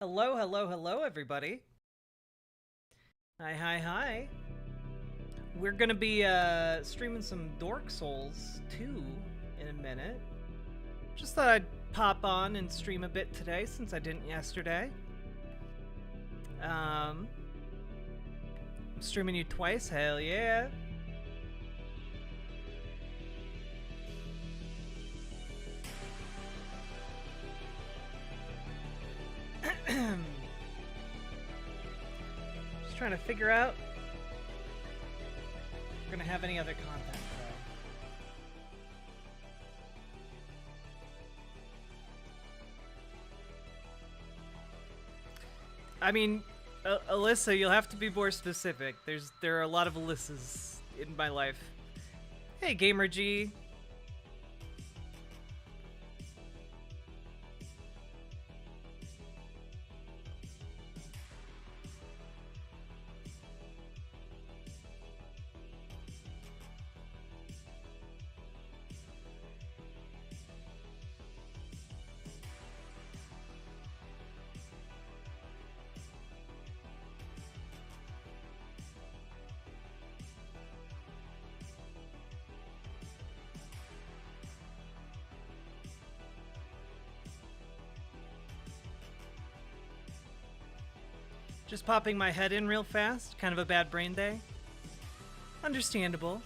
Hello, hello, hello, everybody. Hi, hi, hi. We're gonna be streaming some Dork Souls 2 in a minute. Just thought I'd pop on and stream a bit today since I didn't yesterday. I'm streaming you twice, hell yeah. Just trying to figure out if we're gonna have any other content today. I mean, Alyssa, you'll have to be more specific. There are a lot of Alyssas in my life. Hey, Gamer G. Just popping my head in real fast. Kind of a bad brain day. Understandable.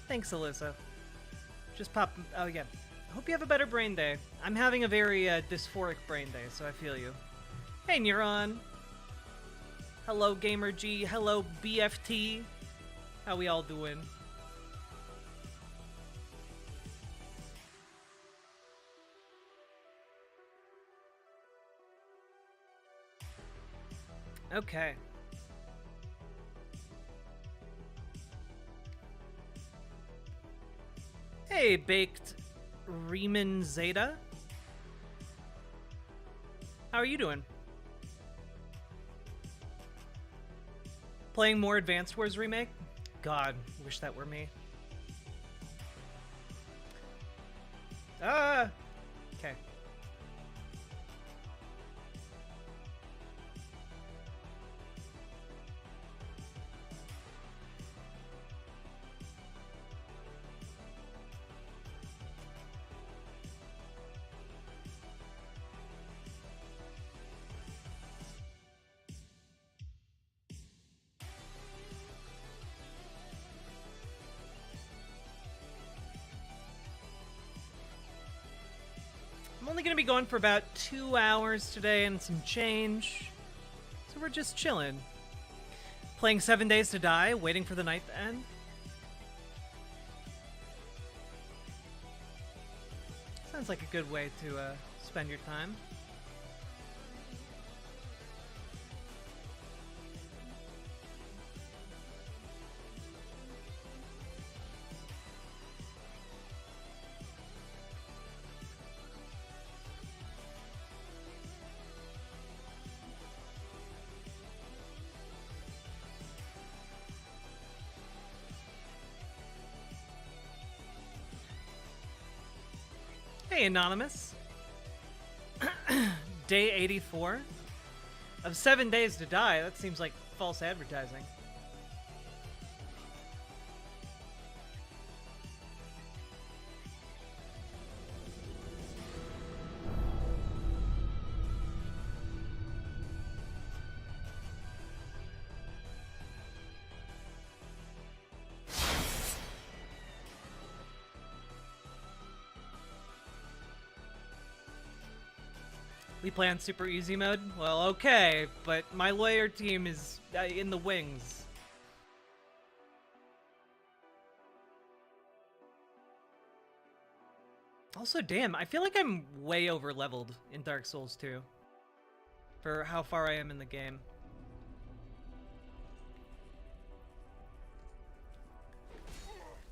Thanks, Alyssa. Just pop. Oh, yeah. Hope you have a better brain day. I'm having a very dysphoric brain day, so I feel you. Hey, Neuron. Hello, Gamer G. Hello, BFT. How we all doing? Okay. Hey, Baked Riemann Zeta. How are you doing? Playing more Advanced Wars Remake? God, wish that were me. Ah! Okay. I'm only gonna be going for about 2 hours today and some change. So we're just chilling. Playing 7 Days to Die, waiting for the night to end. Sounds like a good way to spend your time. Hey, Anonymous. Day 84 of 7 Days to Die. That seems like false advertising. We play on super easy mode? Well, okay, but my lawyer team is in the wings. Also, damn, I feel like I'm way over leveled in Dark Souls 2 for how far I am in the game.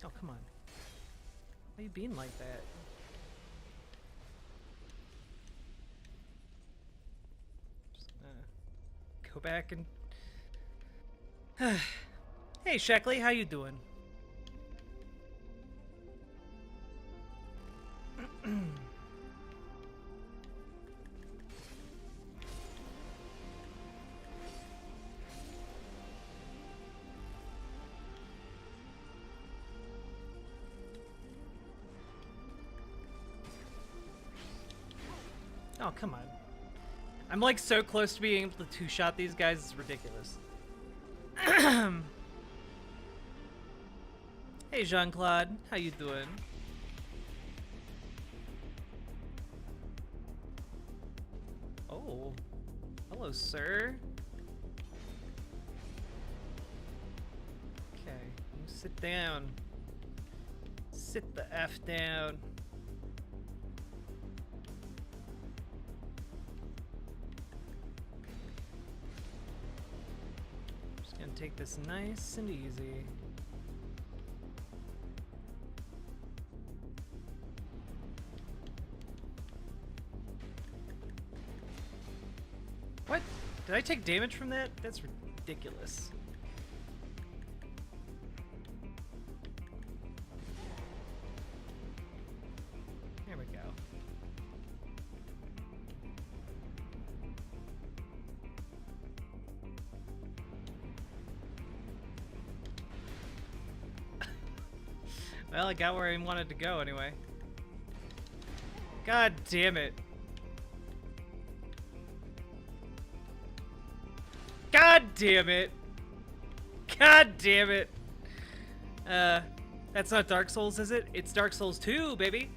Oh, come on. Why are you being like that? Just, go back and... Hey, Sheckley, how you doing? Oh, come on. I'm like so close to being able to two-shot these guys, it's ridiculous. Hey, Jean-Claude, how you doing? Oh, hello, sir. Okay, you sit down. Sit the F down. Just gonna take this nice and easy. What? Did I take damage from that? That's ridiculous. There we go. Well, I got where I wanted to go anyway. God damn it. God damn it. God damn it. That's not Dark Souls, is it? It's Dark Souls 2, baby.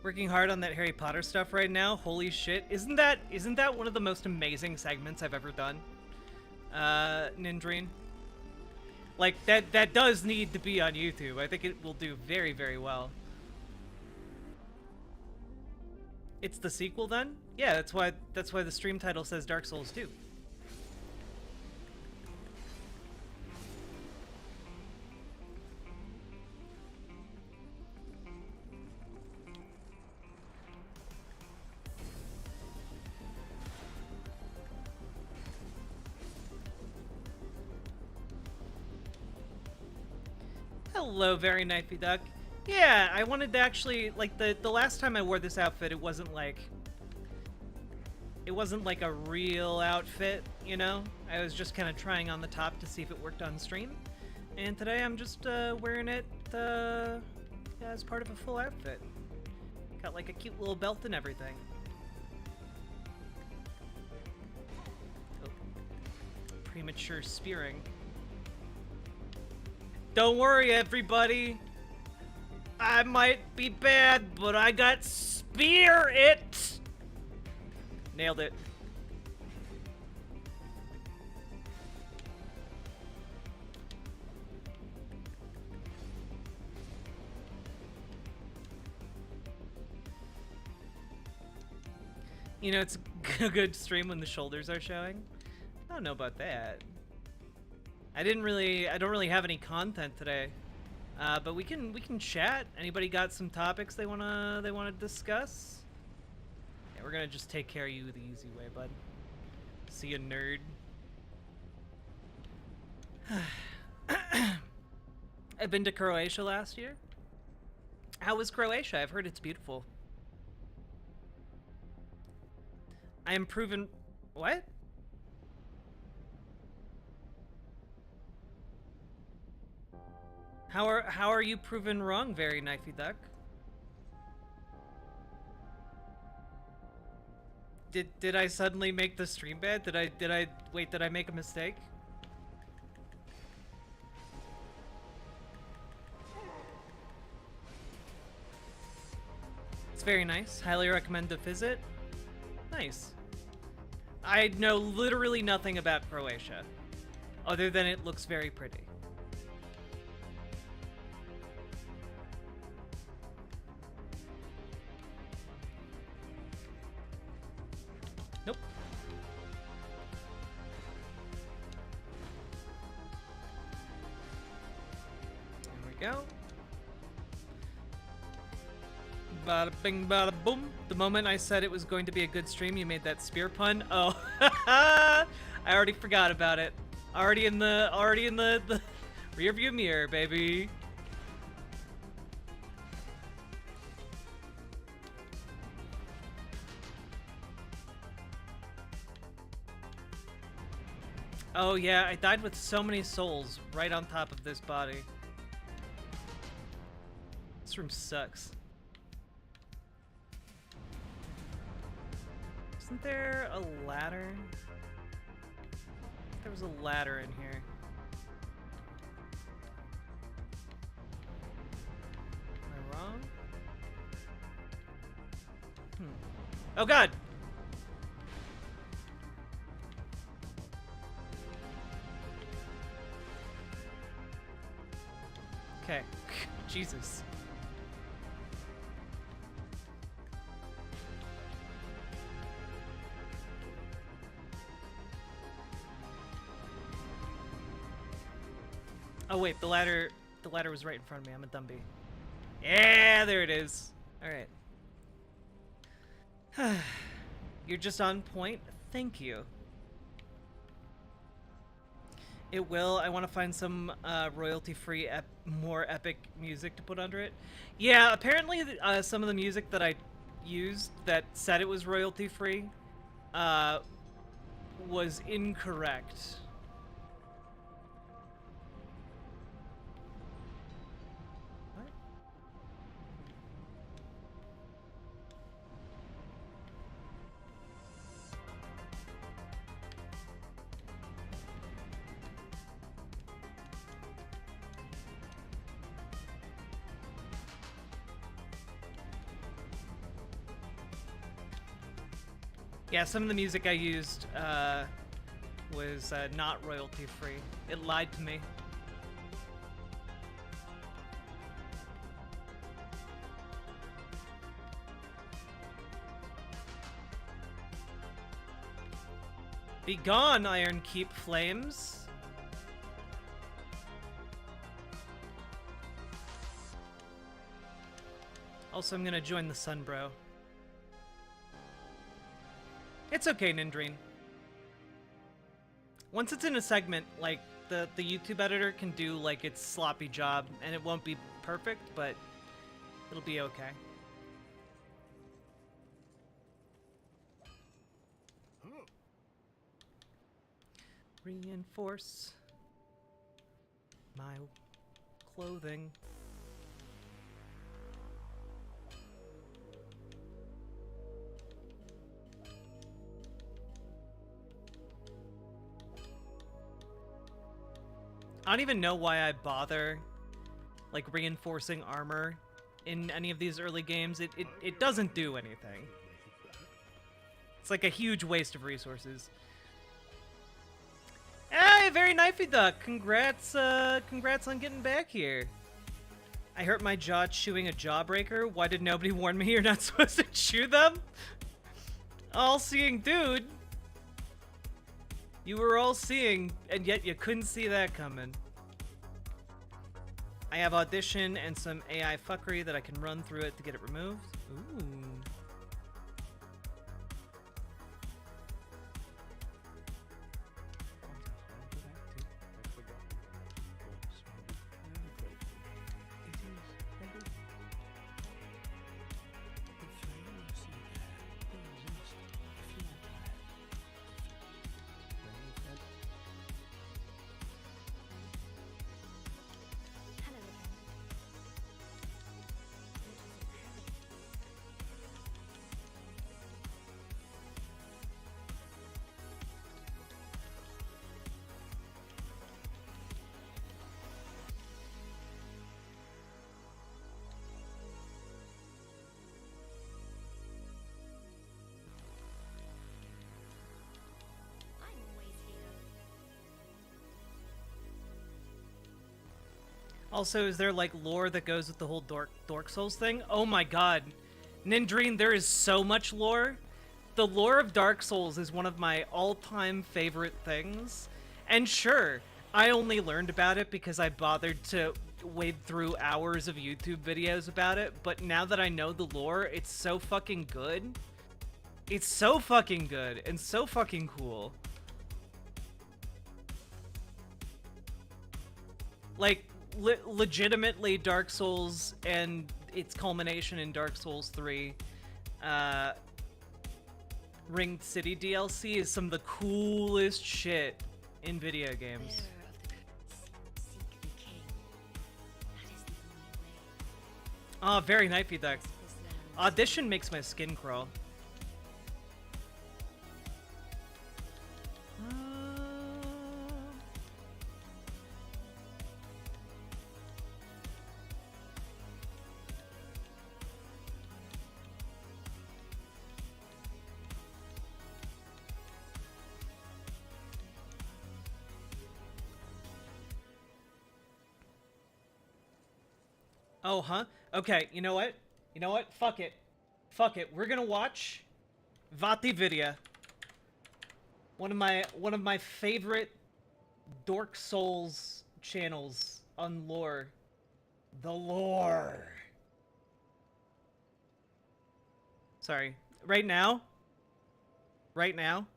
Working hard on that Harry Potter stuff right now. Holy shit. Isn't that one of the most amazing segments I've ever done? Nindrine. Like, that does need to be on YouTube. I think it will do very, very well. It's the sequel then? Yeah, that's why the stream title says Dark Souls 2. Hello, very knifey duck. Yeah, I wanted to actually, like, the last time I wore this outfit, it wasn't like a real outfit, you know? I was just kind of trying on the top to see if it worked on stream. And today I'm just wearing it as part of a full outfit. Got like a cute little belt and everything. Oh. Premature spearing. Don't worry, everybody. I might be bad, but I got spear it. Nailed it. You know, it's a good stream when the shoulders are showing. I don't know about that. I don't really have any content today. But we can chat. Anybody got some topics they wanna discuss? Yeah, we're gonna just take care of you the easy way, bud. See you, nerd. I've been to Croatia last year. How was Croatia? I've heard it's beautiful. I am proven. What? How are you proven wrong, very knifey duck? Did I suddenly make the stream bad? Did I make a mistake? It's very nice. Highly recommend to visit. Nice. I know literally nothing about Croatia, other than it looks very pretty. Nope. There we go. Bada bing, bada boom. The moment I said it was going to be a good stream, you made that spear pun. Oh, I already forgot about it. Already in the rear view mirror, baby. Oh yeah, I died with so many souls right on top of this body. This room sucks. Isn't there a ladder? There was a ladder in here. Am I wrong? Oh god! Okay. Jesus. Oh wait, the ladder was right in front of me. I'm a dumby. Yeah, there it is. All right. You're just on point. Thank you. It will. I want to find some royalty-free, more epic music to put under it. Yeah, apparently some of the music that I used that said it was royalty-free was incorrect. What? Yeah, some of the music I used was not royalty-free. It lied to me. Be gone, Iron Keep Flames. Also, I'm gonna join the Sunbro. It's okay, Nindrine. Once it's in a segment, like, the YouTube editor can do, like, its sloppy job, and it won't be perfect, but it'll be okay. Reinforce my clothing. I don't even know why I bother, like, reinforcing armor in any of these early games. It doesn't do anything. It's like a huge waste of resources. Hey, very knifey duck. Congrats, congrats on getting back here. I hurt my jaw chewing a jawbreaker. Why did nobody warn me you're not supposed to chew them? All-seeing dude. You were all-seeing, and yet you couldn't see that coming. I have Audition and some AI fuckery that I can run through it to get it removed. Ooh. Also, is there, like, lore that goes with the whole Dark Souls thing? Oh my god. Nindrine, there is so much lore. The lore of Dark Souls is one of my all-time favorite things. And sure, I only learned about it because I bothered to wade through hours of YouTube videos about it, but now that I know the lore, it's so fucking good. It's so fucking good and so fucking cool. Like, legitimately, Dark Souls and its culmination in Dark Souls 3, Ringed City DLC is some of the coolest shit in video games. Oh, very knifey duck. Audition makes my skin crawl. Oh, huh? Okay, you know what? You know what? Fuck it. Fuck it. We're gonna watch VaatiVidya. One of my favorite Dork Souls channels on lore. The lore. Sorry. Right now? Right now?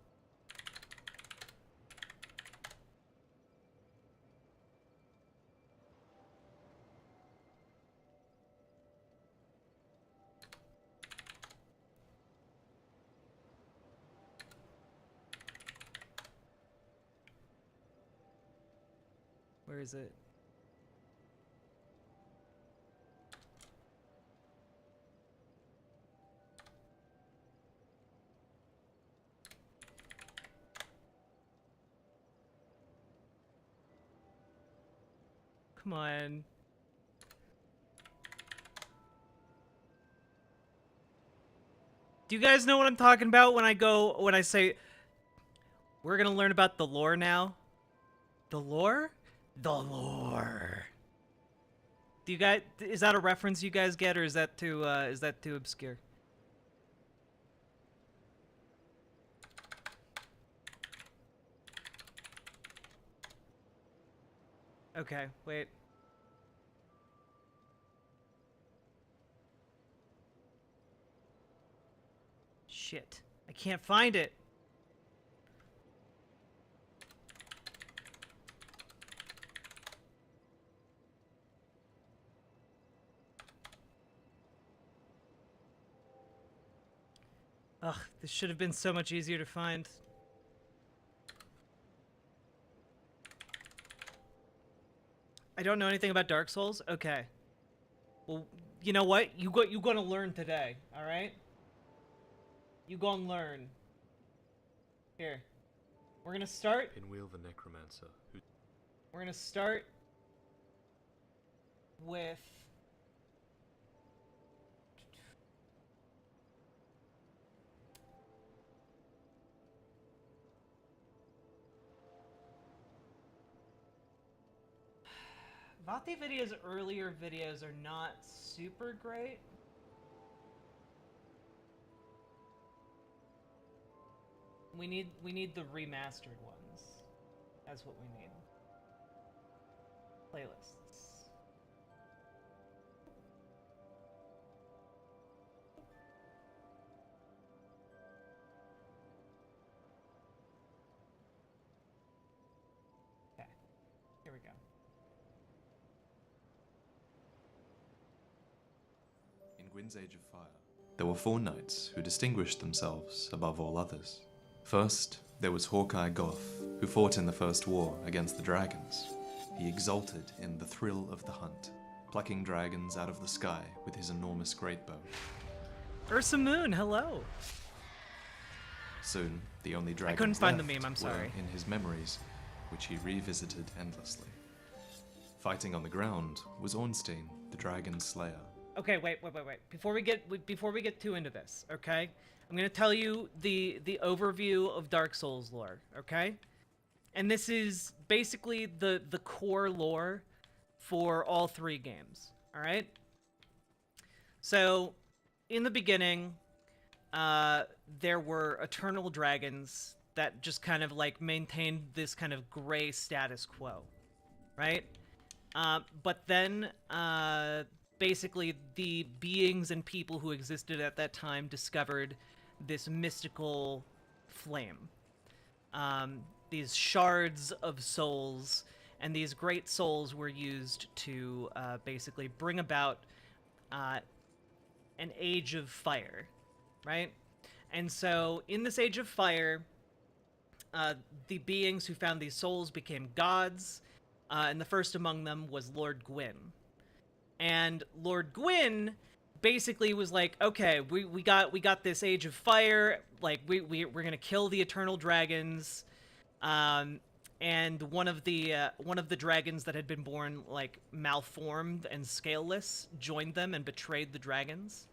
Where is it? Come on. Do you guys know what I'm talking about when I say we're gonna learn about the lore now? The lore? The lore. Do you guys, is that a reference you guys get, or is that too obscure? Okay, wait. Shit. I can't find it. Ugh, this should have been so much easier to find. I don't know anything about Dark Souls? Okay. Well, you know what? You gonna learn today, alright? You gonna learn. Here. We're gonna start... Pinwheel the Necromancer, who... We're gonna start... with... VaatiVidya's earlier videos are not super great. We need the remastered ones. That's what we need. Playlists. Okay. Here we go. In Gwyn's Age of Fire, there were 4 knights who distinguished themselves above all others. First, there was Hawkeye Goth, who fought in the First War against the dragons. He exulted in the thrill of the hunt, plucking dragons out of the sky with his enormous greatbow. Ursa Moon, hello. Soon, the only dragons couldn't find the left meme, I'm sorry. were in his memories, which he revisited endlessly. Fighting on the ground was Ornstein, the dragon slayer. Okay, wait. Before we get too into this, okay? I'm gonna tell you the overview of Dark Souls lore, okay? And this is basically the core lore for all 3 games, all right? So, in the beginning, there were eternal dragons that just kind of like maintained this kind of gray status quo, right? But then, basically, the beings and people who existed at that time discovered this mystical flame. These shards of souls, and these great souls were used to basically bring about an age of fire, right? And so, in this age of fire, the beings who found these souls became gods, and the first among them was Lord Gwyn. And Lord Gwyn basically was like, okay, we got this Age of Fire, like we're gonna kill the Eternal Dragons, and one of the dragons that had been born like malformed and scaleless joined them and betrayed the dragons,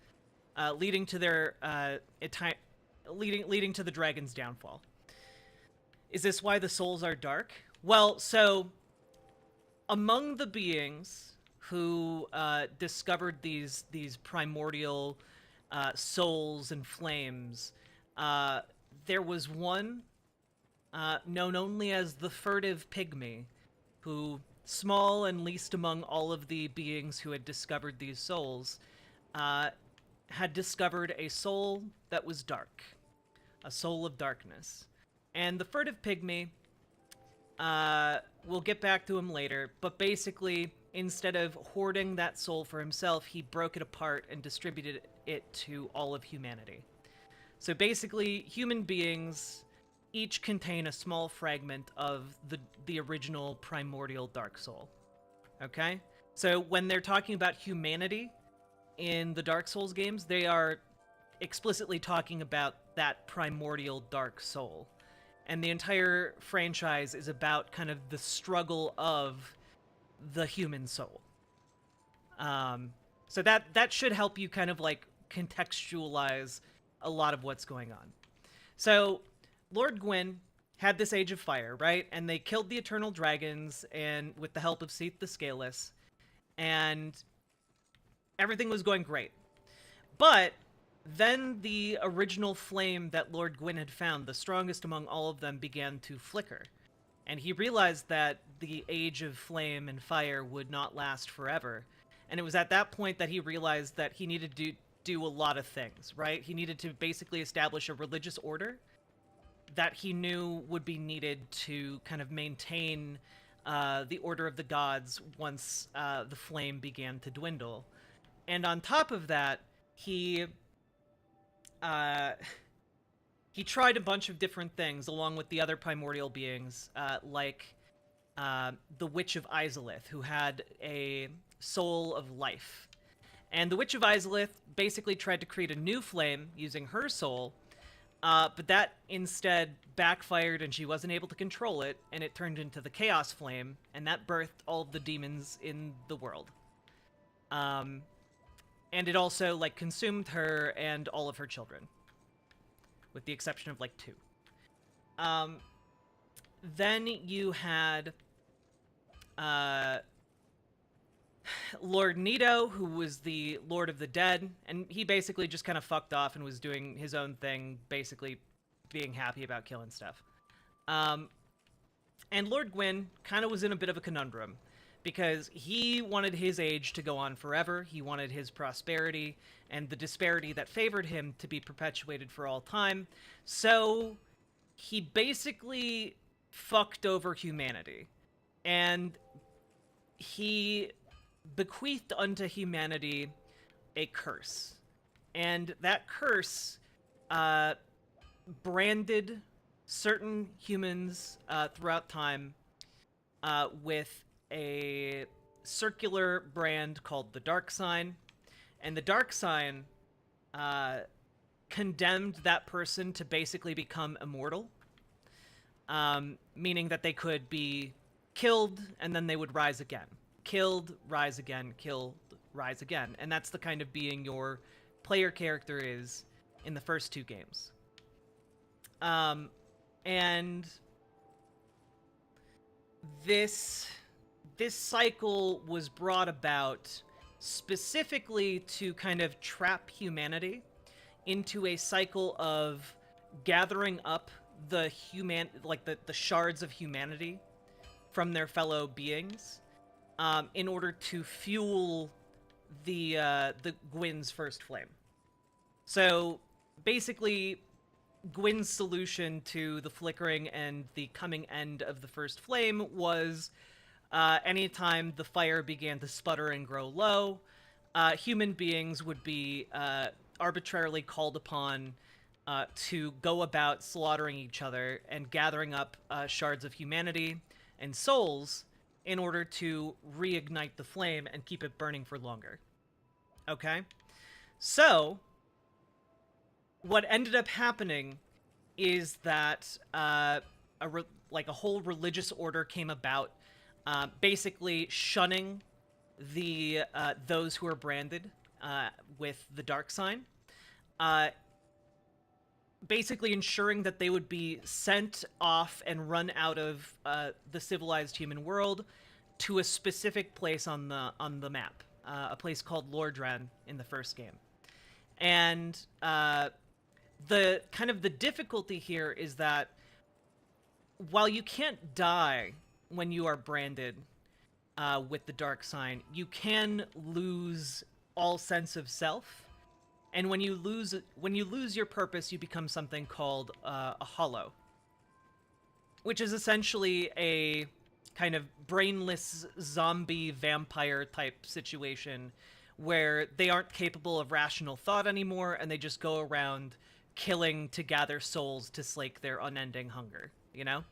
leading to their leading to the dragon's downfall. Is this why the souls are dark? Well, so among the beings who discovered these primordial souls and flames, there was one known only as the Furtive Pygmy, who, small and least among all of the beings who had discovered these souls, had discovered a soul that was dark, a soul of darkness. And the Furtive Pygmy, we'll get back to him later, but basically, instead of hoarding that soul for himself, he broke it apart and distributed it to all of humanity. So basically, human beings each contain a small fragment of the original primordial Dark Soul. Okay? So when they're talking about humanity in the Dark Souls games, they are explicitly talking about that primordial Dark Soul. And the entire franchise is about kind of the struggle of the human soul. So that should help you kind of like contextualize a lot of what's going on. So Lord Gwyn had this Age of Fire, right? And they killed the Eternal Dragons and with the help of Seath the Scaleless, and everything was going great. But then the original flame that Lord Gwyn had found, the strongest among all of them, began to flicker. And he realized that the age of flame and fire would not last forever. And it was at that point that he realized that he needed to do a lot of things, right? He needed to basically establish a religious order that he knew would be needed to kind of maintain the order of the gods once the flame began to dwindle. And on top of that, he tried a bunch of different things along with the other primordial beings, like the Witch of Izalith, who had a soul of life. And the Witch of Izalith basically tried to create a new flame using her soul, but that instead backfired and she wasn't able to control it, and it turned into the Chaos Flame, and that birthed all of the demons in the world. And it also, like, consumed her and all of her children, with the exception of, like, 2. Then you had Lord Nito, who was the Lord of the Dead, and he basically just kind of fucked off and was doing his own thing, basically being happy about killing stuff. And Lord Gwyn kind of was in a bit of a conundrum, because he wanted his age to go on forever, he wanted his prosperity and the disparity that favored him to be perpetuated for all time, so he basically fucked over humanity. And he bequeathed unto humanity a curse. And that curse branded certain humans throughout time with a circular brand called the Dark Sign. And the Dark Sign condemned that person to basically become immortal, meaning that they could be killed and then they would rise again. Killed, rise again, killed, rise again. And that's the kind of being your player character is in the first 2 games. And this cycle was brought about specifically to kind of trap humanity into a cycle of gathering up the shards of humanity from their fellow beings, in order to fuel the Gwyn's first flame. So basically, Gwyn's solution to the flickering and the coming end of the first flame was anytime the fire began to sputter and grow low, human beings would be arbitrarily called upon to go about slaughtering each other and gathering up shards of humanity and souls in order to reignite the flame and keep it burning for longer. Okay? So, what ended up happening is that a whole religious order came about, basically shunning the those who are branded with the dark sign, basically ensuring that they would be sent off and run out of the civilized human world to a specific place on the map, a place called Lordran in the first game. And the difficulty here is that while you can't die when you are branded with the dark sign, you can lose all sense of self. And when you lose your purpose, you become something called a hollow, which is essentially a kind of brainless zombie vampire type situation where they aren't capable of rational thought anymore, and they just go around killing to gather souls to slake their unending hunger, you know?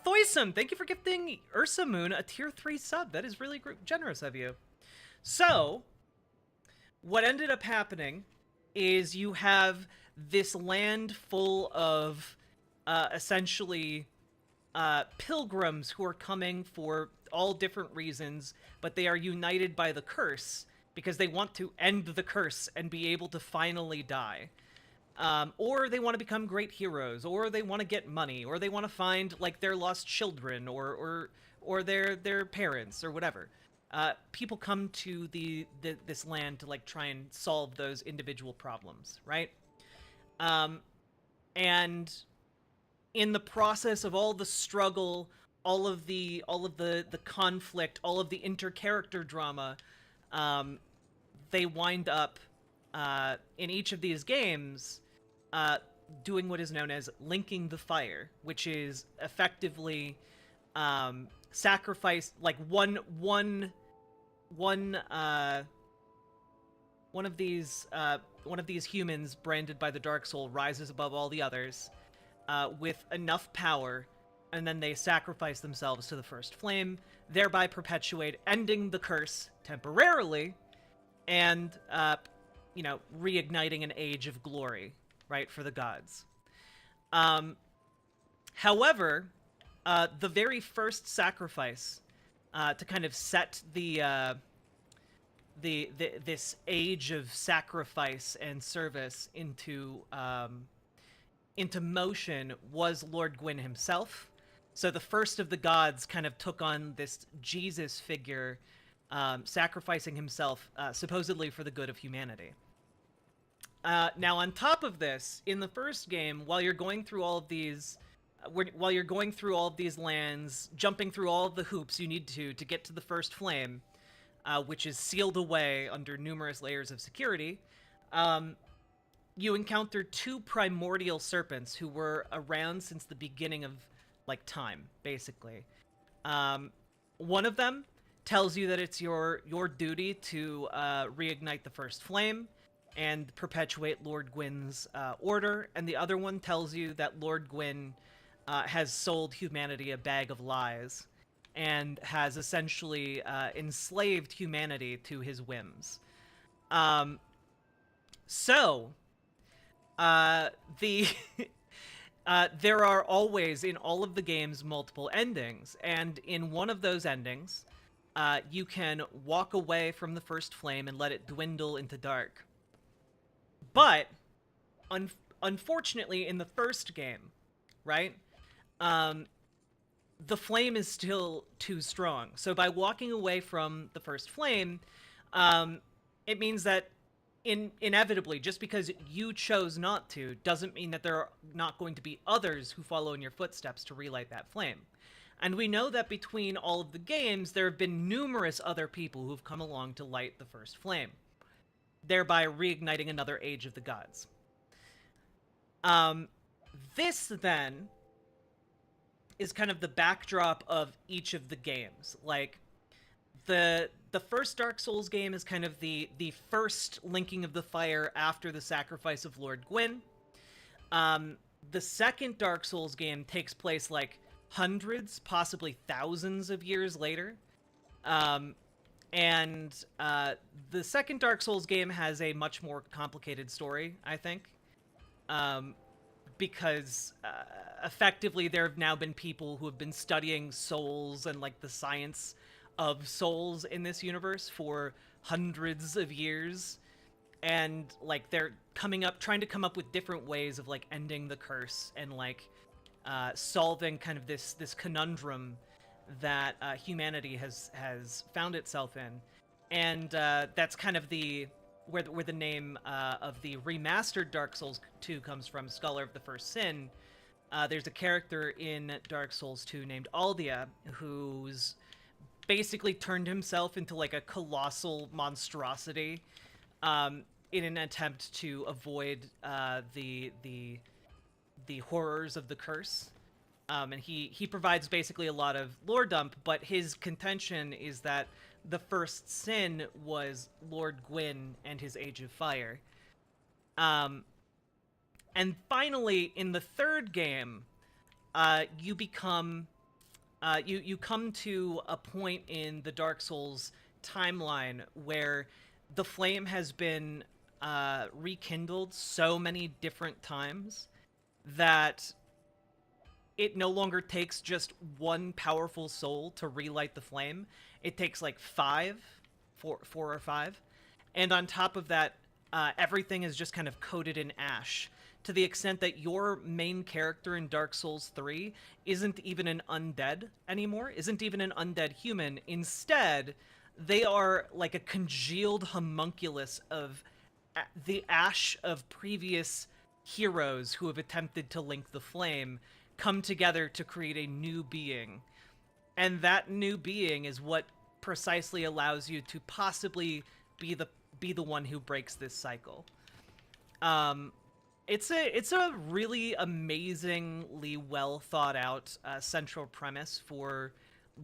Thoisum, thank you for gifting Ursa Moon a tier 3 sub. That is really generous of you. So, what ended up happening is you have this land full of essentially pilgrims who are coming for all different reasons, but they are united by the curse because they want to end the curse and be able to finally die. Or they want to become great heroes, or they want to get money, or they want to find like their lost children, or their parents, or whatever. People come to this land to like try and solve those individual problems, right? And in the process of all the struggle, all of the conflict, all of the inter-character drama, they wind up in each of these games doing what is known as linking the fire, which is effectively sacrifice, like one of these humans branded by the Dark Soul rises above all the others with enough power, and then they sacrifice themselves to the First Flame, thereby ending the curse temporarily, and reigniting an age of glory, right, for the gods. However, the very first sacrifice to kind of set this age of sacrifice and service into motion was Lord Gwyn himself. So the first of the gods kind of took on this Jesus figure, sacrificing himself supposedly for the good of humanity. Now, on top of this, in the first game, while you're going through all of these lands, jumping through all of the hoops you need to get to the First Flame, which is sealed away under numerous layers of security, you encounter two primordial serpents who were around since the beginning of, like, time, basically. One of them tells you that it's your duty to reignite the First Flame and perpetuate Lord Gwyn's order, and the other one tells you that Lord Gwyn has sold humanity a bag of lies and has essentially enslaved humanity to his whims. There are always, in all of the games, multiple endings, and in one of those endings, you can walk away from the First Flame and let it dwindle into dark. But, unfortunately, in the first game, right, the flame is still too strong. So by walking away from the First Flame, it means that inevitably, just because you chose not to, doesn't mean that there are not going to be others who follow in your footsteps to relight that flame. And we know that between all of the games, there have been numerous other people who've come along to light the First Flame, thereby reigniting another age of the gods. This, then, is kind of the backdrop of each of the games. Like, the first Dark Souls game is kind of the first linking of the fire after the sacrifice of Lord Gwyn. The second Dark Souls game takes place, like, hundreds, possibly thousands of years later. And the second Dark Souls game has a much more complicated story, I think. Because effectively there have now been people who have been studying souls and like the science of souls in this universe for hundreds of years, and like they're trying to come up with different ways of like ending the curse and like solving kind of this conundrum that humanity has found itself in. And that's kind of where the name of the remastered Dark Souls 2 comes from, Scholar of the First Sin. There's a character in Dark Souls 2 named Aldia who's basically turned himself into like a colossal monstrosity in an attempt to avoid the horrors of the curse. And he provides basically a lot of lore dump, but his contention is that the first sin was Lord Gwyn and his Age of Fire. And finally, in the third game, you become you come to a point in the Dark Souls timeline where the flame has been rekindled so many different times that it no longer takes just one powerful soul to relight the flame. It takes like four or five. And on top of that, everything is just kind of coated in ash, to the extent that your main character in Dark Souls 3 isn't even an undead anymore, isn't even an undead human. Instead, they are like a congealed homunculus of the ash of previous heroes who have attempted to link the flame, come together to create a new being. And that new being is what precisely allows you to possibly be the one who breaks this cycle. It's a really amazingly well thought out central premise for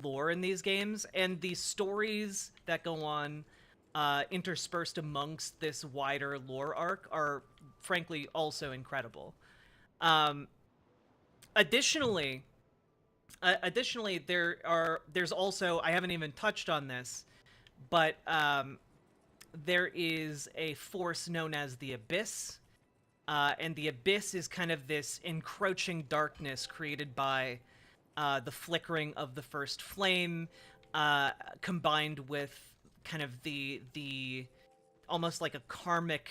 lore in these games, and the stories that go on interspersed amongst this wider lore arc are frankly also incredible. Additionally, there's also, I haven't even touched on this, but there is a force known as the Abyss, and the Abyss is kind of this encroaching darkness created by the flickering of the first flame, combined with kind of the almost like a karmic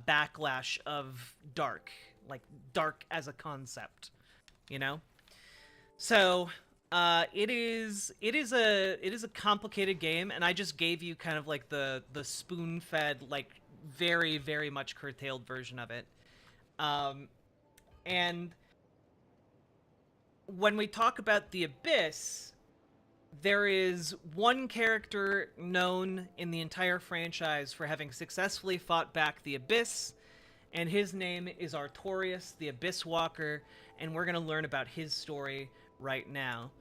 backlash of dark, like dark as a concept, you know? So it is a complicated game, and I just gave you kind of like the spoon-fed, like very, very much curtailed version of it. And when we talk about the Abyss, there is one character known in the entire franchise for having successfully fought back the Abyss, and his name is Artorias, the Abyss Walker, and we're going to learn about his story right now.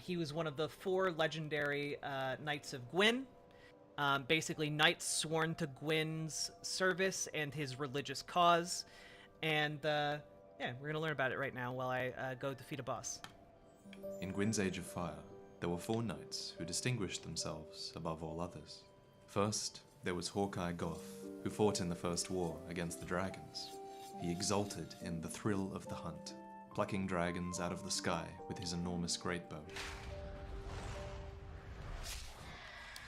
He was one of the 4 legendary Knights of Gwyn, basically knights sworn to Gwyn's service and his religious cause, and yeah, we're going to learn about it right now while I go defeat a boss. In Gwyn's Age of Fire, there were 4 knights who distinguished themselves above all others. First, there was Hawkeye Goth, who fought in the First War against the dragons. He exulted in the thrill of the hunt, plucking dragons out of the sky with his enormous greatbow.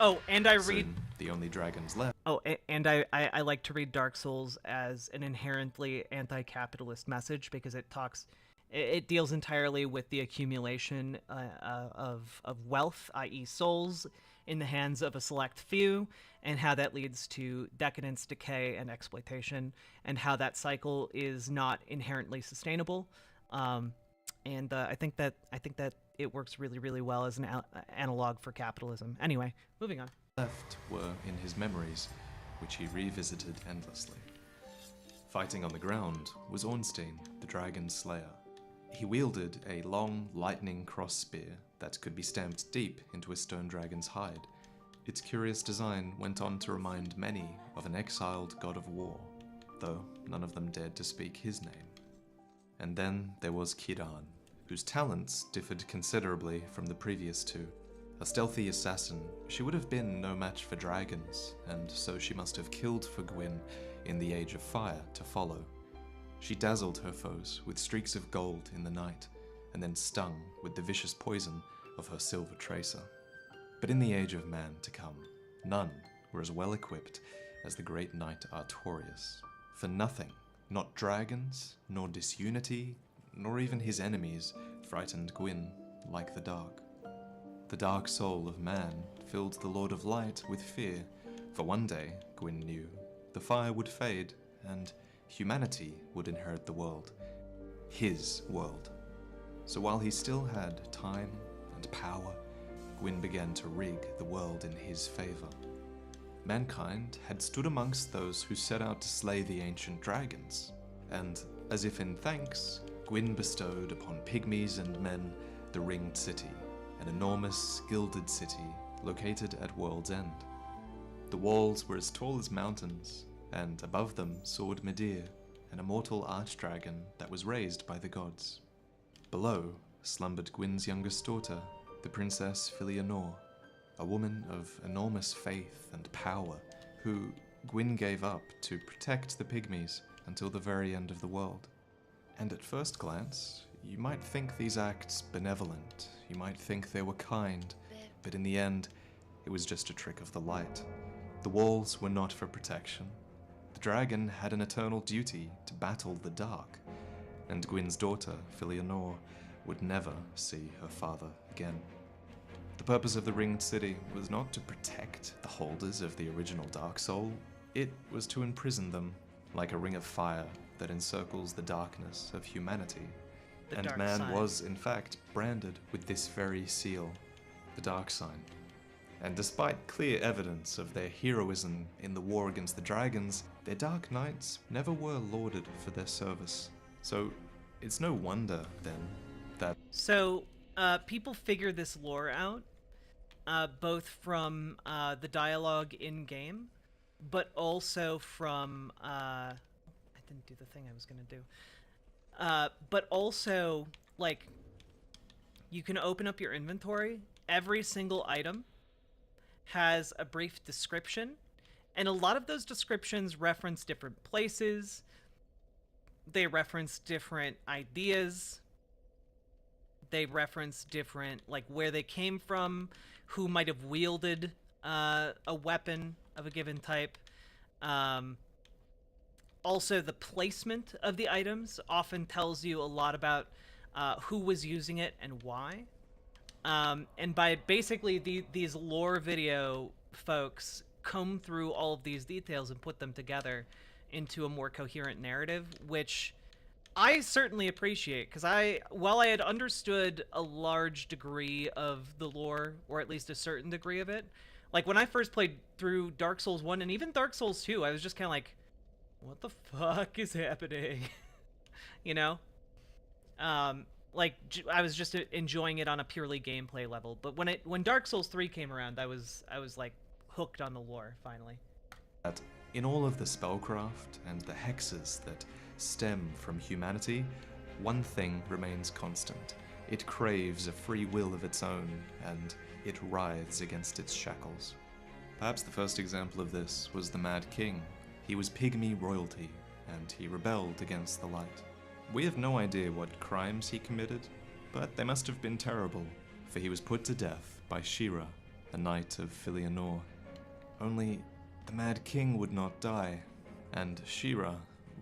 Oh, and I Soon, read... the only dragons left... Oh, and I like to read Dark Souls as an inherently anti-capitalist message, because it deals entirely with the accumulation of wealth, i.e. souls, in the hands of a select few, and how that leads to decadence, decay, and exploitation, and how that cycle is not inherently sustainable. And I think that it works really, really well as an analog for capitalism. Anyway, moving on. Left were in his memories, which he revisited endlessly. Fighting on the ground was Ornstein, the dragon slayer. He wielded a long, lightning cross spear that could be stamped deep into a stone dragon's hide. Its curious design went on to remind many of an exiled god of war, though none of them dared to speak his name. And then there was Kiran, whose talents differed considerably from the previous two. A stealthy assassin, she would have been no match for dragons, and so she must have killed for Gwyn in the Age of Fire to follow. She dazzled her foes with streaks of gold in the night, and then stung with the vicious poison of her silver tracer. But in the Age of Man to come, none were as well equipped as the great knight Artorias. For nothing, not dragons, nor disunity, nor even his enemies, frightened Gwyn like the dark. The dark soul of man filled the Lord of Light with fear, for one day, Gwyn knew, the fire would fade, and humanity would inherit the world. His world. So while he still had time and power, Gwyn began to rig the world in his favor. Mankind had stood amongst those who set out to slay the ancient dragons, and, as if in thanks, Gwyn bestowed upon pygmies and men the Ringed City, an enormous, gilded city located at World's End. The walls were as tall as mountains, and above them soared Midir, an immortal archdragon that was raised by the gods. Below slumbered Gwyn's youngest daughter, the Princess Filianor, a woman of enormous faith and power, who Gwyn gave up to protect the pygmies until the very end of the world. And at first glance, you might think these acts benevolent, you might think they were kind, but in the end, it was just a trick of the light. The walls were not for protection. The dragon had an eternal duty to battle the dark, and Gwyn's daughter, Filianor, would never see her father again. The purpose of the Ringed City was not to protect the holders of the original Dark Soul, it was to imprison them, like a ring of fire that encircles the darkness of humanity. The And dark man sign. was, in fact, branded with this very seal, the Dark Sign. And despite clear evidence of their heroism in the war against the dragons, their Dark Knights never were lauded for their service. So it's no wonder, then, that So, people figure this lore out, both from the dialogue in-game, but also from... I didn't do the thing I was going to do. But also, like, you can open up your inventory. Every single item has a brief description, and a lot of those descriptions reference different places. They reference different ideas. They reference different, like, where they came from, who might have wielded a weapon of a given type. Also, the placement of the items often tells you a lot about who was using it and why. And by basically these lore video folks comb through all of these details and put them together into a more coherent narrative, which I certainly appreciate, because while I had understood a large degree of the lore, or at least a certain degree of it, like when I first played through Dark Souls 1 and even Dark Souls 2, I was just kind of like, what the fuck is happening? You know? Like, I was just enjoying it on a purely gameplay level, but when Dark Souls 3 came around, I was like hooked on the lore, finally. that in all of the spellcraft and the hexes that stem from humanity, one thing remains constant. It craves a free will of its own, and it writhes against its shackles. Perhaps the first example of this was the Mad King. He was pygmy royalty, and he rebelled against the light. We have no idea what crimes he committed, but they must have been terrible, for he was put to death by Shira, a knight of Filianor. Only the Mad King would not die, and Shira,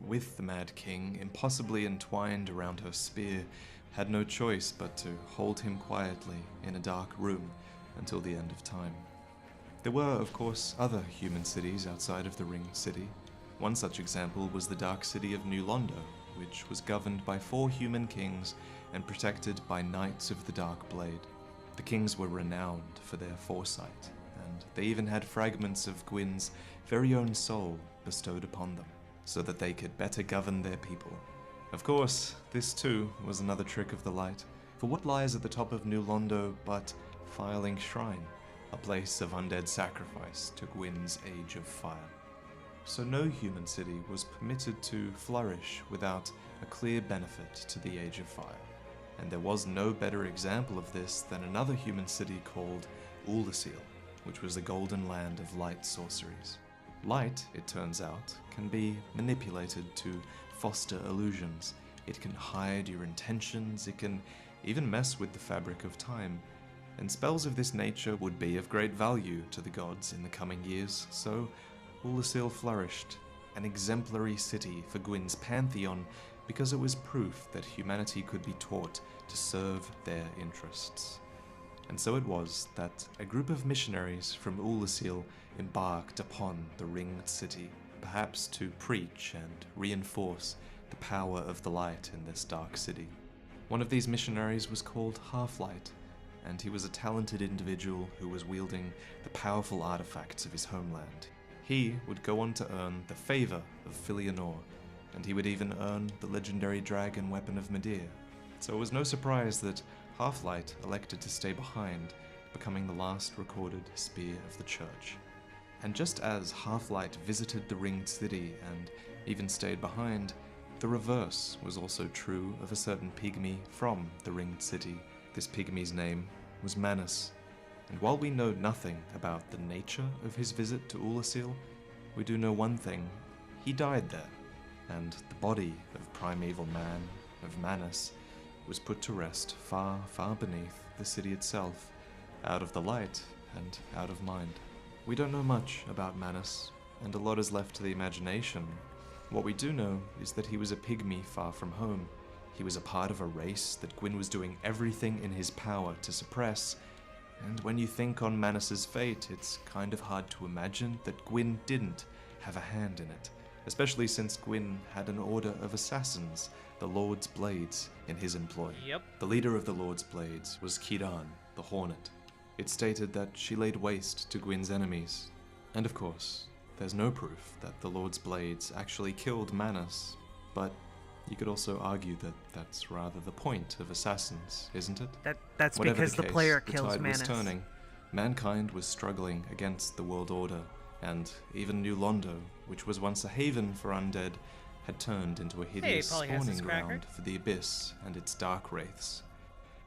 with the Mad King impossibly entwined around her spear, had no choice but to hold him quietly in a dark room until the end of time. There were, of course, other human cities outside of the Ringed City. One such example was the Dark City of New Londo, which was governed by 4 human kings and protected by Knights of the Dark Blade. The kings were renowned for their foresight, and they even had fragments of Gwyn's very own soul bestowed upon them, so that they could better govern their people. Of course, this too was another trick of the light, for what lies at the top of New Londo but Firelink Shrine, a place of undead sacrifice to Gwyn's Age of Fire. So no human city was permitted to flourish without a clear benefit to the Age of Fire. and there was no better example of this than another human city called Oolacile, which was the golden land of light sorceries. Light, it turns out, can be manipulated to foster illusions. It can hide your intentions, it can even mess with the fabric of time. And spells of this nature would be of great value to the gods in the coming years, so Oolacile flourished, an exemplary city for Gwyn's pantheon, because it was proof that humanity could be taught to serve their interests. And so it was that a group of missionaries from Oolacile embarked upon the Ringed City, perhaps to preach and reinforce the power of the light in this dark city. One of these missionaries was called Half-Light, and he was a talented individual who was wielding the powerful artifacts of his homeland. He would go on to earn the favor of Filianor, and he would even earn the legendary dragon weapon of Medea. So it was no surprise that Half-Light elected to stay behind, becoming the last recorded spear of the church. And just as Half-Light visited the Ringed City and even stayed behind, the reverse was also true of a certain pygmy from the Ringed City. This pygmy's name was Manus, and while we know nothing about the nature of his visit to Oolacile, we do know one thing: he died there, and the body of primeval man, of Manus, was put to rest far, far beneath the city itself, out of the light and out of mind. We don't know much about Manus, and a lot is left to the imagination. What we do know is that he was a pygmy far from home. He was a part of a race that Gwyn was doing everything in his power to suppress, and when you think on Manus's fate, it's kind of hard to imagine that Gwyn didn't have a hand in it, especially since Gwyn had an order of assassins, the Lord's Blades, in his employ. Yep. The leader of the Lord's Blades was Kiran, the Hornet. It stated that she laid waste to Gwyn's enemies, and of course, there's no proof that the Lord's Blades actually killed Manus, but you could also argue that that's rather the point of assassins, isn't it? That's Whatever because the case, player the kills tide Manus. was turning. Mankind was struggling against the world order, and even New Londo, which was once a haven for undead, had turned into a hideous spawning ground for the Abyss and its dark wraiths.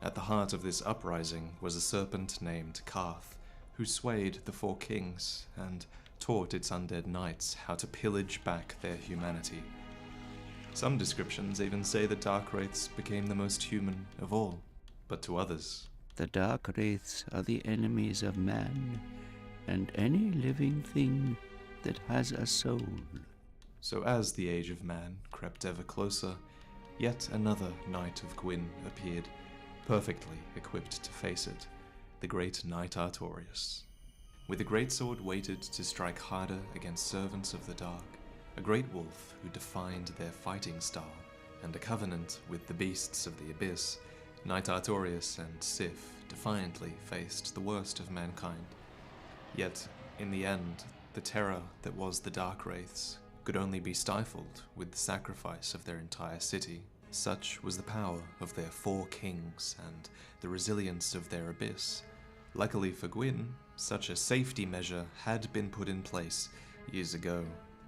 At the heart of this uprising was a serpent named Karth, who swayed the Four Kings and taught its undead knights how to pillage back their humanity. Some descriptions even say the dark wraiths became the most human of all, but to others, the dark wraiths are the enemies of man, and any living thing that has a soul. So as the age of man crept ever closer, yet another Knight of Gwyn appeared, perfectly equipped to face it, the great Knight Artorius. With a greatsword weighted to strike harder against servants of the dark, a great wolf who defined their fighting style, and a covenant with the beasts of the Abyss, Knight Artorius and Sif defiantly faced the worst of mankind. Yet, in the end, the terror that was the Dark Wraiths could only be stifled with the sacrifice of their entire city. Such was the power of their Four Kings and the resilience of their Abyss. Luckily for Gwyn, such a safety measure had been put in place years ago,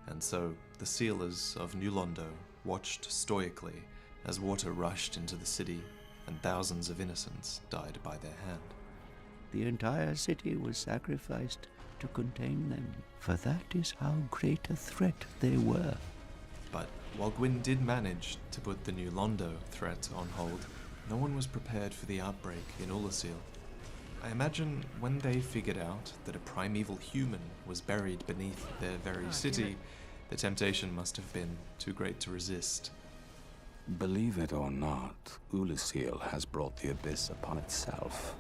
and so the sealers of New Londo watched stoically as water rushed into the city and thousands of innocents died by their hand. The entire city was sacrificed to contain them, for that is how great a threat they were. But while Gwyn did manage to put the New Londo threat on hold, no one was prepared for the outbreak in Oolacile. I imagine when they figured out that a primeval human was buried beneath their very city, the temptation must have been too great to resist. Believe it or not, Oolacile has brought the Abyss upon itself,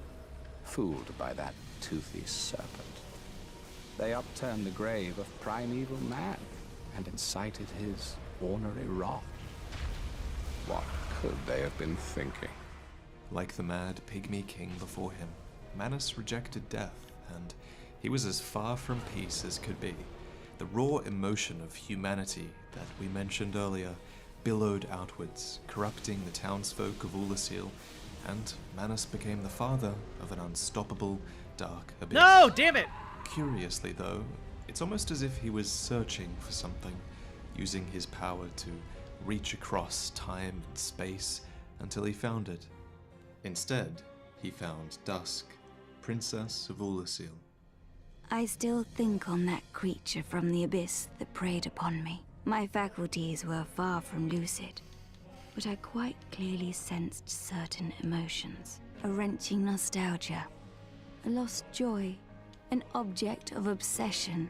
fooled by that toothy serpent. They upturned the grave of primeval man and incited his ornery wrath. What could they have been thinking? Like the mad pygmy king before him, Manus rejected death, and he was as far from peace as could be. The raw emotion of humanity that we mentioned earlier billowed outwards, corrupting the townsfolk of Oolacile, and Manus became the father of an unstoppable dark abyss. No, damn it! Curiously, though, it's almost as if he was searching for something, using his power to reach across time and space until he found it. Instead, he found Dusk, Princess of Ulasil. I still think on that creature from the abyss that preyed upon me. My faculties were far from lucid, but I quite clearly sensed certain emotions. A wrenching nostalgia, a lost joy, an object of obsession,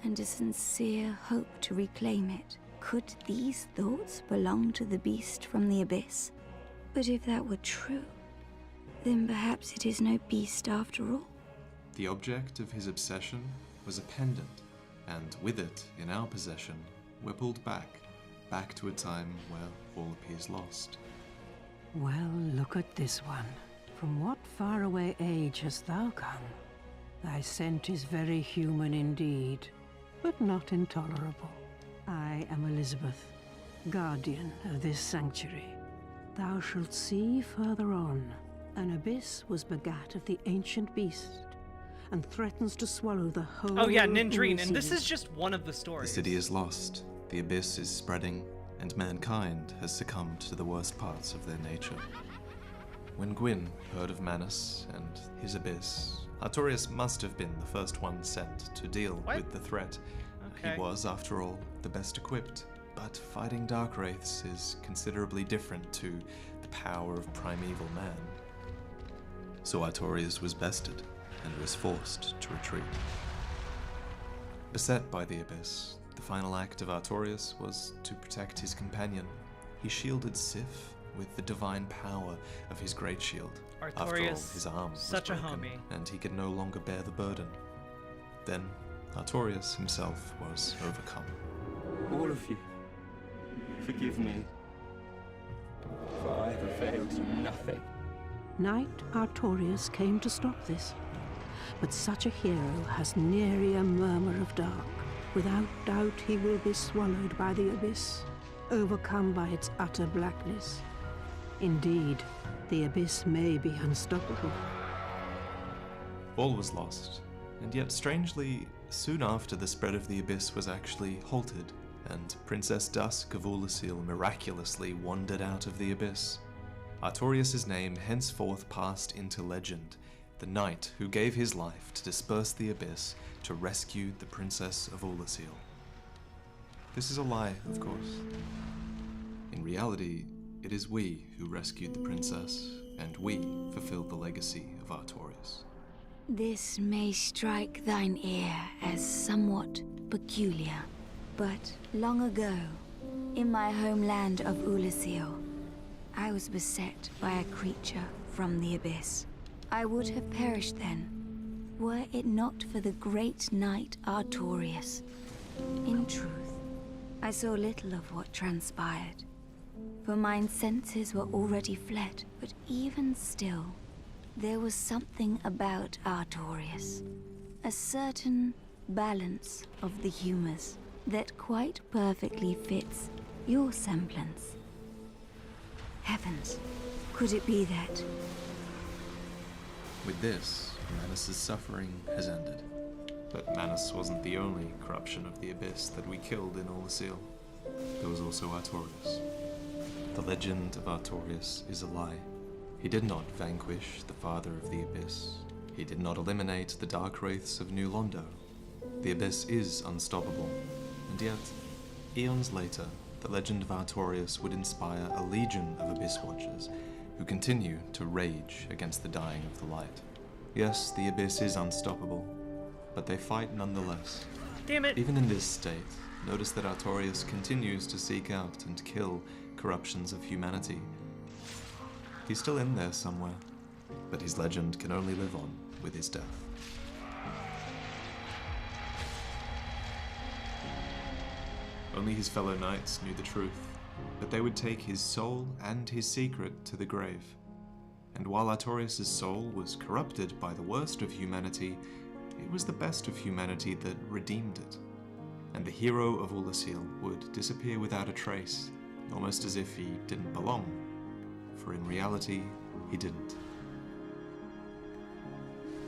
and a sincere hope to reclaim it. Could these thoughts belong to the beast from the abyss? But if that were true, then perhaps it is no beast after all. The object of his obsession was a pendant, and with it in our possession, we're pulled back to a time where all appears lost. Well, look at this one. From what faraway age hast thou come? Thy scent is very human indeed, but not intolerable. I am Elizabeth, guardian of this sanctuary. Thou shalt see further on, an abyss was begat of the ancient beast, and threatens to swallow the whole Oh yeah, of Nindrine, and Ulasil. this is just one of the stories. The city is lost, the abyss is spreading, and mankind has succumbed to the worst parts of their nature. When Gwyn heard of Manus and his abyss, Artorius must have been the first one sent to deal What? with the threat. Okay. He was, after all, the best equipped. But fighting dark wraiths is considerably different to the power of primeval man. So Artorius was bested and was forced to retreat. Beset by the abyss, the final act of Artorius was to protect his companion. He shielded Sif with the divine power of his great shield. After all, Artorius, his arm was such a broken, homie. and he could no longer bear the burden. Then Artorius himself was overcome. All of you, forgive me, for I have availed you nothing. Knight Artorius came to stop this, but such a hero has nary a murmur of dark. Without doubt he will be swallowed by the abyss, overcome by its utter blackness. Indeed, the abyss may be unstoppable. All was lost, and yet strangely, soon after the spread of the abyss was actually halted, and Princess Dusk of Ulasil miraculously wandered out of the abyss. Artorius' name henceforth passed into legend, the knight who gave his life to disperse the abyss to rescue the Princess of Ulasil. This is a lie, of course. In reality, it is we who rescued the princess, and we fulfilled the legacy of Artorius. This may strike thine ear as somewhat peculiar, but long ago, in my homeland of Ulasil, I was beset by a creature from the abyss. I would have perished then, were it not for the great knight Artorius. In truth, I saw little of what transpired, for mine senses were already fled, but even still, there was something about Artorius, a certain balance of the humors that quite perfectly fits your semblance. Heavens, could it be that? With this, Manus' suffering has ended. But Manus wasn't the only corruption of the abyss that we killed in Ulasil. There was also Artorius. The legend of Artorius is a lie. He did not vanquish the father of the abyss. He did not eliminate the dark wraiths of New Londo. The abyss is unstoppable, and yet, eons later, the legend of Artorius would inspire a legion of abyss watchers who continue to rage against the dying of the light. Yes, the abyss is unstoppable, but they fight nonetheless. Damn it! Even in this state, notice that Artorius continues to seek out and kill corruptions of humanity. He's still in there somewhere, but his legend can only live on with his death. Only his fellow knights knew the truth, that they would take his soul and his secret to the grave. And while Artorius' soul was corrupted by the worst of humanity, it was the best of humanity that redeemed it. And the hero of Ulasil would disappear without a trace, almost as if he didn't belong, for in reality, he didn't.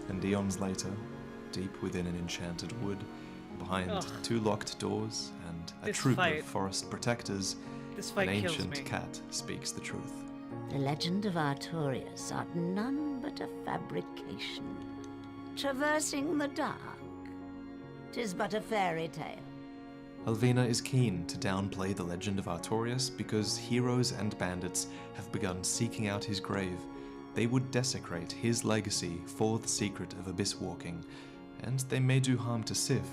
And eons later, deep within an enchanted wood, behind Ugh. 2 locked doors and a This troop fight- of forest protectors, This an fight kills ancient me. cat speaks the truth. The legend of Artorias art none but a fabrication. Traversing the dark, 'tis but a fairy tale. Alvina is keen to downplay the legend of Artorias because heroes and bandits have begun seeking out his grave. They would desecrate his legacy for the secret of abyss walking, and they may do harm to Sif,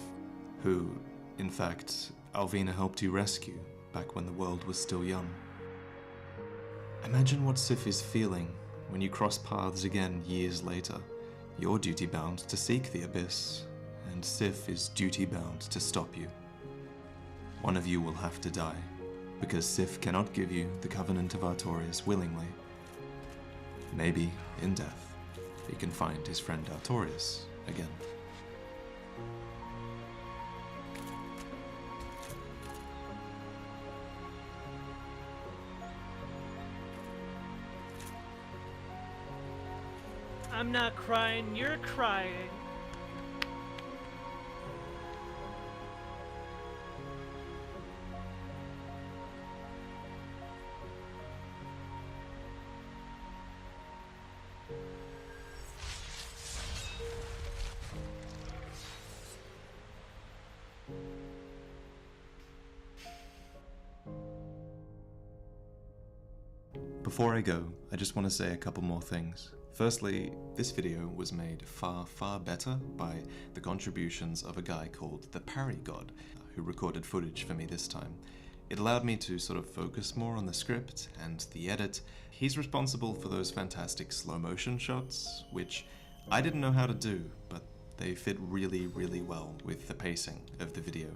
who, in fact, Alvina helped you rescue back when the world was still young. Imagine what Sif is feeling when you cross paths again years later. You're duty-bound to seek the abyss, and Sif is duty-bound to stop you. One of you will have to die, because Sif cannot give you the Covenant of Artorias willingly. Maybe, in death, he can find his friend Artorias again. I'm not crying, you're crying. Before I go, I just want to say a couple more things. Firstly, this video was made far, far better by the contributions of a guy called the Parry God, who recorded footage for me this time. It allowed me to sort of focus more on the script and the edit. He's responsible for those fantastic slow motion shots, which I didn't know how to do, but they fit really, really well with the pacing of the video.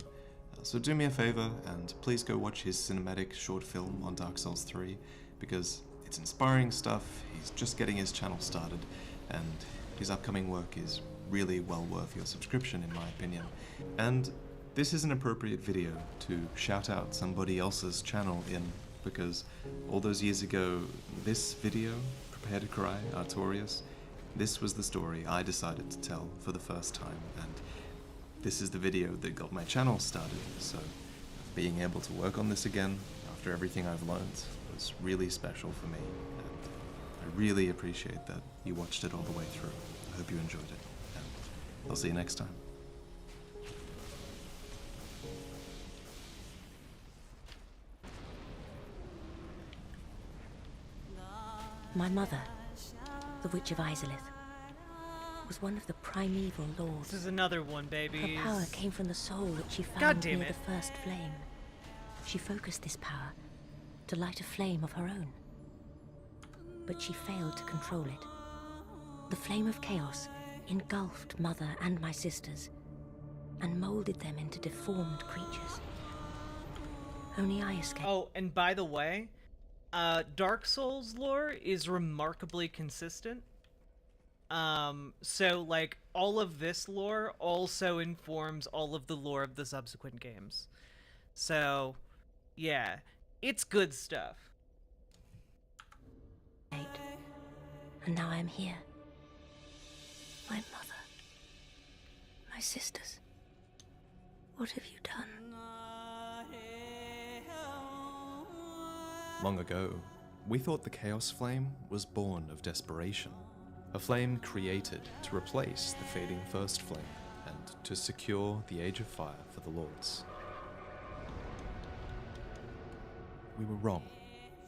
So do me a favor and please go watch his cinematic short film on Dark Souls 3, because it's inspiring stuff. He's just getting his channel started, and his upcoming work is really well worth your subscription, in my opinion. And this is an appropriate video to shout out somebody else's channel in, because all those years ago, this video, Prepare to Cry, Artorias, this was the story I decided to tell for the first time, and this is the video that got my channel started, so being able to work on this again after everything I've learned was really special for me, and I really appreciate that you watched it all the way through. I hope you enjoyed it, and I'll see you next time. My mother, the Witch of Izalith, was one of the primeval lords. This is another one, baby. Her power came from the soul that she God found damn near it. the first flame. She focused this power to light a flame of her own. But she failed to control it. The flame of chaos engulfed Mother and my sisters and molded them into deformed creatures. Only I escaped. Oh, and by the way, Dark Souls lore is remarkably consistent. So like all of this lore also informs all of the lore of the subsequent games. So, yeah, it's good stuff. And now I'm here. My mother. My sisters. What have you done? Long ago, we thought the Chaos Flame was born of desperation. A flame created to replace the fading First Flame and to secure the Age of Fire for the Lords. We were wrong.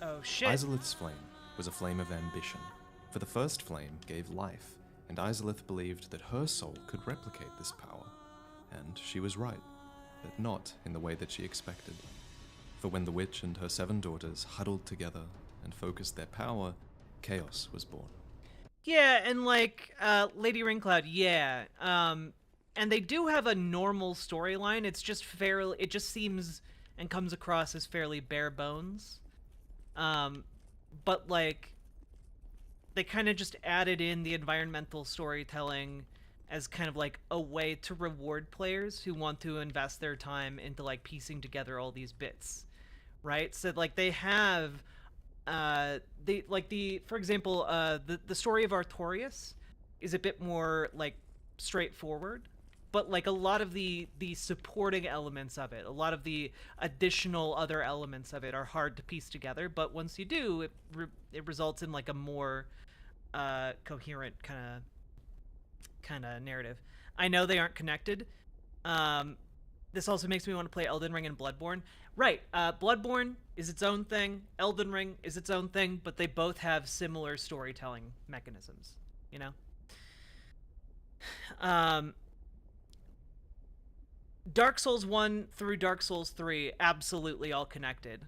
Oh shit. Izalith's flame was a flame of ambition, for the First Flame gave life, and Izalith believed that her soul could replicate this power. And she was right, but not in the way that she expected. For when the witch and her 7 daughters huddled together and focused their power, chaos was born. Yeah, and like, Lady Ringcloud, yeah. And they do have a normal storyline, it's just fairly, it just seems and comes across as fairly bare bones. But like, they kind of just added in the environmental storytelling as kind of like a way to reward players who want to invest their time into like piecing together all these bits, right? So like they have for example, the story of Artorias is a bit more like straightforward, but like a lot of the supporting elements of it, a lot of the additional other elements of it are hard to piece together. But once you do, it results in like a more coherent kind of narrative. I know they aren't connected. This also makes me want to play Elden Ring and Bloodborne. Right, Bloodborne is its own thing, Elden Ring is its own thing, but they both have similar storytelling mechanisms, you know? Dark Souls 1 through Dark Souls 3, absolutely all connected.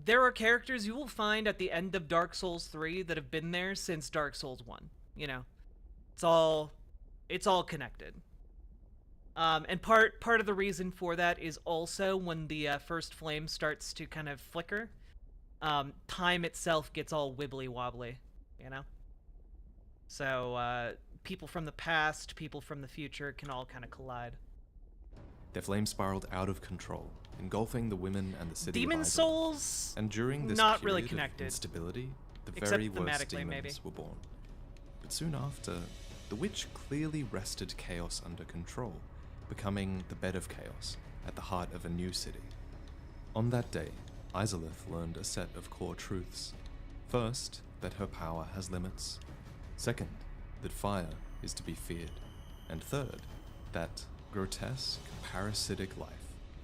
There are characters you will find at the end of Dark Souls 3 that have been there since Dark Souls 1, you know? It's all connected. And part of the reason for that is also when the first flame starts to kind of flicker, time itself gets all wibbly wobbly, you know? So people from the past, people from the future can all kind of collide. Their flame spiraled out of control, engulfing the women and the city. Demon of Ivalice. Souls, And during this not period really of connected. instability, the Except very worst thematically, demons maybe. were born. But soon after, the witch clearly wrested chaos under control, becoming the bed of chaos at the heart of a new city. On that day, Izalith learned a set of core truths. First, that her power has limits. Second, that fire is to be feared. And third, that grotesque, parasitic life.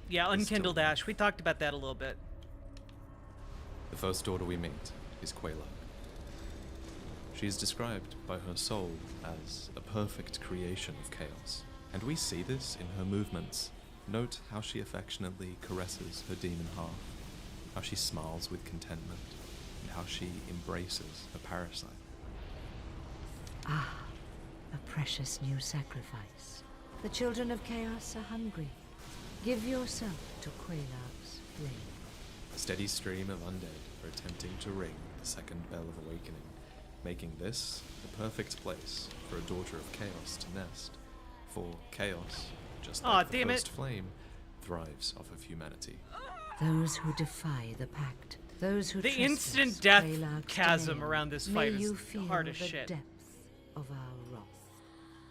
Yeah, is still Unkindled alive. Ash. We talked about that a little bit. The first daughter we meet is Quelaag. She is described by her soul as a perfect creation of chaos, and we see this in her movements. Note how she affectionately caresses her demon half, how she smiles with contentment, and how she embraces her parasite. Ah, a precious new sacrifice. The children of chaos are hungry. Give yourself to Quelaag's flame. A steady stream of undead are attempting to ring the second bell of awakening, making this the perfect place for a daughter of chaos to nest. For chaos, just Aw, like the damn first it. flame, thrives off of humanity. Those who defy the pact, those who The trespass instant death Quelaag's chasm domain, around this may fight is you feel hard as the shit. depth of our wrath.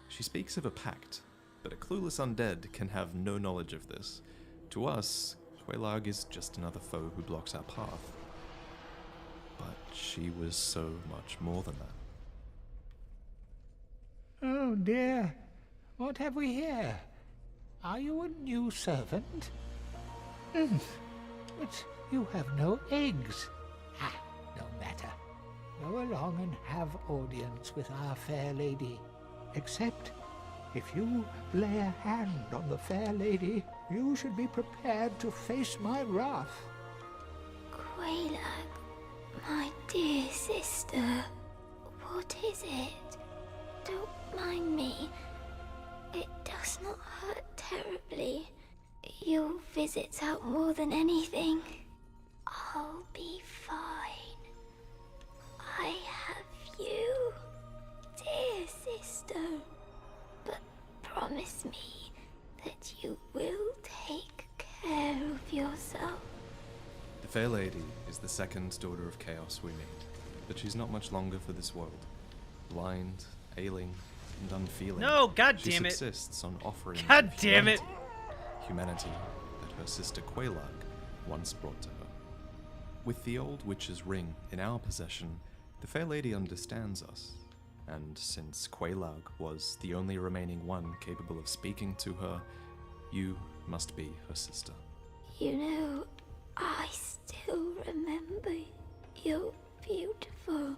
She speaks of a pact, but a clueless undead can have no knowledge of this. To us, Quelaag is just another foe who blocks our path. But she was so much more than that. Oh dear, what have we here? Are you a new servant? But you have no eggs. Ah, no matter. Go along and have audience with our fair lady. Except, if you lay a hand on the fair lady, you should be prepared to face my wrath. Quelaag, my dear sister, what is it? Don't mind me. It does not hurt terribly. Your visits out more than anything. I'll be fine. I have you, dear sister. But promise me that you will take care of yourself. The Fair Lady is the second daughter of Chaos we meet, but she's not much longer for this world. Blind, ailing, and unfeeling. No, god she damn it. subsists on offering God them damn it. humanity that her sister Quelaag once brought to her. With the old witch's ring in our possession, the Fair Lady understands us, and since Quelaag was the only remaining one capable of speaking to her, you must be her sister. You know, I still remember your beautiful,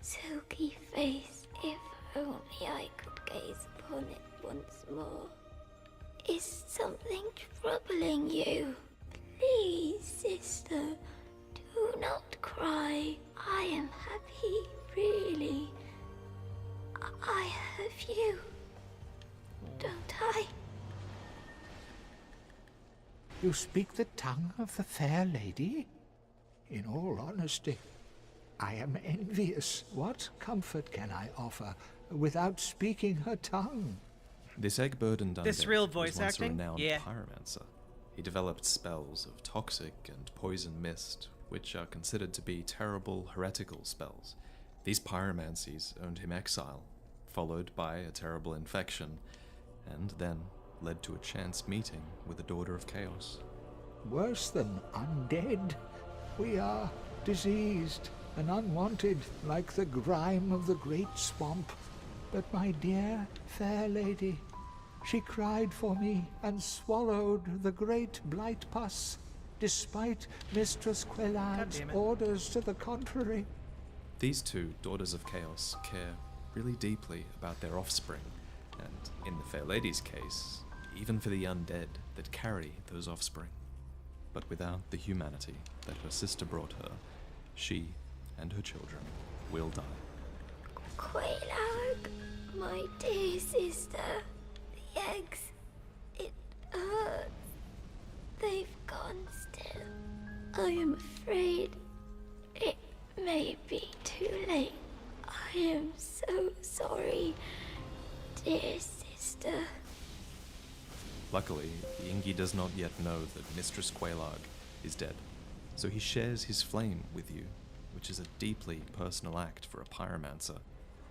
silky face. If only I could gaze upon it once more. Is something troubling you? Please, sister, do not cry. I am happy, really. I have you, don't I? You speak the tongue of the fair lady? In all honesty, I am envious. What comfort can I offer without speaking her tongue? This egg-burdened This undead real was voice once a acting? renowned Yeah. pyromancer. He developed spells of toxic and poison mist, which are considered to be terrible heretical spells. These pyromancies earned him exile, followed by a terrible infection, and then led to a chance meeting with the Daughter of Chaos. Worse than undead. We are diseased and unwanted, like the grime of the great swamp. But my dear fair lady, she cried for me and swallowed the great blight pus, despite Mistress Quelag's orders to the contrary. These two Daughters of Chaos care really deeply about their offspring, and in the Fair Lady's case, even for the undead that carry those offspring. But without the humanity that her sister brought her, she and her children will die. Quelag, my dear sister, the eggs, it hurts. They've gone still. I am afraid it may be too late. I am so sorry, dear sister. Luckily, the Ingi does not yet know that Mistress Quelag is dead, so he shares his flame with you, which is a deeply personal act for a pyromancer,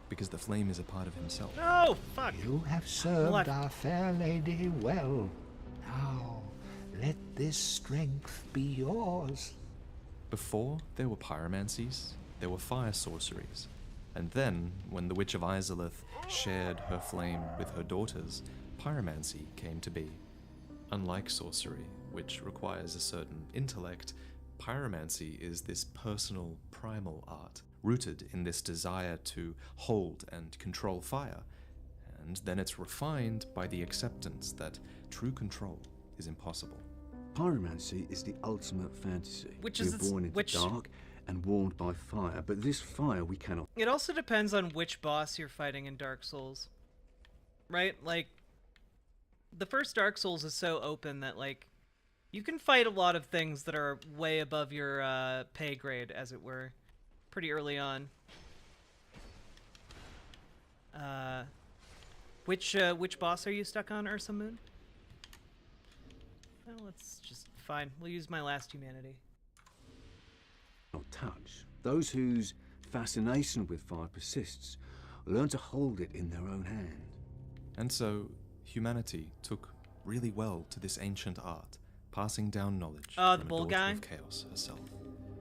because the flame is a part of himself. Oh, fuck! You have served our fair lady well. Now, let this strength be yours. Before there were pyromancies, there were fire sorceries, and then, when the Witch of Izalith shared her flame with her daughters, pyromancy came to be. Unlike sorcery, which requires a certain intellect, pyromancy is this personal, primal art, rooted in this desire to hold and control fire, and then it's refined by the acceptance that true control is impossible. Pyromancy is the ultimate fantasy. Which We're is born into dark and warmed by fire, but this fire we cannot... It also depends on which boss you're fighting in Dark Souls. Right? Like, the first Dark Souls is so open that, like, you can fight a lot of things that are way above your pay grade, as it were, pretty early on. Which boss are you stuck on, Ursa Moon? Well, let's just... Fine, we'll use my last humanity. not touch. Those whose fascination with fire persists learn to hold it in their own hand. And so, humanity took really well to this ancient art, passing down knowledge the from a bull daughter guy? of chaos herself.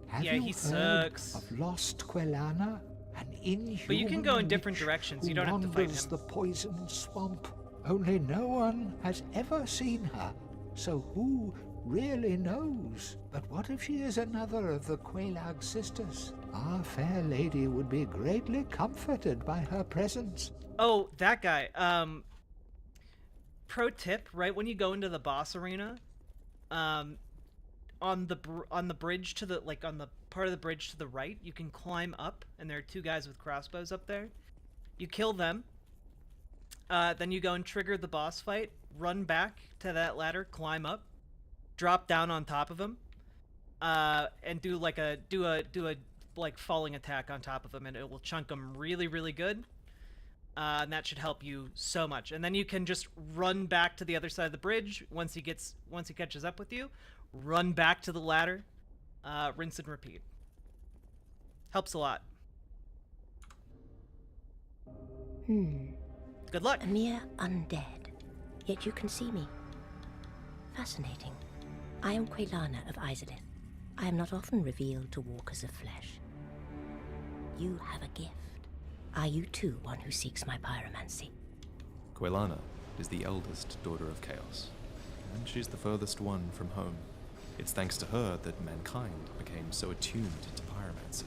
Have Yeah, you he heard sucks. of Lost Quelana? An inhuman But you can go in different witch directions, who you don't have to fight wanders him. the poison swamp. Only no one has ever seen her, so who really knows? But what if she is another of the Quelag sisters? Our fair lady would be greatly comforted by her presence. Oh, that guy. Pro tip, right when you go into the boss arena, on the bridge to the, like, on the part of the bridge to the right, you can climb up, and there are two guys with crossbows up there. You kill them, then you go and trigger the boss fight, run back to that ladder, climb up, drop down on top of him, and do a like falling attack on top of him, and it will chunk him really, really good. And that should help you so much. And then you can just run back to the other side of the bridge once he catches up with you. Run back to the ladder, rinse and repeat. Helps a lot. Good luck. A mere undead, yet you can see me. Fascinating. I am Quelana of Izalith. I am not often revealed to walkers of flesh. You have a gift. Are you too one who seeks my pyromancy? Quelana is the eldest daughter of chaos, and she's the furthest one from home. It's thanks to her that mankind became so attuned to pyromancy.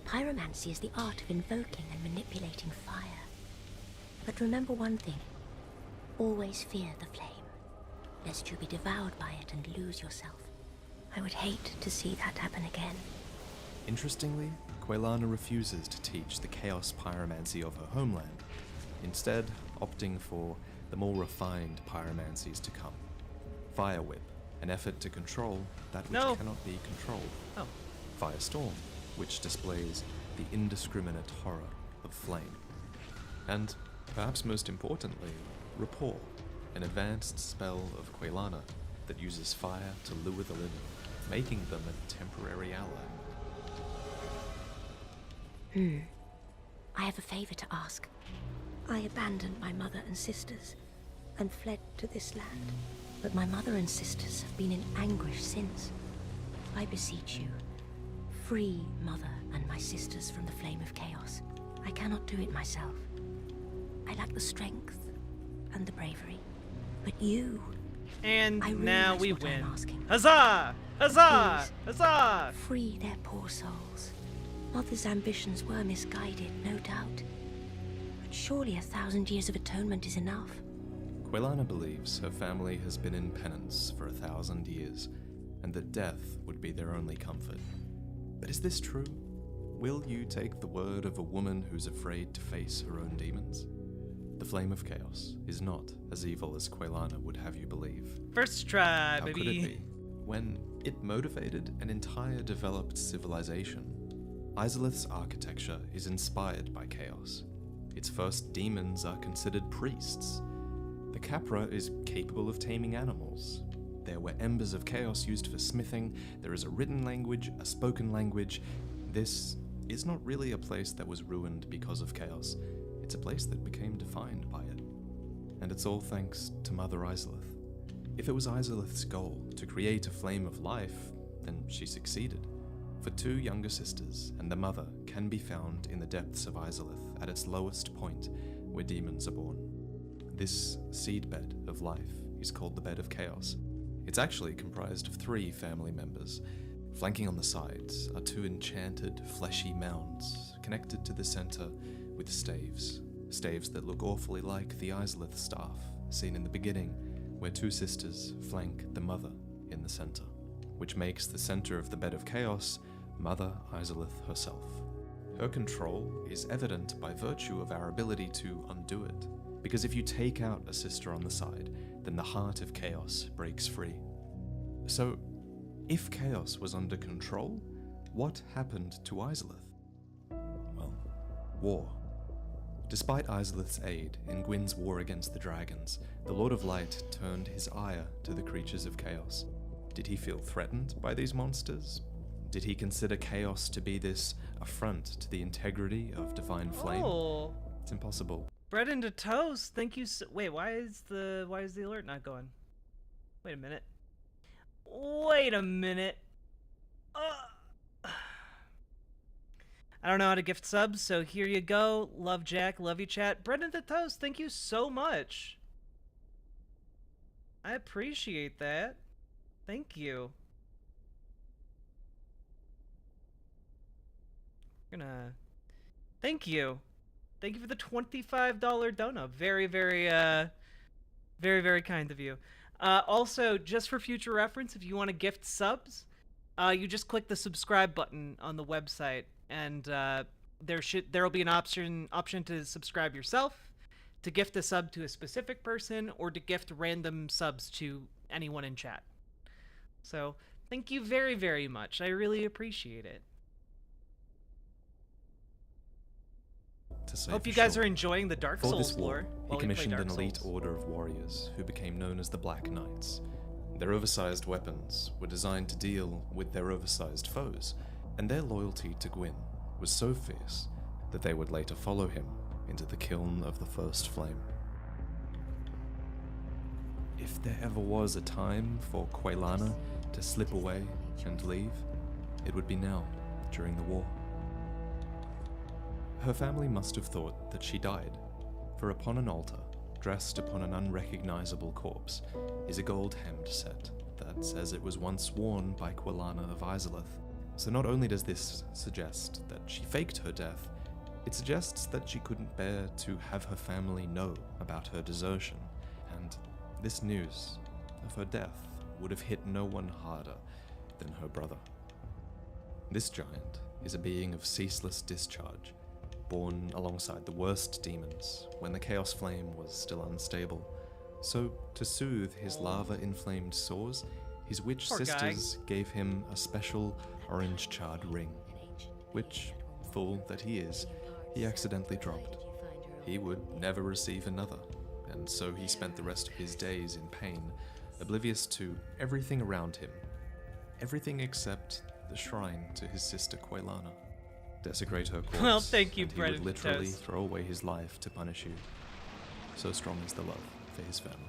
Pyromancy is the art of invoking and manipulating fire. But remember one thing. Always fear the flame, lest you be devoured by it and lose yourself. I would hate to see that happen again. Interestingly, Quelana refuses to teach the chaos pyromancy of her homeland, instead opting for the more refined pyromancies to come. Fire Whip, an effort to control that which cannot be controlled. Oh. Firestorm, which displays the indiscriminate horror of flame. And, perhaps most importantly, Rapport, an advanced spell of Quelana that uses fire to lure the living, making them a temporary ally. I have a favor to ask. I abandoned my mother and sisters and fled to this land. But my mother and sisters have been in anguish since. I beseech you, free mother and my sisters from the flame of chaos. I cannot do it myself. I lack the strength and the bravery. But you... And now we win. Asking. Huzzah! Huzzah! Please, Huzzah! free their poor souls. Mother's ambitions were misguided, no doubt. But surely 1,000 years of atonement is enough. Quelana believes her family has been in penance for 1,000 years, and that death would be their only comfort. But is this true? Will you take the word of a woman who's afraid to face her own demons? The Flame of Chaos is not as evil as Quelana would have you believe. First try, How baby. could it be? When it motivated an entire developed civilization. Izalith's architecture is inspired by chaos. Its first demons are considered priests. The Capra is capable of taming animals. There were embers of chaos used for smithing. There is a written language, a spoken language. This is not really a place that was ruined because of chaos. It's a place that became defined by it. And it's all thanks to Mother Izalith. If it was Izalith's goal to create a flame of life, then she succeeded. For two younger sisters and the mother can be found in the depths of Izalith at its lowest point where demons are born. This seedbed of life is called the Bed of Chaos. It's actually comprised of 3 family members. Flanking on the sides are 2 enchanted, fleshy mounds connected to the center with staves. Staves that look awfully like the Izalith staff seen in the beginning, where 2 sisters flank the mother in the center, which makes the center of the Bed of Chaos Mother Izalith herself. Her control is evident by virtue of our ability to undo it, because if you take out a sister on the side, then the heart of chaos breaks free. So, if chaos was under control, what happened to Izalith? Well, war. Despite Izalith's aid in Gwyn's war against the dragons, the Lord of Light turned his ire to the creatures of chaos. Did he feel threatened by these monsters? Did he consider chaos to be this affront to the integrity of divine flame? Oh. It's impossible. Bread into toast. Thank you. Wait, why is the alert not going? Wait a minute. Wait a minute. I don't know how to gift subs, so here you go. Love Jack, love you chat. Bread into toast. Thank you so much. I appreciate that. Thank you. Thank you. Thank you for the $25 dono. Very, very, very, very kind of you. Also, just for future reference, if you want to gift subs, you just click the subscribe button on the website, and there'll be an option to subscribe yourself, to gift a sub to a specific person, or to gift random subs to anyone in chat. So, thank you very, very much. I really appreciate it. Hope you guys are enjoying the Dark Souls lore. He commissioned an elite order of warriors who became known as the Black Knights. Their oversized weapons were designed to deal with their oversized foes, and their loyalty to Gwyn was so fierce that they would later follow him into the kiln of the First Flame. If there ever was a time for Quelana to slip away and leave, it would be now, during the war. Her family must have thought that she died, for upon an altar, dressed upon an unrecognizable corpse, is a gold-hemmed set that says it was once worn by Quelana of Izalith. So not only does this suggest that she faked her death, it suggests that she couldn't bear to have her family know about her desertion, and this news of her death would have hit no one harder than her brother. This giant is a being of ceaseless discharge, born alongside the worst demons when the Chaos Flame was still unstable. So, to soothe his lava-inflamed sores, his witch sisters gave him a special orange-charred ring, which, fool that he is, he accidentally dropped. He would never receive another, and so he spent the rest of his days in pain, oblivious to everything around him, everything except the shrine to his sister Quelana. Desecrate her corpse, well, thank you, and he would literally throw away his life to punish you. so strong is the love for his family.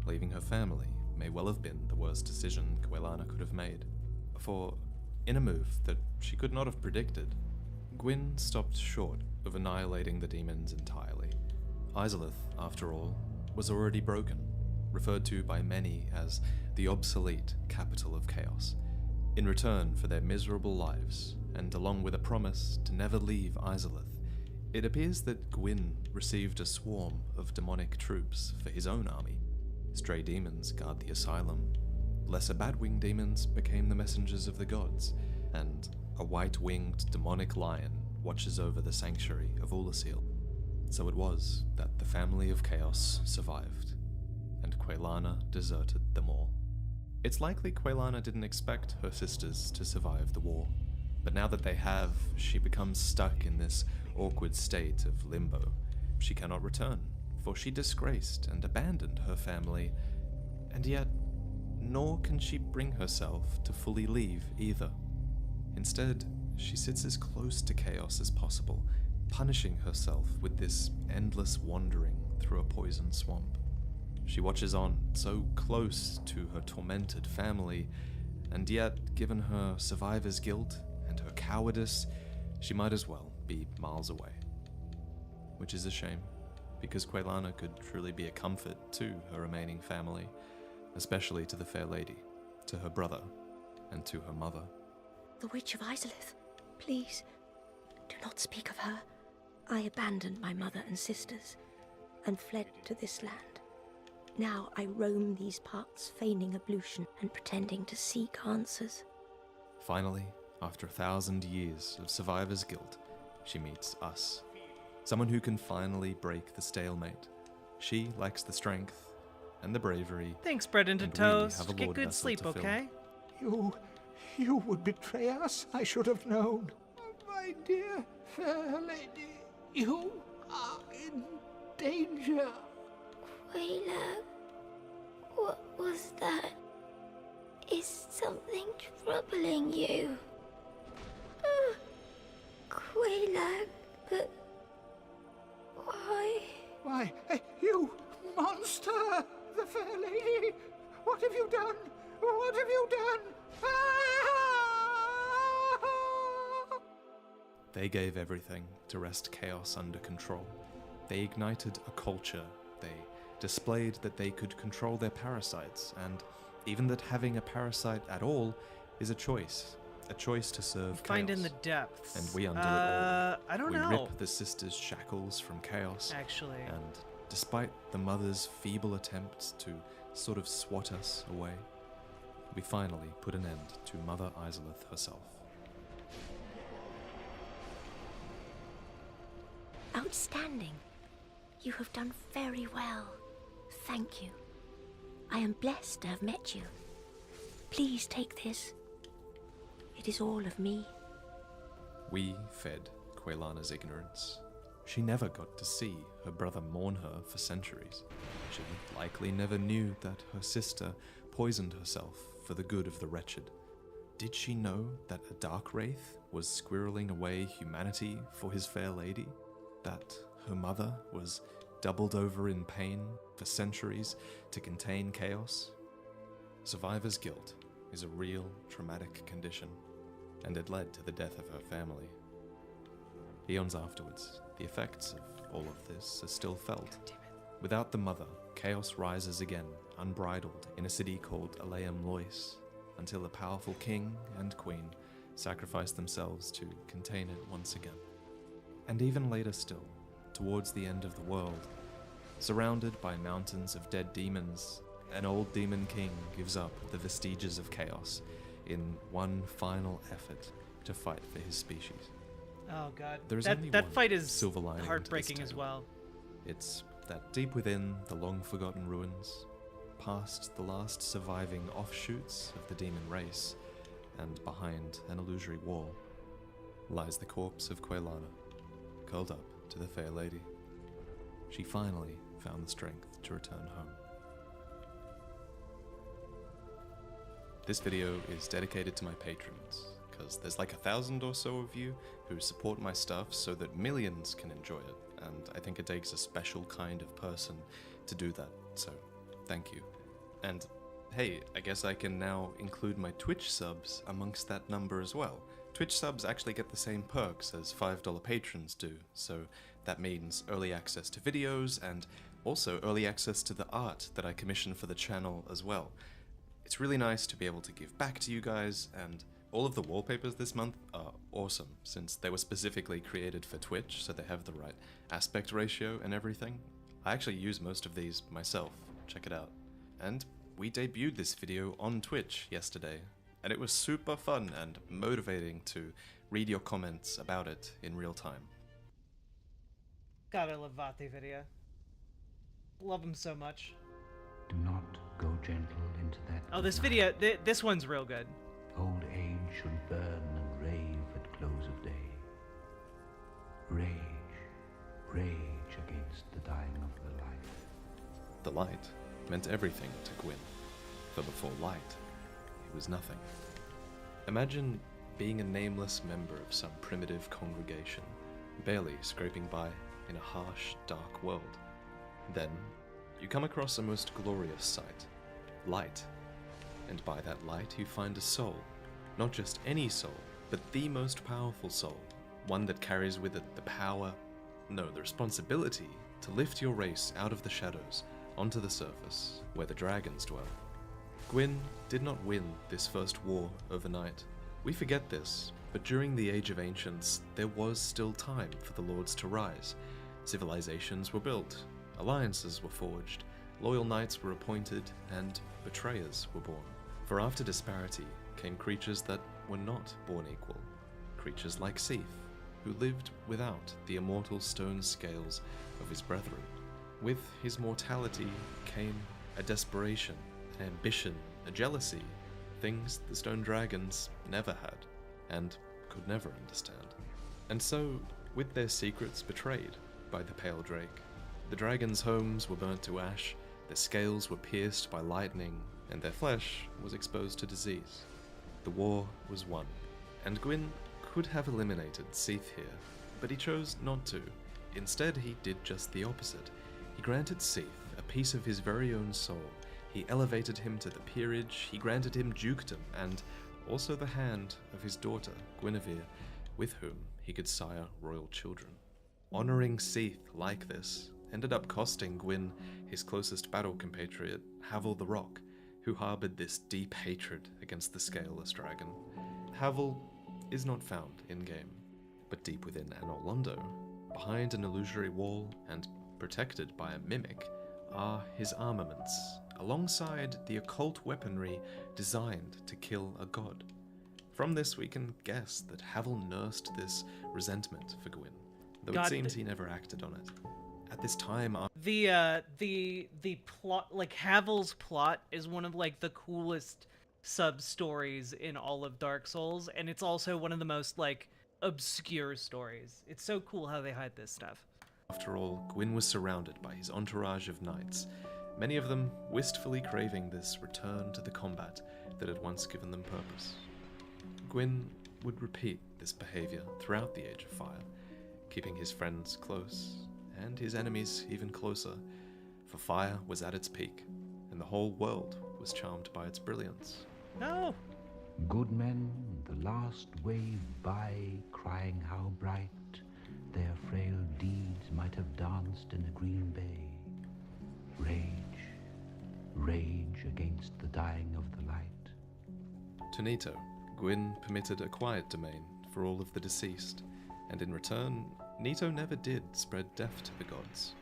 Leaving her family may well have been the worst decision Quelana could have made, for, in a move that she could not have predicted, Gwyn stopped short of annihilating the demons entirely. Izalith, after all, was already broken, referred to by many as the obsolete capital of chaos, in return for their miserable lives, and along with a promise to never leave Izalith. It appears that Gwyn received a swarm of demonic troops for his own army. Stray demons guard the asylum, lesser bat-winged demons became the messengers of the gods, and a white-winged demonic lion watches over the sanctuary of Ulasil. So it was that the family of Chaos survived, and Quelana deserted them all. It's likely Quelana didn't expect her sisters to survive the war, but now that they have, she becomes stuck in this awkward state of limbo. She cannot return, for she disgraced and abandoned her family, and yet, nor can she bring herself to fully leave either. Instead, she sits as close to chaos as possible, punishing herself with this endless wandering through a poison swamp. She watches on, so close to her tormented family, and yet, given her survivor's guilt and her cowardice, she might as well be miles away. Which is a shame, because Quelana could truly be a comfort to her remaining family, especially to the fair lady, to her brother, and to her mother. The Witch of Izalith, please, do not speak of her. I abandoned my mother and sisters, and fled to this land. Now I roam these parts, feigning ablution and pretending to seek answers. Finally, after 1,000 years of survivor's guilt, she meets us. Someone who can finally break the stalemate. She lacks the strength and the bravery. Thanks, bread and and toast. really have a Get Lord good vessel sleep, to fill. okay? You would betray us? I should have known. My dear fair lady, you are in danger. Quayla, what was that? Is something troubling you? Quayla, but why? Why, you monster! The fair lady! What have you done? What have you done? Ah! They gave everything to wrest chaos under control. They ignited a culture. They displayed that they could control their parasites, and even that having a parasite at all is a choice to serve Find chaos. in the depths. And we undo it all. I don't we know. rip the sisters' shackles from chaos. Actually. And despite the mother's feeble attempts to sort of swat us away, we finally put an end to Mother Izalith herself. Outstanding. You have done very well. Thank you. I am blessed to have met you. Please take this. It is all of me. We fed Quelana's ignorance. She never got to see her brother mourn her for centuries. She likely never knew that her sister poisoned herself for the good of the wretched. Did she know that a dark wraith was squirreling away humanity for his fair lady? That her mother was doubled over in pain for centuries to contain chaos? Survivor's guilt is a real traumatic condition, and it led to the death of her family. Eons afterwards, the effects of all of this are still felt. Without the mother, chaos rises again, unbridled, in a city called Aleum Lois, until a powerful king and queen sacrifice themselves to contain it once again. And even later still, towards the end of the world, surrounded by mountains of dead demons, an old demon king gives up the vestiges of chaos in one final effort to fight for his species. Oh god, There's only that one fight is silver lining to this heartbreaking as tale. well. It's that deep within the long-forgotten ruins, past the last surviving offshoots of the demon race, and behind an illusory wall, lies the corpse of Quelana, curled up to the fair lady. She finally found the strength to return home. This video is dedicated to my patrons, because there's like 1,000 or so of you who support my stuff so that millions can enjoy it, and I think it takes a special kind of person to do that, so thank you. And hey, I guess I can now include my Twitch subs amongst that number as well. Twitch subs actually get the same perks as $5 patrons do, so that means early access to videos and also early access to the art that I commission for the channel as well. It's really nice to be able to give back to you guys, and all of the wallpapers this month are awesome, since they were specifically created for Twitch, so they have the right aspect ratio and everything. I actually use most of these myself, check it out. And we debuted this video on Twitch yesterday, and it was super fun and motivating to read your comments about it in real time. God, I love Vati video. Love him so much. Do not go gentle into that. Oh, this video, this one's real good. Old age should burn and rave at close of day. Rage, rage against the dying of the light. The light meant everything to Gwyn, for before light, it was nothing. Imagine being a nameless member of some primitive congregation, barely scraping by in a harsh, dark world. Then, you come across a most glorious sight, light. And by that light you find a soul. Not just any soul, but the most powerful soul. One that carries with it the power, no, the responsibility, to lift your race out of the shadows, onto the surface, where the dragons dwell. Gwyn did not win this first war overnight. We forget this, but during the Age of Ancients, there was still time for the Lords to rise. Civilizations were built, alliances were forged, loyal knights were appointed, and betrayers were born. For after disparity came creatures that were not born equal, creatures like Seath, who lived without the immortal stone scales of his brethren. With his mortality came a desperation, an ambition, a jealousy, things the stone dragons never had, and could never understand. And so, with their secrets betrayed by the Pale Drake, the dragons' homes were burnt to ash, their scales were pierced by lightning, and their flesh was exposed to disease. The war was won, and Gwyn could have eliminated Seath here, but he chose not to. Instead, he did just the opposite. He granted Seath a piece of his very own soul. He elevated him to the peerage, he granted him dukedom, and also the hand of his daughter, Guinevere, with whom he could sire royal children. Honoring Seath like this ended up costing Gwyn his closest battle compatriot, Havel the Rock, who harbored this deep hatred against the Scaleless Dragon. Havel is not found in-game, but deep within Anor Londo, behind an illusory wall and protected by a mimic, are his armaments, alongside the occult weaponry designed to kill a god. From this we can guess that Havel nursed this resentment for Gwyn, though it seems he never acted on it. At this time, the plot, like Havel's plot, is one of like the coolest sub-stories in all of Dark Souls, and it's also one of the most like obscure stories. It's so cool how they hide this stuff. After all, Gwyn was surrounded by his entourage of knights, many of them wistfully craving this return to the combat that had once given them purpose. Gwyn would repeat this behavior throughout the Age of Fire, keeping his friends close and his enemies even closer, for fire was at its peak, and the whole world was charmed by its brilliance. No! Good men, the last wave by, crying how bright their frail deeds might have danced in a green bay. Rage, rage against the dying of the light. To Nito, Gwyn permitted a quiet domain for all of the deceased, and in return, Nito never did spread death to the gods.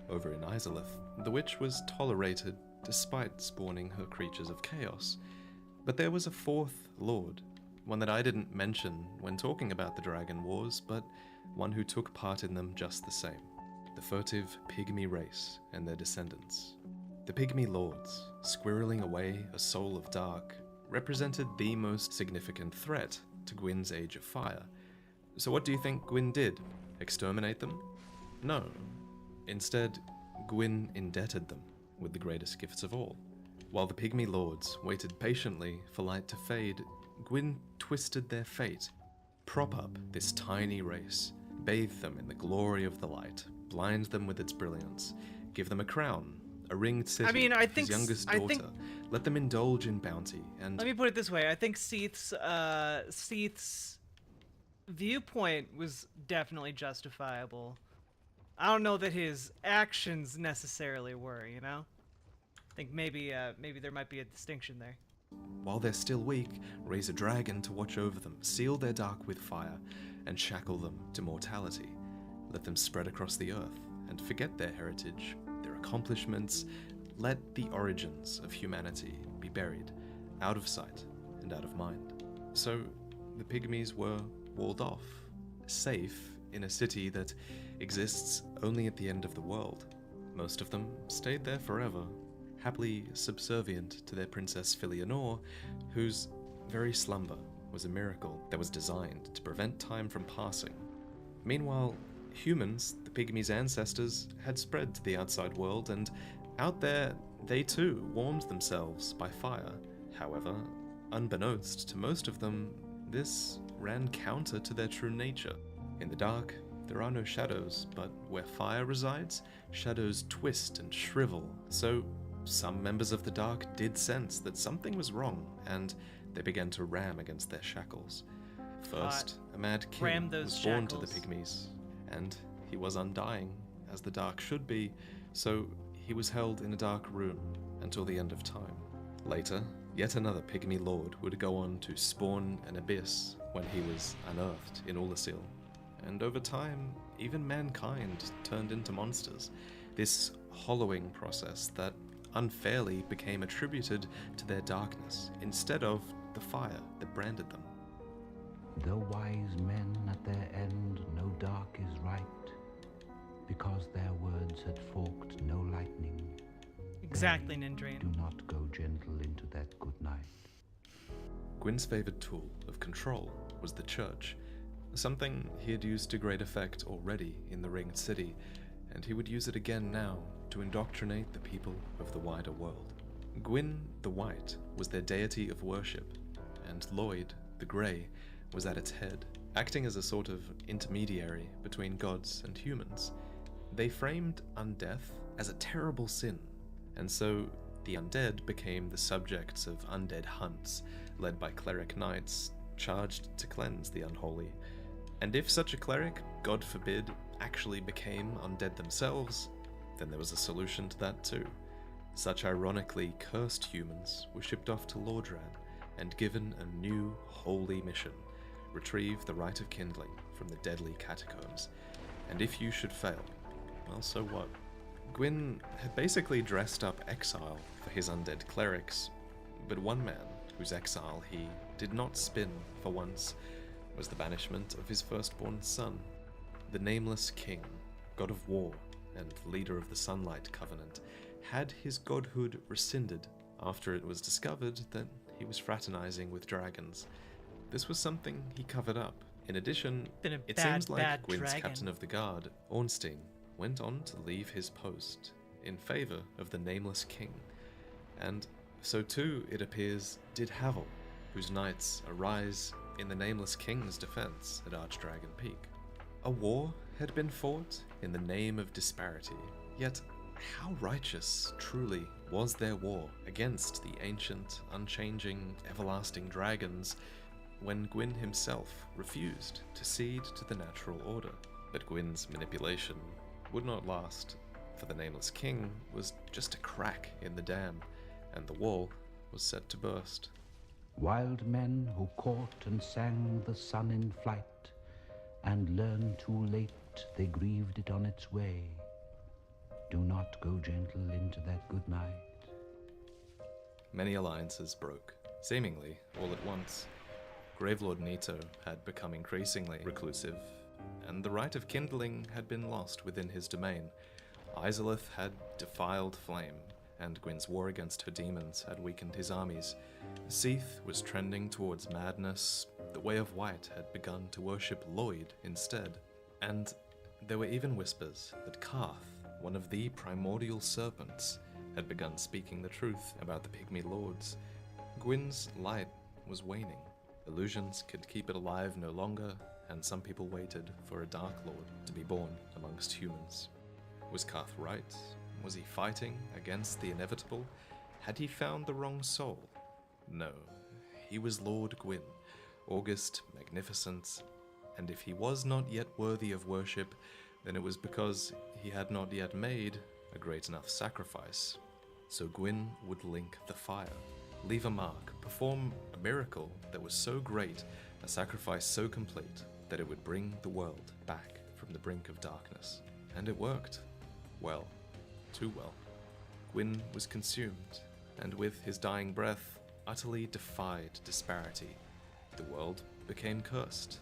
Over in Izalith, the witch was tolerated despite spawning her creatures of chaos. But there was a fourth lord, one that I didn't mention when talking about the Dragon Wars, but one who took part in them just the same. The furtive pygmy race and their descendants. The Pygmy Lords, squirreling away a soul of dark, represented the most significant threat to Gwyn's Age of Fire. So what do you think Gwyn did? Exterminate them? No. Instead, Gwyn indebted them with the greatest gifts of all. While the Pygmy Lords waited patiently for light to fade, Gwyn twisted their fate. Prop up this tiny race, bathe them in the glory of the light, blind them with its brilliance, give them a crown, a ringed city, his youngest daughter, let them indulge in bounty, and... Let me put it this way, I think Seath's viewpoint was definitely justifiable. I don't know that his actions necessarily were, you know? I think maybe there might be a distinction there. While they're still weak, raise a dragon to watch over them, seal their dark with fire, and shackle them to mortality. Let them spread across the earth, and forget their heritage, their accomplishments. Let the origins of humanity be buried, out of sight and out of mind. So, the Pygmies were walled off, safe in a city that exists only at the end of the world. Most of them stayed there forever, happily subservient to their Princess Filianore, whose very slumber was a miracle that was designed to prevent time from passing. Meanwhile, humans, the Pygmies' ancestors, had spread to the outside world, and out there, they too warmed themselves by fire. However, unbeknownst to most of them, this ran counter to their true nature. In the dark, there are no shadows, but where fire resides, shadows twist and shrivel. So, some members of the Dark did sense that something was wrong, and they began to ram against their shackles. First, a mad king was born to the Pygmies, and he was undying, as the Dark should be, so he was held in a dark room until the end of time. Later, yet another Pygmy Lord would go on to spawn an abyss when he was unearthed in Oolacile. And over time, even mankind turned into monsters. This hollowing process that unfairly became attributed to their darkness, instead of the fire that branded them. Though wise men at their end know dark is right, because their words had forked no lightning. Exactly, Nindrain. Do not go gentle into that good night. Gwyn's favored tool of control was the church, something he had used to great effect already in the Ringed City, and he would use it again now to indoctrinate the people of the wider world. Gwyn the White was their deity of worship, and Lloyd the Grey was at its head, acting as a sort of intermediary between gods and humans. They framed undeath as a terrible sin, and so the undead became the subjects of undead hunts, led by cleric knights charged to cleanse the unholy. And if such a cleric, God forbid, actually became undead themselves, then there was a solution to that too. Such ironically cursed humans were shipped off to Lordran and given a new holy mission: retrieve the Rite of Kindling from the deadly catacombs. And if you should fail, well, so what? Gwyn had basically dressed up exile for his undead clerics, but one man whose exile he did not spin for once was the banishment of his firstborn son. The Nameless King, god of war and leader of the Sunlight Covenant, had his godhood rescinded after it was discovered that he was fraternizing with dragons. This was something he covered up. In addition, it seems like Gwyn's captain of the guard, Ornstein, went on to leave his post in favor of the Nameless King. And so too, it appears, did Havel, whose knights arise in the Nameless King's defense at Archdragon Peak. A war had been fought in the name of disparity, yet how righteous, truly, was their war against the ancient, unchanging, everlasting dragons when Gwyn himself refused to cede to the natural order? But Gwyn's manipulation would not last, for the Nameless King was just a crack in the dam, and the wall was set to burst. Wild men who caught and sang the sun in flight, and learned too late they grieved it on its way. Do not go gentle into that good night. Many alliances broke, seemingly all at once. Gravelord Nito had become increasingly reclusive, and the Rite of Kindling had been lost within his domain. Izalith had defiled flame, and Gwyn's war against her demons had weakened his armies, Seath was trending towards madness. The Way of White had begun to worship Lloyd instead, and there were even whispers that Karth, one of the primordial serpents, had begun speaking the truth about the Pygmy Lords. Gwyn's light was waning. Illusions could keep it alive no longer, and some people waited for a Dark Lord to be born amongst humans. Was Karth right? Was he fighting against the inevitable? Had he found the wrong soul? No. He was Lord Gwyn, august, magnificent, and if he was not yet worthy of worship, then it was because he had not yet made a great enough sacrifice. So Gwyn would link the fire, leave a mark, perform a miracle that was so great, a sacrifice so complete, that it would bring the world back from the brink of darkness. And it worked. Well, too well. Gwyn was consumed, and with his dying breath, utterly defied disparity. The world became cursed,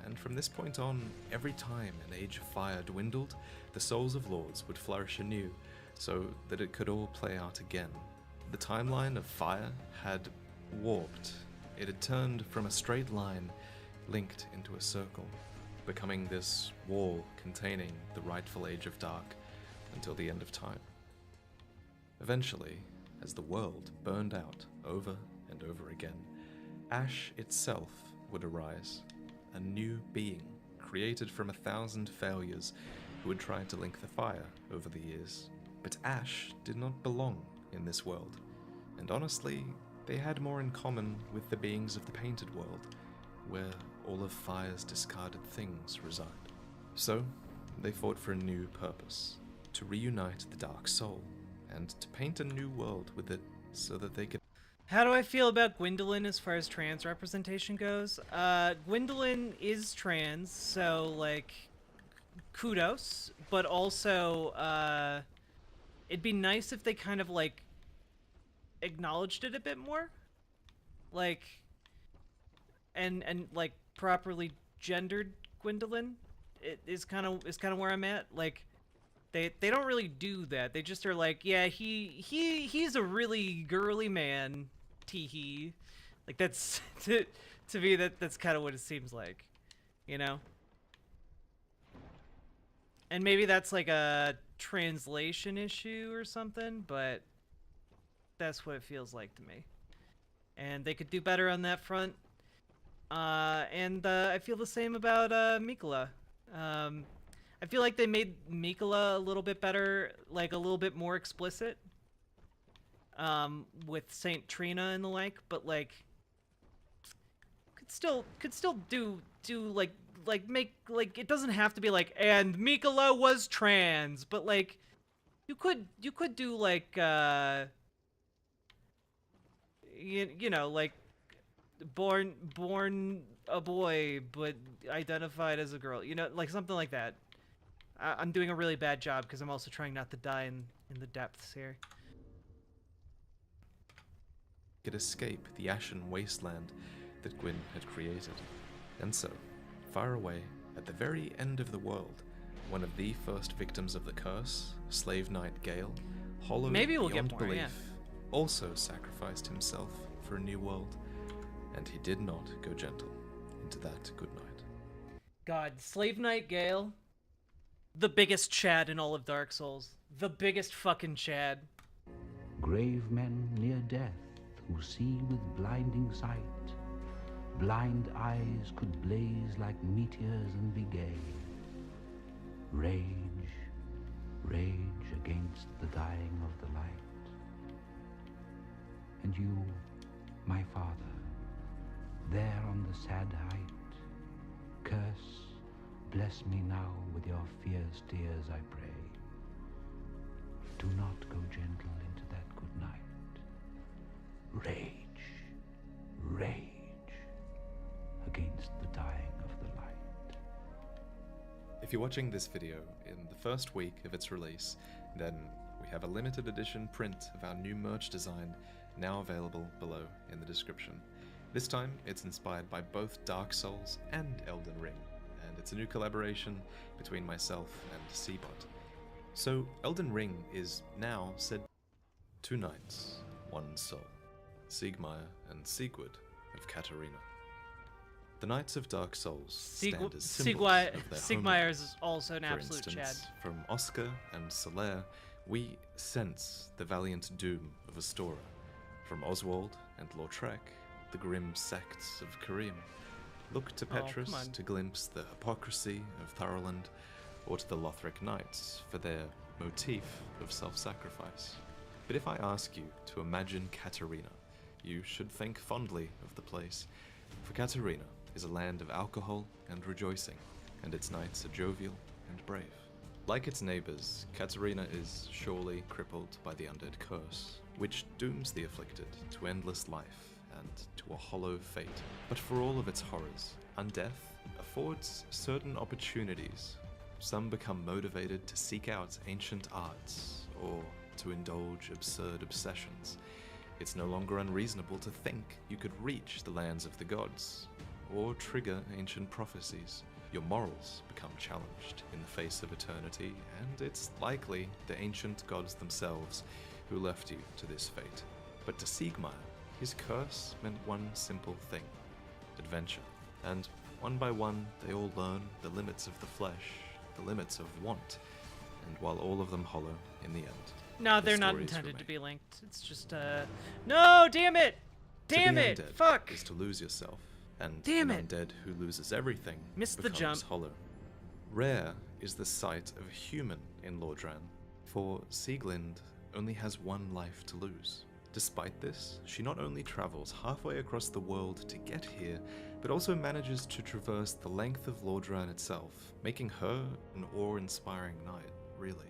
and from this point on, every time an Age of Fire dwindled, the souls of lords would flourish anew, so that it could all play out again. The timeline of Fire had warped. It had turned from a straight line, linked into a circle, becoming this wall containing the rightful Age of Dark until the end of time. Eventually, as the world burned out over and over again, Ash itself would arise, a new being created from 1,000 failures who had tried to link the fire over the years. But Ash did not belong in this world, and honestly, they had more in common with the beings of the Painted World, where all of Fire's discarded things reside. So, they fought for a new purpose, to reunite the Dark Soul, and to paint a new world with it so that they could... How do I feel about Gwyndolin as far as trans representation goes? Gwyndolin is trans, so, like, kudos, but also, it'd be nice if they kind of, like, acknowledged it a bit more. Like, and like, properly gendered Gwyndolin is kind of where I'm at. Like, they don't really do that. They just are like, yeah, he's a really girly man. Tee-hee. Like, that's to me that's kind of what it seems like, you know? And maybe that's like a translation issue or something, but that's what it feels like to me. And they could do better on that front. And I feel the same about Mikola. I feel like they made Mikola a little bit better, like a little bit more explicit. With Saint Trina and the like, but like could still do like make, like, it doesn't have to be like, and Mikola was trans, but like you could do like you know, like born a boy but identified as a girl, you know, like something like that. I'm doing a really bad job because I'm also trying not to die in the depths here. Could escape the ashen wasteland that Gwyn had created. And so, far away, at the very end of the world, one of the first victims of the curse, Slave Knight Gale, hollowed Maybe we'll beyond get more, belief, yeah. also sacrificed himself for a new world, and he did not go gentle into that good night. God, Slave Knight Gale, the biggest Chad in all of Dark Souls. The biggest fucking Chad. Grave men near death who see with blinding sight. Blind eyes could blaze like meteors and be gay. Rage, rage against the dying of the light. And you, my father, there on the sad height, curse, bless me now with your fierce tears, I pray. Do not go gentle into that good night. Rage, rage against the dying of the light. If you're watching this video in the first week of its release, then we have a limited edition print of our new merch design now available below in the description. This time, it's inspired by both Dark Souls and Elden Ring, and it's a new collaboration between myself and Seabot. So, Elden Ring is now said... Two knights, one soul. Siegmeyer and Sigurd of Katarina. The Knights of Dark Souls stand as symbols of their Siegmeyer is also an For absolute instance, Chad. from Oscar and Solaire, we sense the valiant doom of Astora. From Oswald and Lautrec, the grim sects of Karim. Look to Petrus to glimpse the hypocrisy of Tharaland, or to the Lothric Knights for their motif of self-sacrifice. But if I ask you to imagine Katarina, you should think fondly of the place, for Katarina is a land of alcohol and rejoicing, and its knights are jovial and brave. Like its neighbors, Katarina is surely crippled by the undead curse, which dooms the afflicted to endless life and to a hollow fate. But for all of its horrors, undeath affords certain opportunities. Some become motivated to seek out ancient arts, or to indulge absurd obsessions. It's no longer unreasonable to think you could reach the lands of the gods, or trigger ancient prophecies. Your morals become challenged in the face of eternity, and it's likely the ancient gods themselves who left you to this fate. But to Siegmeyer, his curse meant one simple thing: adventure. And one by one, they all learn the limits of the flesh, the limits of want, and while all of them hollow in the end. No, they're not intended to be linked. It's just, no, damn it! Damn to be it! undead Fuck! is to lose yourself, and Damn an it! undead who loses everything Missed the becomes jump. hollow. Rare is the sight of a human in Lordran, for Sieglind only has one life to lose. Despite this, she not only travels halfway across the world to get here, but also manages to traverse the length of Lordran itself, making her an awe-inspiring knight, really.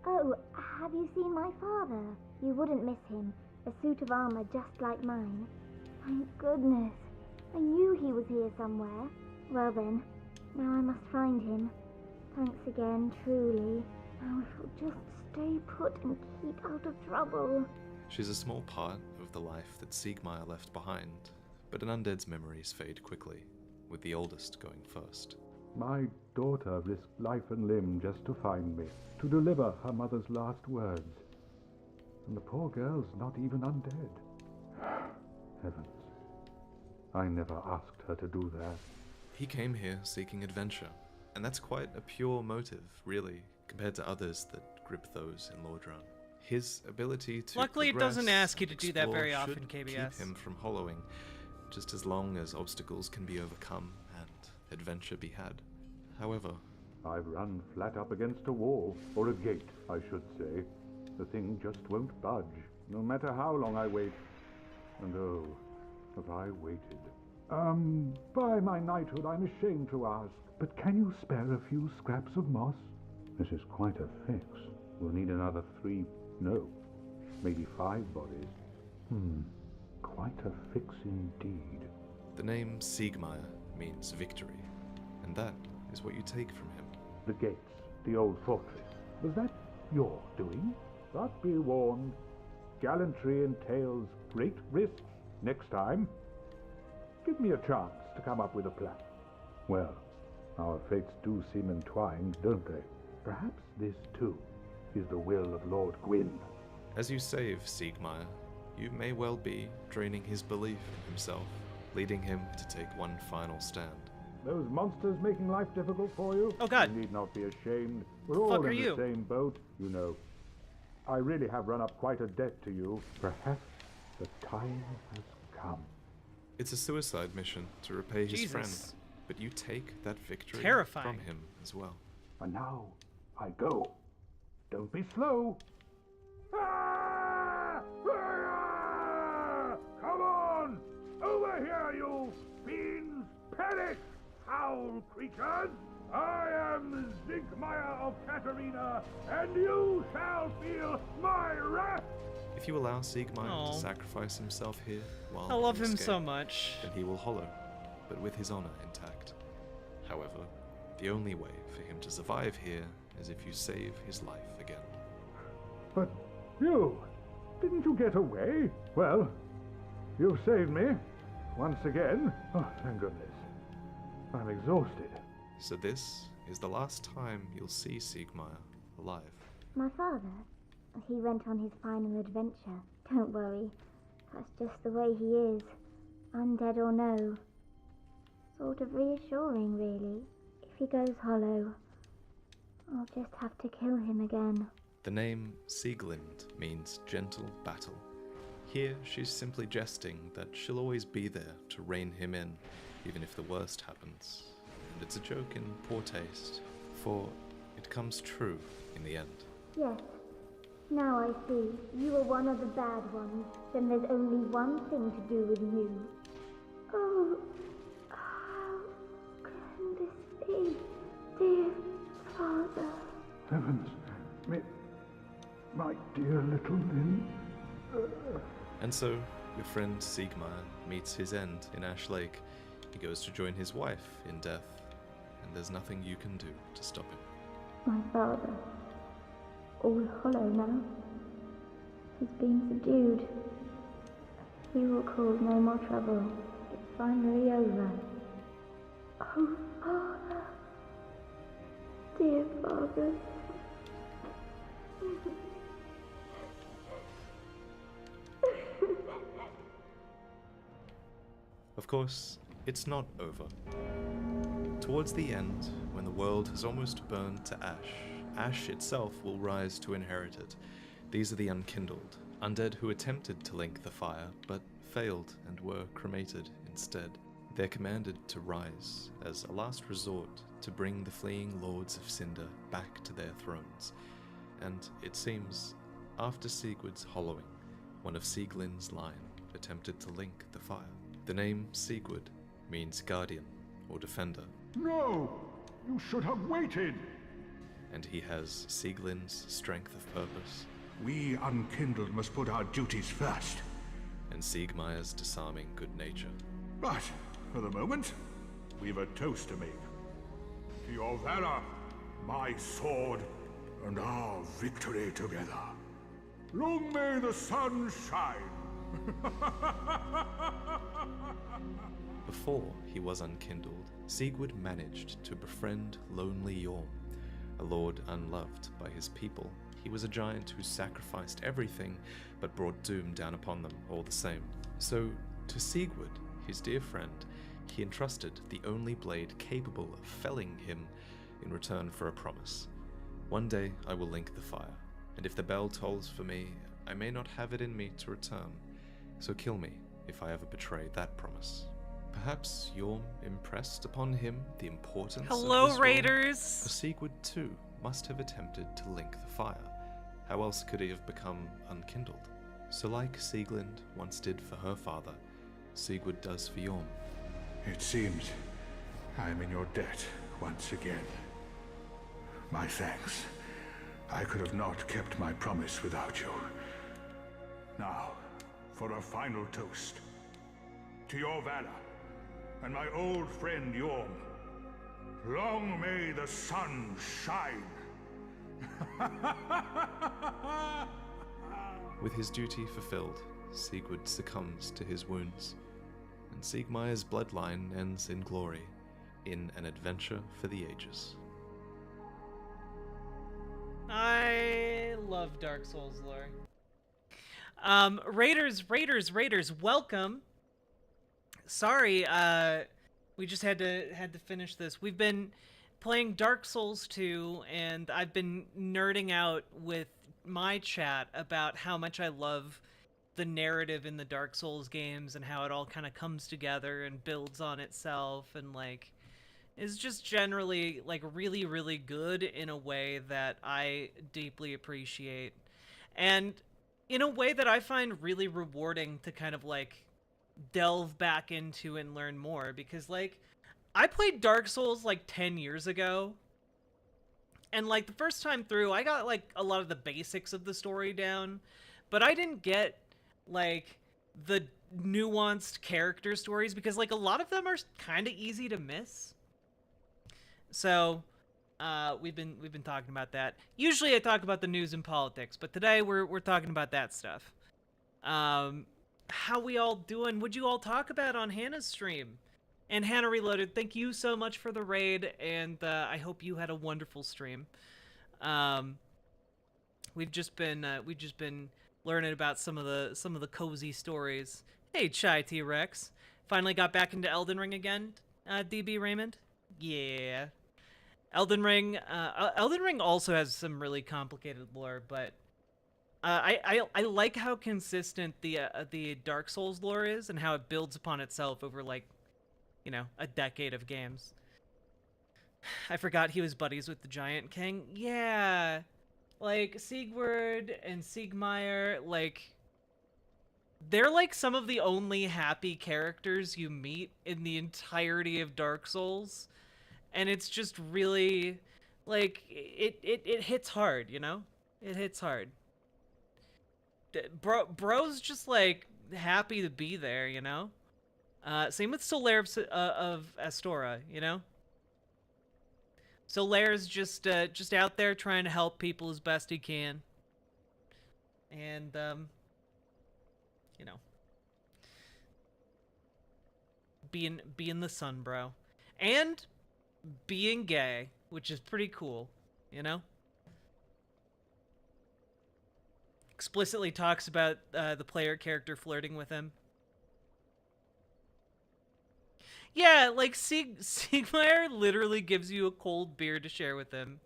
Oh, have you seen my father? You wouldn't miss him. A suit of armor just like mine. Thank goodness. I knew he was here somewhere. Well then, now I must find him. Thanks again, truly. Now if we'll just stay put and keep out of trouble. She's a small part of the life that Siegmeyer left behind, but an undead's memories fade quickly, with the oldest going first. My daughter risked life and limb just to find me, to deliver her mother's last words. And the poor girl's not even undead. Heavens, I never asked her to do that. He came here seeking adventure, and that's quite a pure motive, really, compared to others that grip those in Lordran. His ability to Luckily, it doesn't progress ask you to and do that very explore often, should KBS. keep him from hollowing, just as long as obstacles can be overcome and adventure be had. However, I've run flat up against a wall, or a gate, I should say. The thing just won't budge, no matter how long I wait. And oh, have I waited. By my knighthood, I'm ashamed to ask, but can you spare a few scraps of moss? This is quite a fix. We'll need another 3, no, maybe 5 bodies. Quite a fix indeed. the name Siegmeyer means victory, and that is what you take from him. The gates, the old fortress. Was that your doing? But be warned, gallantry entails great risks next time. Give me a chance to come up with a plan. Well, our fates do seem entwined, don't they? Perhaps this, too, is the will of Lord Gwyn. As you save Siegmeyer, you may well be draining his belief in himself, leading him to take one final stand. Those monsters making life difficult for you? Oh, God. You need not be ashamed. We're all Fuck are in the you? same boat, you know. I really have run up quite a debt to you. Perhaps the time has come. It's a suicide mission to repay his Jesus. friend, but you take that victory Terrifying. from him as well. And now, I go. Don't be slow. Ah! Ah! Come on! Over here, you fiends! Perish, foul creatures! I am Siegmeyer of Katarina, and you shall feel my wrath! If you allow Siegmeyer Aw. to sacrifice himself here while I love you him escape, so much. then he will hollow, but with his honor intact. However, the only way for him to survive here is if you save his life again. But you, didn't you get away? Well, you've saved me. Once again. Oh, thank goodness. I'm exhausted. So this is the last time you'll see Siegmeyer alive. My father? He went on his final adventure. Don't worry. That's just the way he is. Undead or no. Sort of reassuring, really. If he goes hollow, I'll just have to kill him again. The name Sieglind means gentle battle. Here, she's simply jesting that she'll always be there to rein him in, even if the worst happens. And it's a joke in poor taste, for it comes true in the end. Yes. Now I see. You are one of the bad ones. Then there's only one thing to do with you. Oh, how can this be, dear father? Heavens, my dear little Lynn. And so, your friend Siegmeyer meets his end in Ash Lake. He goes to join his wife in death, and there's nothing you can do to stop him. My father. All hollow now. He's been subdued. He will cause no more trouble. It's finally over. Oh, father. Dear father. Of course, it's not over. Towards the end, when the world has almost burned to ash, ash itself will rise to inherit it. These are the unkindled, undead who attempted to link the fire, but failed and were cremated instead. They're commanded to rise, as a last resort to bring the fleeing lords of Cinder back to their thrones. And it seems, after Siegward's hollowing, one of Sieglind's line attempted to link the fire. The name Siegward means guardian or defender. No! You should have waited! And he has Sieglind's strength of purpose. We unkindled must put our duties first. And Siegmeyer's disarming good nature. But, for the moment, we've a toast to make. To your valor, my sword, and our victory together. Long may the sun shine! Before he was unkindled, Siegward managed to befriend lonely Yorm, a lord unloved by his people. He was a giant who sacrificed everything, but brought doom down upon them all the same. So, to Siegward, his dear friend, he entrusted the only blade capable of felling him in return for a promise. One day I will link the fire, and if the bell tolls for me, I may not have it in me to return. So kill me if I ever betray that promise. Perhaps Yorm impressed upon him the importance of Hello, this Raiders! For Siegward, too, must have attempted to link the fire. How else could he have become unkindled? So like Sieglind once did for her father, Siegward does for Yorm. It seems I am in your debt once again. My thanks. I could have not kept my promise without you. Now, for a final toast. To your valor, and my old friend Yorm. Long may the sun shine! With his duty fulfilled, Siegward succumbs to his wounds, and Siegmeyer's bloodline ends in glory, in an adventure for the ages. I love Dark Souls lore. Raiders, welcome. Sorry, we just had to finish this. We've been playing Dark Souls 2, and I've been nerding out with my chat about how much I love the narrative in the Dark Souls games and how it all kind of comes together and builds on itself and like is just generally like really, really good in a way that I deeply appreciate. And in a way that I find really rewarding to kind of like delve back into and learn more, because like I played Dark Souls like 10 years ago, and like the first time through I got like a lot of the basics of the story down, but I didn't get like the nuanced character stories because like a lot of them are kind of easy to miss. So we've been talking about that. Usually I talk about the news and politics, but today we're talking about that stuff. How we all doing? What'd you all talk about on Hannah's stream? And Hannah Reloaded, thank you so much for the raid, and I hope you had a wonderful stream. We've just been learning about some of the cozy stories. Hey, Chai T-Rex. Finally got back into Elden Ring again, DB Raymond? Yeah. Elden Ring also has some really complicated lore, but I like how consistent the Dark Souls lore is and how it builds upon itself over, like, you know, a decade of games. I forgot he was buddies with the Giant King. Yeah. Like, Siegward and Siegmeyer, like, they're like some of the only happy characters you meet in the entirety of Dark Souls. And it's just really, like, it hits hard, you know? It hits hard. Bro's just, like, happy to be there, you know? Same with Solaire of Astora, you know? Solaire's just out there trying to help people as best he can. And, you know, being the sun, bro. And being gay, which is pretty cool, you know? Explicitly talks about the player character flirting with him. Yeah, like, Siegmeyer literally gives you a cold beer to share with him.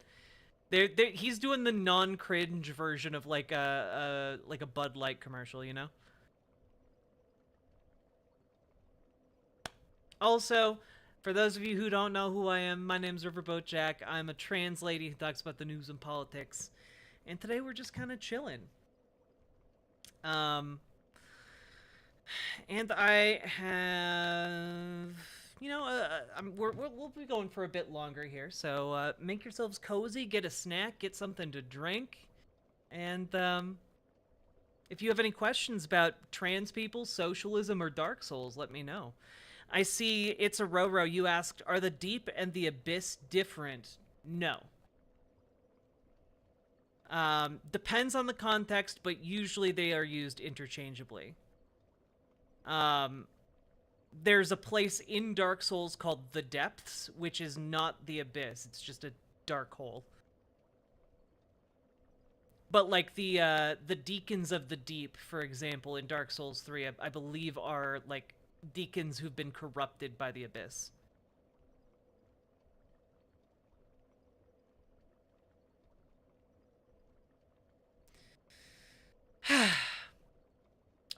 He's doing the non-cringe version of, like, a Bud Light commercial, you know? Also, for those of you who don't know who I am, my name's Riverboat Jack. I'm a trans lady who talks about the news and politics. And today we're just kind of chilling. And I have, you know, we'll be going for a bit longer here. So make yourselves cozy, get a snack, get something to drink. And if you have any questions about trans people, socialism, or Dark Souls, let me know. I see It's a Roro. You asked, are the Deep and the Abyss different? No. Depends on the context, but usually they are used interchangeably. There's a place in Dark Souls called the Depths, which is not the Abyss. It's just a dark hole. But like the Deacons of the Deep, for example, in Dark Souls 3, I believe are like deacons who've been corrupted by the Abyss.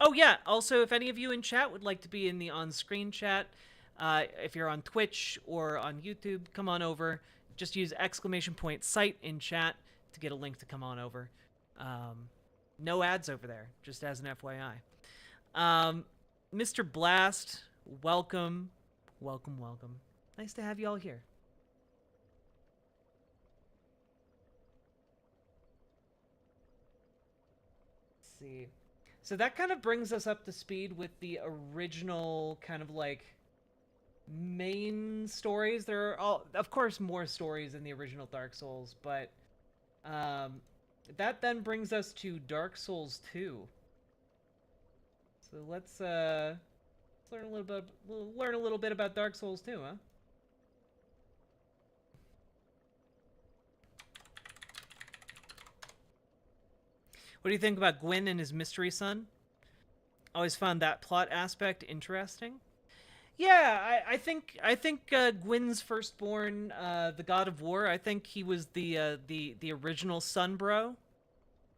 Oh yeah, also if any of you in chat would like to be in the on-screen chat, if you're on Twitch or on YouTube, come on over. Just use !site in chat to get a link to come on over. No ads over there, just as an FYI. Mr. Blast, welcome. Welcome, welcome. Nice to have you all here. Let's see. So that kind of brings us up to speed with the original kind of like main stories. There are, of course, more stories in the original Dark Souls, but that then brings us to Dark Souls 2. So let's learn a little bit about Dark Souls 2, huh? What do you think about Gwyn and his mystery son? Always found that plot aspect interesting. Yeah, I think Gwyn's firstborn, the God of War. I think he was the original son, bro,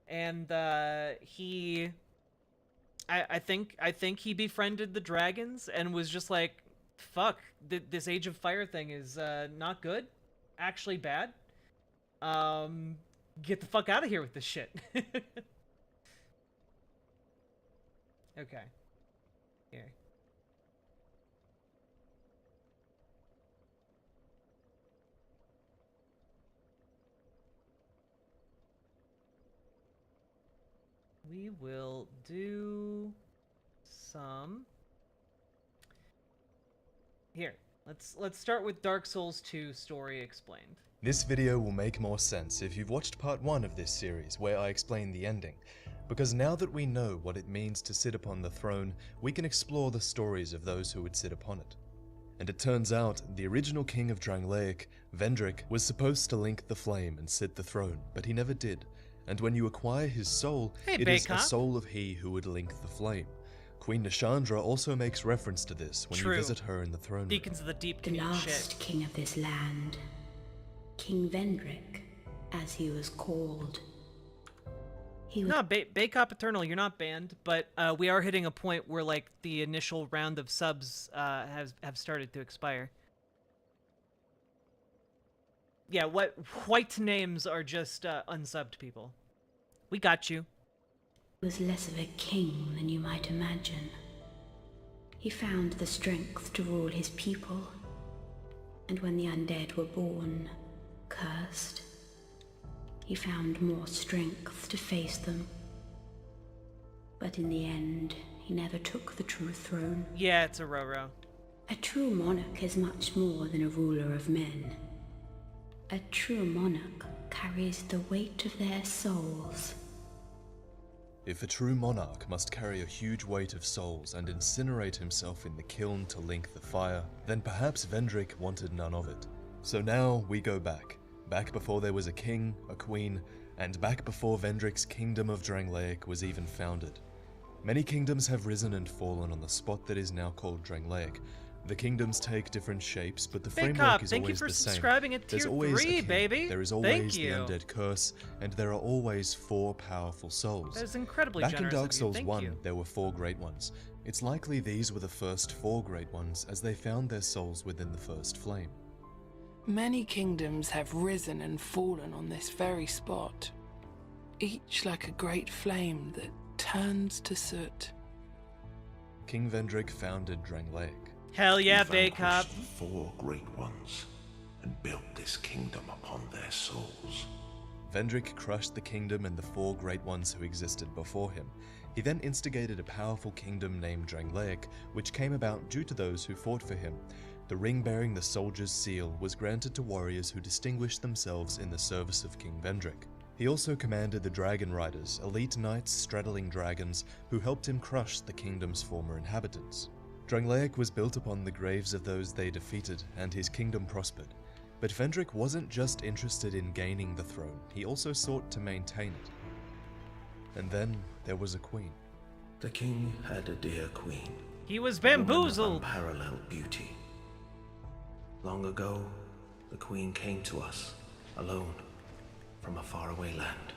and he. I think he befriended the dragons and was just like, fuck, this Age of Fire thing is not good, actually bad. Get the fuck out of here with this shit. Okay. Here. We will do some. Here, let's start with Dark Souls 2 story explained. This video will make more sense if you've watched part 1 of this series where I explain the ending, because now that we know what it means to sit upon the throne, we can explore the stories of those who would sit upon it. And it turns out, the original king of Drangleic, Vendrick, was supposed to link the flame and sit the throne, but he never did, and when you acquire his soul, Hey, it is a Baycop. soul of he who would link the flame. Queen Nashandra also makes reference to this when True. you visit her in the throne room. Deacons of the Deep The can eat last shit. king of this land, King Vendrick, as he was called. He was No, Baycop Eternal, you're not banned, but we are hitting a point where like the initial round of subs have started to expire. Yeah, what white names are just unsubbed people. We got you. was less of a king than you might imagine. He found the strength to rule his people, and when the undead were born, cursed, he found more strength to face them. But in the end, he never took the true throne. Yeah, it's a Roro. A true monarch is much more than a ruler of men. A true monarch carries the weight of their souls. If a true monarch must carry a huge weight of souls and incinerate himself in the kiln to link the fire, then perhaps Vendrick wanted none of it. So now we go back before there was a king, a queen, and back before Vendrick's kingdom of Drangleic was even founded. Many kingdoms have risen and fallen on the spot that is now called Drangleic. The kingdoms take different shapes, but the framework is thank you always for the same. subscribing at There's tier always 3, a king, baby. there is Thank always the you. undead curse, and there are always 4 powerful souls. That is incredibly Back in generous Dark of you. Souls Thank 1, you. there were 4 great ones. It's likely these were the first 4 great ones, as they found their souls within the first flame. Many kingdoms have risen and fallen on this very spot, each like a great flame that turns to soot. King Vendrick founded Drangleic. Hell yeah, He Baycop. vanquished the 4 great ones and built this kingdom upon their souls. Vendrick crushed the kingdom and the 4 great ones who existed before him. He then instigated a powerful kingdom named Drangleic, which came about due to those who fought for him. The ring bearing the soldier's seal was granted to warriors who distinguished themselves in the service of King Vendrick. He also commanded the Dragon Riders, elite knights straddling dragons, who helped him crush the kingdom's former inhabitants. Drangleic was built upon the graves of those they defeated, and his kingdom prospered. But Vendrick wasn't just interested in gaining the throne, he also sought to maintain it. And then there was a queen. The king had a dear queen. He was a woman of bamboozled. Unparalleled beauty. Long ago, the queen came to us, alone, from a faraway land.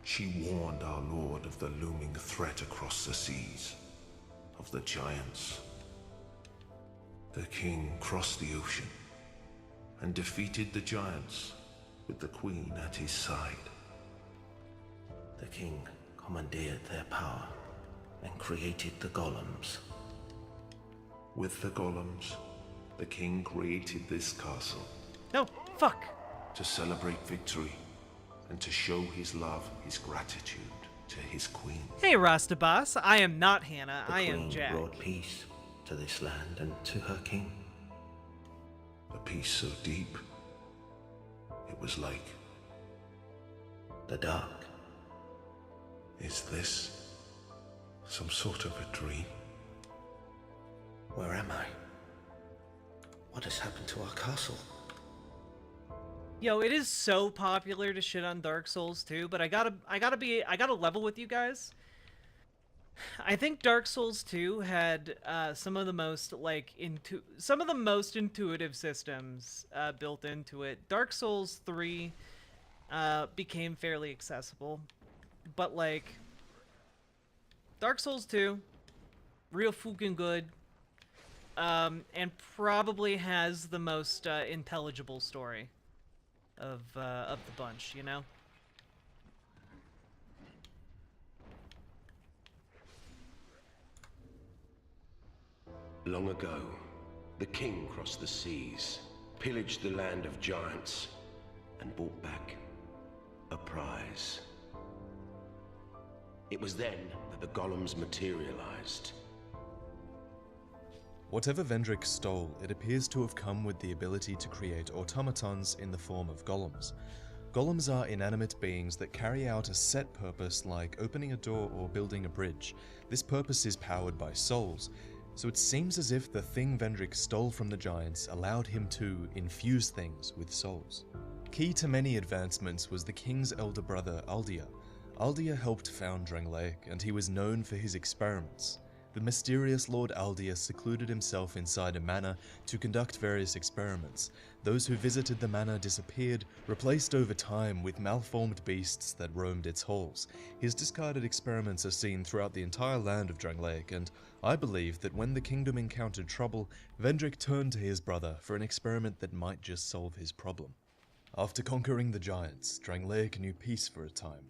She warned our lord of the looming threat across the seas, of the giants. The king crossed the ocean and defeated the giants with the queen at his side. The king commandeered their power and created the golems. With the golems, the king created this castle. No, fuck. To celebrate victory and to show his love, his gratitude to his queen. Hey, Rastabas. I am not Hannah. The I queen am Jack. brought peace to this land and to her king. A peace so deep, it was like the dark. Is this some sort of a dream? Where am I? What has happened to our castle? Yo, it is so popular to shit on Dark Souls 2, but I gotta level with you guys. I think Dark Souls 2 had some of the most intuitive systems built into it. Dark Souls 3 became fairly accessible, but like Dark Souls 2, real fucking good, and probably has the most intelligible story of the bunch, you know? Long ago, the king crossed the seas, pillaged the land of giants, and brought back a prize. It was then that the golems materialized. Whatever Vendrick stole, it appears to have come with the ability to create automatons in the form of golems. Golems are inanimate beings that carry out a set purpose like opening a door or building a bridge. This purpose is powered by souls, so it seems as if the thing Vendrick stole from the giants allowed him to infuse things with souls. Key to many advancements was the king's elder brother Aldia. Aldia helped found Drangleic, and he was known for his experiments. The mysterious Lord Aldia secluded himself inside a manor to conduct various experiments. Those who visited the manor disappeared, replaced over time with malformed beasts that roamed its halls. His discarded experiments are seen throughout the entire land of Drangleic, and I believe that when the kingdom encountered trouble, Vendrick turned to his brother for an experiment that might just solve his problem. After conquering the giants, Drangleic knew peace for a time.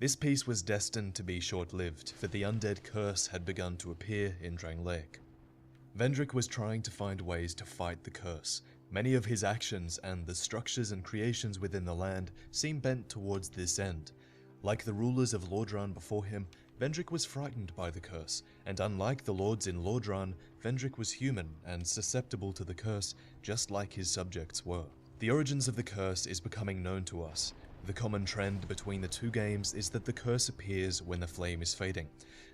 This peace was destined to be short-lived, for the undead curse had begun to appear in Drangleic. Vendrick was trying to find ways to fight the curse. Many of his actions and the structures and creations within the land seem bent towards this end. Like the rulers of Lordran before him, Vendrick was frightened by the curse, and unlike the lords in Lordran, Vendrick was human and susceptible to the curse, just like his subjects were. The origins of the curse is becoming known to us. The common trend between the two games is that the curse appears when the flame is fading.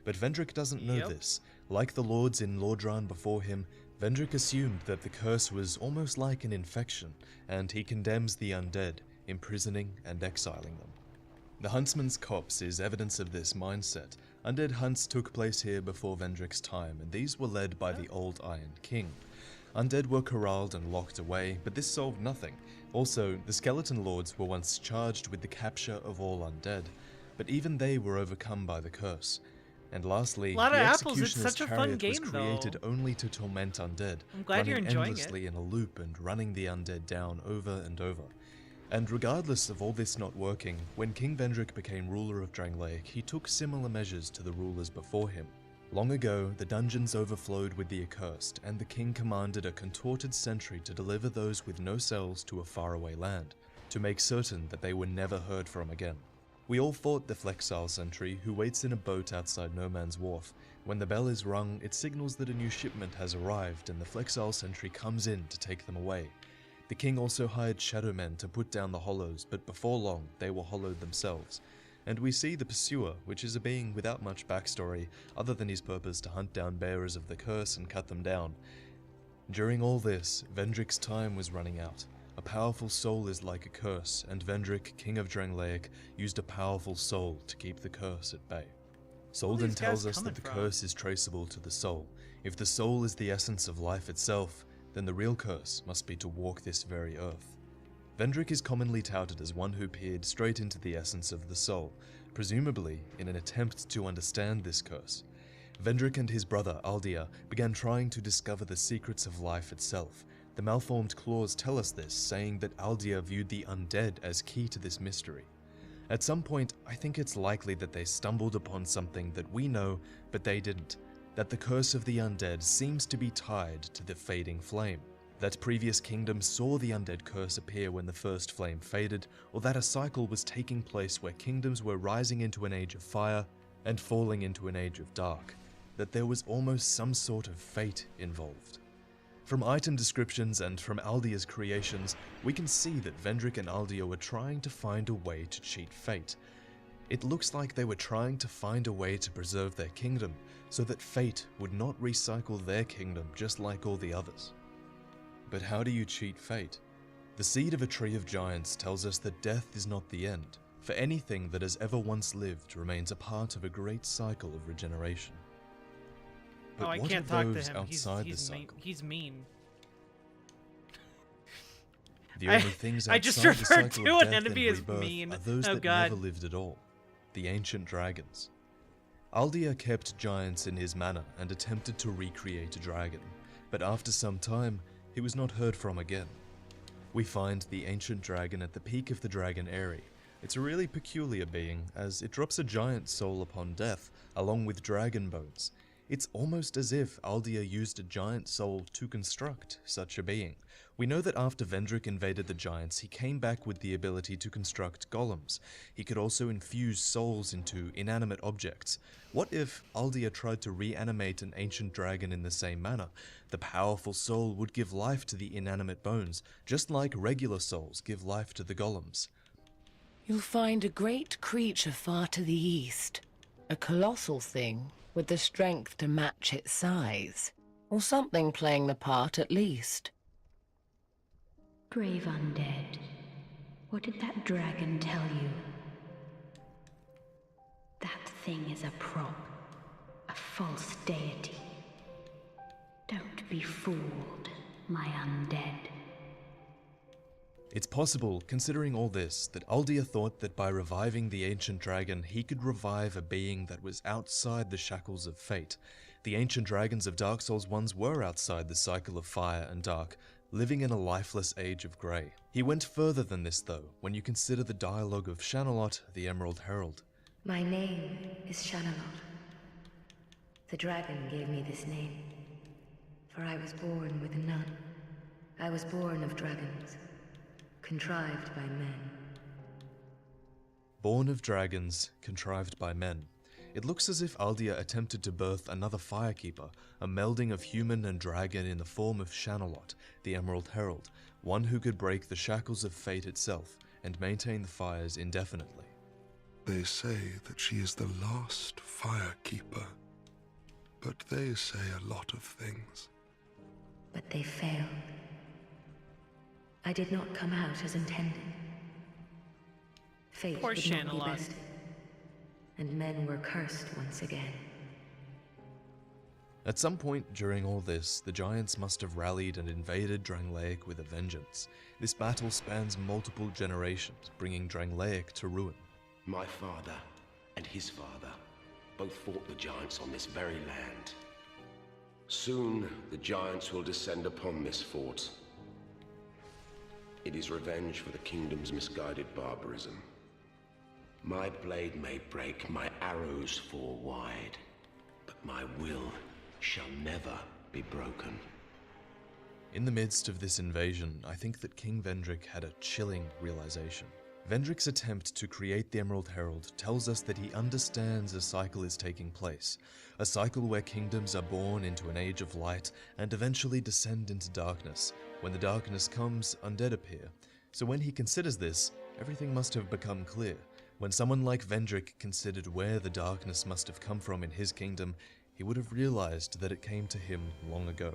But Vendrick doesn't know this. Like the lords in Lordran before him, Vendrick assumed that the curse was almost like an infection, and he condemns the undead, imprisoning and exiling them. The Huntsman's Copse is evidence of this mindset. Undead hunts took place here before Vendrick's time, and these were led by the Old Iron King. Undead were corralled and locked away, but this solved nothing. Also, the Skeleton Lords were once charged with the capture of all undead, but even they were overcome by the curse. And lastly, the Executioner's Chariot was created only to torment undead, I'm glad you're running enjoying endlessly in a loop and running the undead down over and over. And regardless of all this not working, when King Vendrick became ruler of Drangleic, he took similar measures to the rulers before him. Long ago, the dungeons overflowed with the accursed, and the king commanded a contorted sentry to deliver those with no cells to a faraway land, to make certain that they were never heard from again. We all fought the Flexile sentry, who waits in a boat outside No Man's Wharf. When the bell is rung, it signals that a new shipment has arrived, and the Flexile sentry comes in to take them away. The king also hired Shadowmen to put down the Hollows, but before long, they were hollowed themselves. And we see the Pursuer, which is a being without much backstory, other than his purpose to hunt down bearers of the curse and cut them down. During all this, Vendrick's time was running out. A powerful soul is like a curse, and Vendrick, king of Drangleic, used a powerful soul to keep the curse at bay. Soldan tells us that the curse is traceable to the soul. If the soul is the essence of life itself, then the real curse must be to walk this very earth. Vendrick is commonly touted as one who peered straight into the essence of the soul, presumably in an attempt to understand this curse. Vendrick and his brother Aldia began trying to discover the secrets of life itself. The malformed claws tell us this, saying that Aldia viewed the undead as key to this mystery. At some point, I think it's likely that they stumbled upon something that we know, but they didn't. That the curse of the undead seems to be tied to the fading flame. That previous kingdoms saw the undead curse appear when the first flame faded, or that a cycle was taking place where kingdoms were rising into an age of fire and falling into an age of dark. That there was almost some sort of fate involved. From item descriptions and from Aldia's creations, we can see that Vendrick and Aldia were trying to find a way to cheat fate. It looks like they were trying to find a way to preserve their kingdom, so that fate would not recycle their kingdom just like all the others. But how do you cheat fate? The seed of a tree of giants tells us that death is not the end, for anything that has ever once lived remains a part of a great cycle of regeneration. But I what can't of talk to those him. outside the He's cycle? mean. He's mean. The only things I just outside the referred cycle to of an death enemy and as rebirth mean. are those Oh, that God. never lived at all, the ancient dragons. Aldia kept giants in his manor and attempted to recreate a dragon, but after some time, he was not heard from again. We find the ancient dragon at the peak of the Dragon Eyrie. It's a really peculiar being, as it drops a giant soul upon death, along with dragon bones. It's almost as if Aldia used a giant soul to construct such a being. We know that after Vendrick invaded the giants, he came back with the ability to construct golems. He could also infuse souls into inanimate objects. What if Aldia tried to reanimate an ancient dragon in the same manner? The powerful soul would give life to the inanimate bones, just like regular souls give life to the golems. You'll find a great creature far to the east. A colossal thing with the strength to match its size. Or something playing the part at least. Brave undead. What did that dragon tell you? That thing is a prop, a false deity. Don't be fooled, my undead. It's possible, considering all this, that Uldir thought that by reviving the ancient dragon, he could revive a being that was outside the shackles of fate. The ancient dragons of Dark Souls once were outside the cycle of fire and dark, living in a lifeless age of grey. He went further than this though, when you consider the dialogue of Shanalot, the Emerald Herald. My name is Shanalot. The dragon gave me this name, for I was born with none. I was born of dragons, contrived by men. Born of dragons, contrived by men. It looks as if Uldir attempted to birth another Firekeeper, a melding of human and dragon in the form of Shanalot, the Emerald Herald, one who could break the shackles of fate itself and maintain the fires indefinitely. They say that she is the last Firekeeper, but they say a lot of things. But they failed. I did not come out as intended. Fate Poor would not be Shanalot. bested, and men were cursed once again. At some point during all this, the giants must have rallied and invaded Drangleic with a vengeance. This battle spans multiple generations, bringing Drangleic to ruin. My father and his father both fought the giants on this very land. Soon, the giants will descend upon this fort. It is revenge for the kingdom's misguided barbarism. My blade may break, my arrows fall wide, but my will shall never be broken. In the midst of this invasion, I think that King Vendrick had a chilling realization. Vendrick's attempt to create the Emerald Herald tells us that he understands a cycle is taking place, a cycle where kingdoms are born into an age of light and eventually descend into darkness. When the darkness comes, undead appear. So when he considers this, everything must have become clear. When someone like Vendrick considered where the darkness must have come from in his kingdom, he would have realized that it came to him long ago.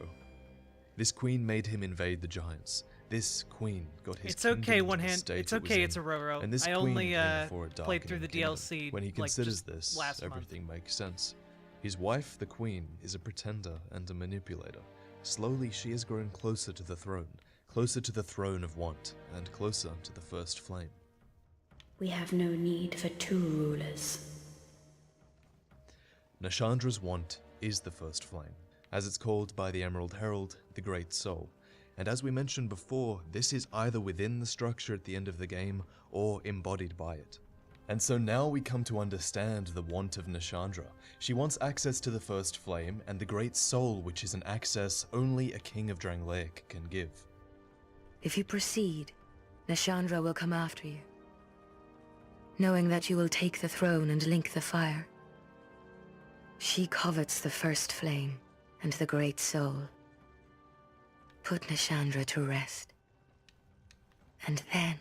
This queen made him invade the giants. This queen got his It's okay, kingdom to one the hand. state It's it was okay, in. it's a Roro. And this I queen only came before a played through the darkening kingdom. DLC. When he like, considers just this, last month. everything makes sense. His wife, the queen, is a pretender and a manipulator. Slowly, she has grown closer to the throne of want, and closer to the first flame. We have no need for two rulers. Nashandra's want is the first flame, as it's called by the Emerald Herald, the Great Soul. And as we mentioned before, this is either within the structure at the end of the game, or embodied by it. And so now we come to understand the want of Nashandra. She wants access to the first flame, and the Great Soul, which is an access only a king of Drangleic can give. If you proceed, Nashandra will come after you, knowing that you will take the throne and link the fire. She covets the first flame and the Great Soul. Put Nashandra to rest. And then...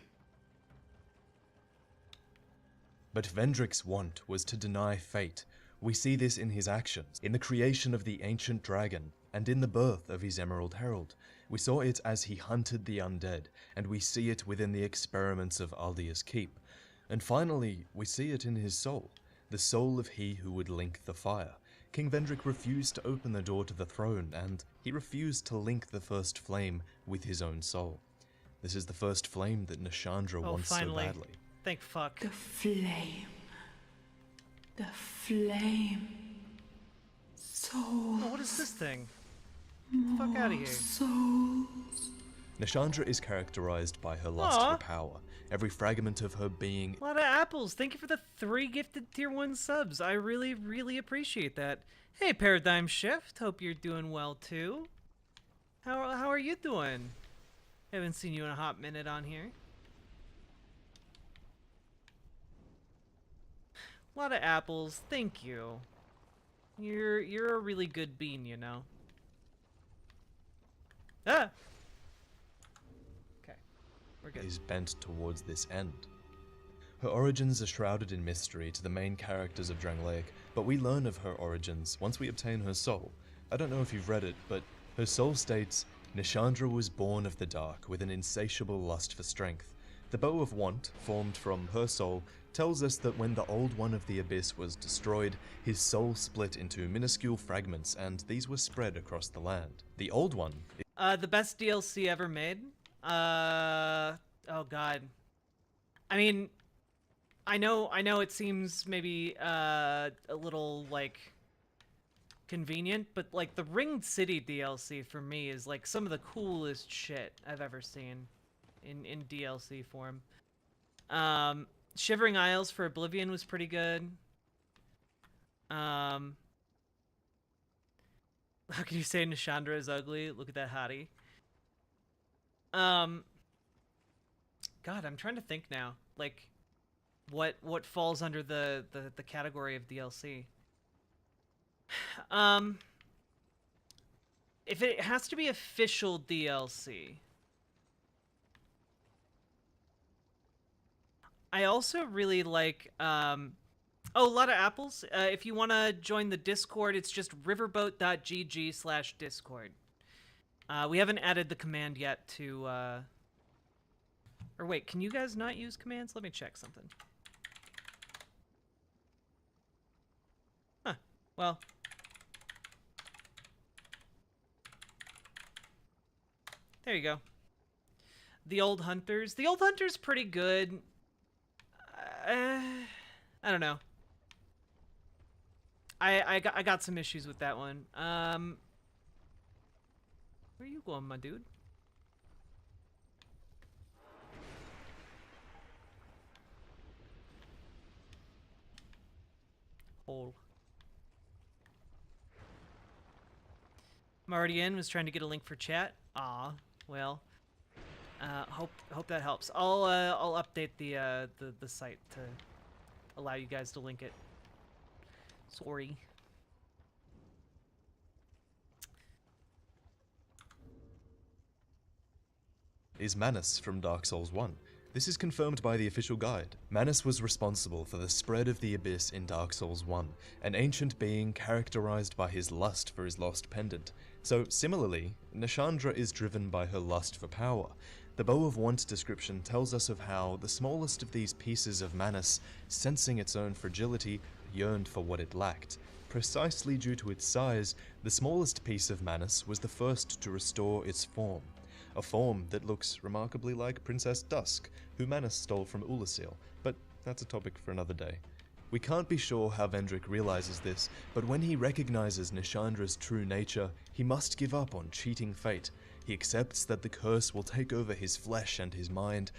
But Vendrick's want was to deny fate. We see this in his actions, in the creation of the ancient dragon, and in the birth of his Emerald Herald. We saw it as he hunted the undead, and we see it within the experiments of Uldir's Keep. And finally, we see it in his soul, the soul of he who would link the fire. King Vendrick refused to open the door to the throne, and he refused to link the first flame with his own soul. This is the first flame that Nashandra wants finally. so badly. Thank fuck. The flame. The flame. Soul. Oh, what is this thing? Get the fuck out of here. Souls. Nashandra is characterized by her lust Aw. for power, every fragment of her being. A lot of apples. Thank you for the 3 gifted tier 1 subs. I really, really appreciate that. Hey, Paradigm Shift. Hope you're doing well too. How are you doing? Haven't seen you in a hot minute on here. A lot of apples. Thank you. You're a really good bean, you know. Ah. Okay, we're good. Is bent towards this end. Her origins are shrouded in mystery to the main characters of Drangleic, but we learn of her origins once we obtain her soul. I don't know if you've read it, but her soul states, Nashandra was born of the dark with an insatiable lust for strength. The Bow of Want, formed from her soul, tells us that when the Old One of the Abyss was destroyed, his soul split into minuscule fragments, and these were spread across the land. The Old One... The best DLC ever made? Oh god. I mean, I know it seems maybe a little, like, convenient, but, like, the Ringed City DLC for me is, like, some of the coolest shit I've ever seen in DLC form. Shivering Isles for Oblivion was pretty good. How can you say Nishandra is ugly? Look at that hottie. God, I'm trying to think now. Like, what falls under the category of DLC? If it has to be official DLC, I also really like, oh, a lot of apples. If you want to join the Discord, it's just riverboat.gg/discord. We haven't added the command yet to, or wait, can you guys not use commands? Let me check something. Huh, well. There you go. The Old Hunters. The Old Hunter's pretty good. I don't know. I got some issues with that one. Where are you going, my dude? Hole. I'm already in. Was trying to get a link for chat. Ah, well. Hope that helps. I'll update the site to allow you guys to link it. Sorry. Is Manus from Dark Souls 1. This is confirmed by the official guide. Manus was responsible for the spread of the Abyss in Dark Souls 1, an ancient being characterized by his lust for his lost pendant. So, similarly, Nishandra is driven by her lust for power. The Bow of Want description tells us of how the smallest of these pieces of Manus, sensing its own fragility, yearned for what it lacked. Precisely due to its size, the smallest piece of Manus was the first to restore its form. A form that looks remarkably like Princess Dusk, who Manus stole from Ulasil, but that's a topic for another day. We can't be sure how Vendrick realizes this, but when he recognizes Nishandra's true nature, he must give up on cheating fate. He accepts that the curse will take over his flesh and his mind,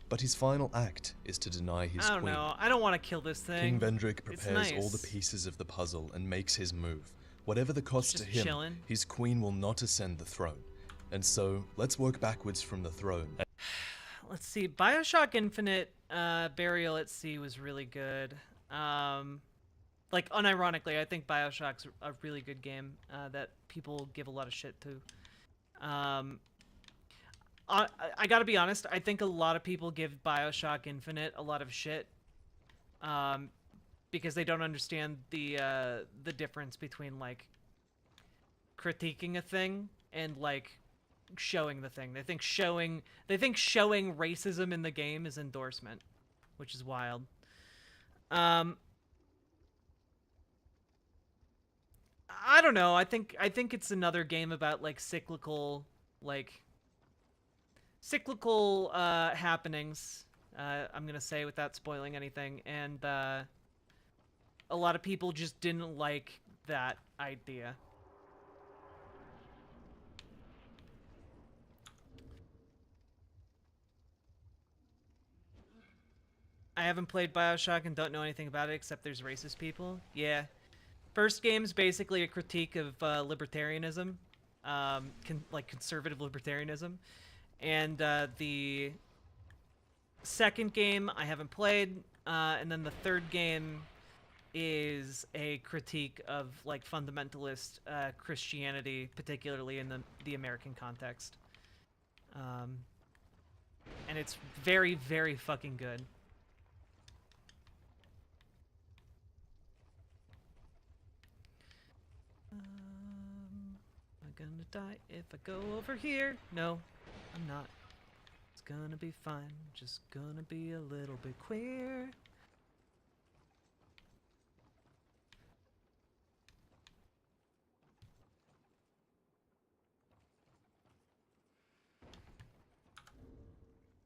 but his final act is to deny his queen. I don't know. I don't want to kill this thing. King Vendrick prepares all the pieces of the puzzle and makes his move. Whatever the cost to him, chilling. His queen will not ascend the throne. And so, let's work backwards from the throne. Let's see. BioShock Infinite Burial at Sea was really good. Like, unironically, I think BioShock's a really good game that people give a lot of shit to. I gotta be honest, I think a lot of people give BioShock Infinite a lot of shit because they don't understand the difference between, like, critiquing a thing and, like, showing the thing. They think showing racism in the game is endorsement, which is wild. I don't know. I think it's another game about, like, cyclical happenings. I'm gonna say without spoiling anything, and a lot of people just didn't like that idea. I haven't played BioShock and don't know anything about it except there's racist people. Yeah. First game's basically a critique of libertarianism, like conservative libertarianism. And the second game I haven't played, and then the third game is a critique of, like, fundamentalist Christianity, particularly in the American context. And it's very, very fucking good. I'm gonna die if I go over here. No, I'm not. Let's gonna be fine. Just gonna be a little bit queer.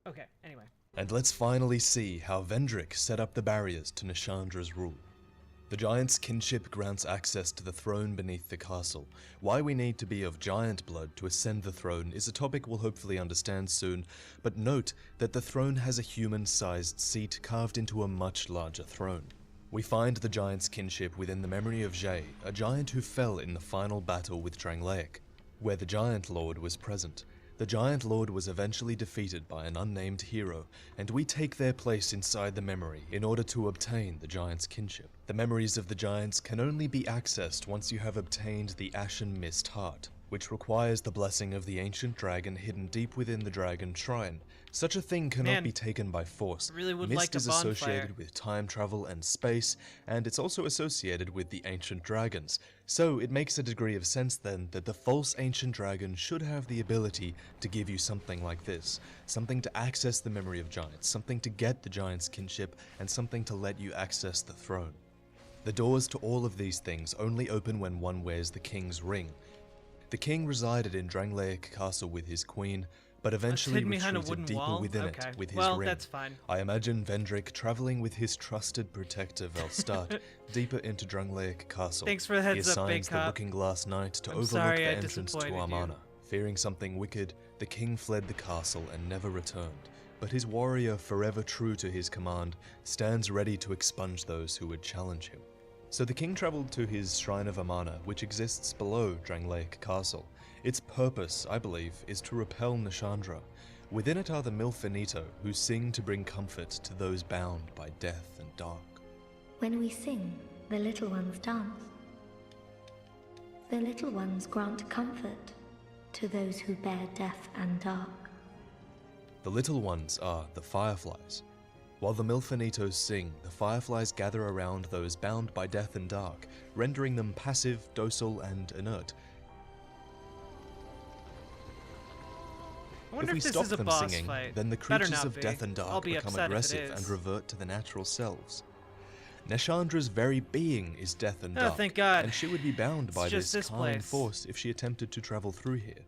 Okay, anyway. And let's finally see how Vendrick set up the barriers to Nashandra's rule. The giant's kinship grants access to the throne beneath the castle. Why we need to be of giant blood to ascend the throne is a topic we'll hopefully understand soon, but note that the throne has a human-sized seat carved into a much larger throne. We find the giant's kinship within the memory of Jay, a giant who fell in the final battle with Drangleic, where the Giant Lord was present. The Giant Lord was eventually defeated by an unnamed hero, and we take their place inside the memory in order to obtain the giant's kinship. The memories of the giants can only be accessed once you have obtained the Ashen Mist Heart, which requires the blessing of the ancient dragon hidden deep within the dragon shrine. Such a thing cannot be taken by force. Really would Mist like a is bonfire. associated with time travel and space, and it's also associated with the ancient dragons. So it makes a degree of sense then that the false ancient dragon should have the ability to give you something like this. Something to access the memory of giants, something to get the giant's kinship, and something to let you access the throne. The doors to all of these things only open when one wears the king's ring. The king resided in Drangleic Castle with his queen, but eventually hidden behind a retreated wooden deeper wall? within Okay. it with his Well, ring. that's fine. I imagine Vendrick traveling with his trusted protector Velstart deeper into Drangleic Castle. Thanks for the heads he up, Big assigns the Cop. Looking Glass Knight to I'm overlook sorry the I entrance to disappointed you. Amana. Fearing something wicked, the king fled the castle and never returned. But his warrior, forever true to his command, stands ready to expunge those who would challenge him. So the king traveled to his Shrine of Amana, which exists below Drangleic Castle. Its purpose, I believe, is to repel Nashandra. Within it are the Milfinito, who sing to bring comfort to those bound by death and dark. When we sing, the little ones dance. The little ones grant comfort to those who bear death and dark. The little ones are the fireflies. While the Milfinitos sing, the fireflies gather around those bound by death and dark, rendering them passive, docile, and inert. I wonder If we if this stop is a them boss singing, fight. then the Better creatures not of be. death and I'll dark be become upset if it aggressive and is. revert to their natural selves. Nashandra's very being is death and Oh, dark, thank God. and she would be bound It's by just this this kind place. force if she attempted to travel through here.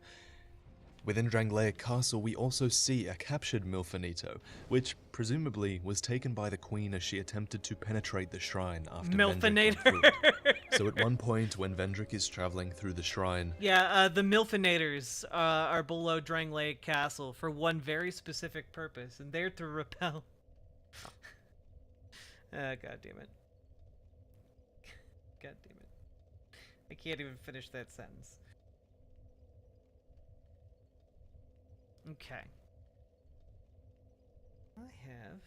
Within Drangleic Castle, we also see a captured Milfinito, which presumably was taken by the queen as she attempted to penetrate the shrine after Vendrick went through it. So at one point, when Vendrick is traveling through the shrine, Yeah, the Milfinators are below Drangleic Castle for one very specific purpose, and they're to repel. God damn it. God damn it. I can't even finish that sentence. Okay. I have...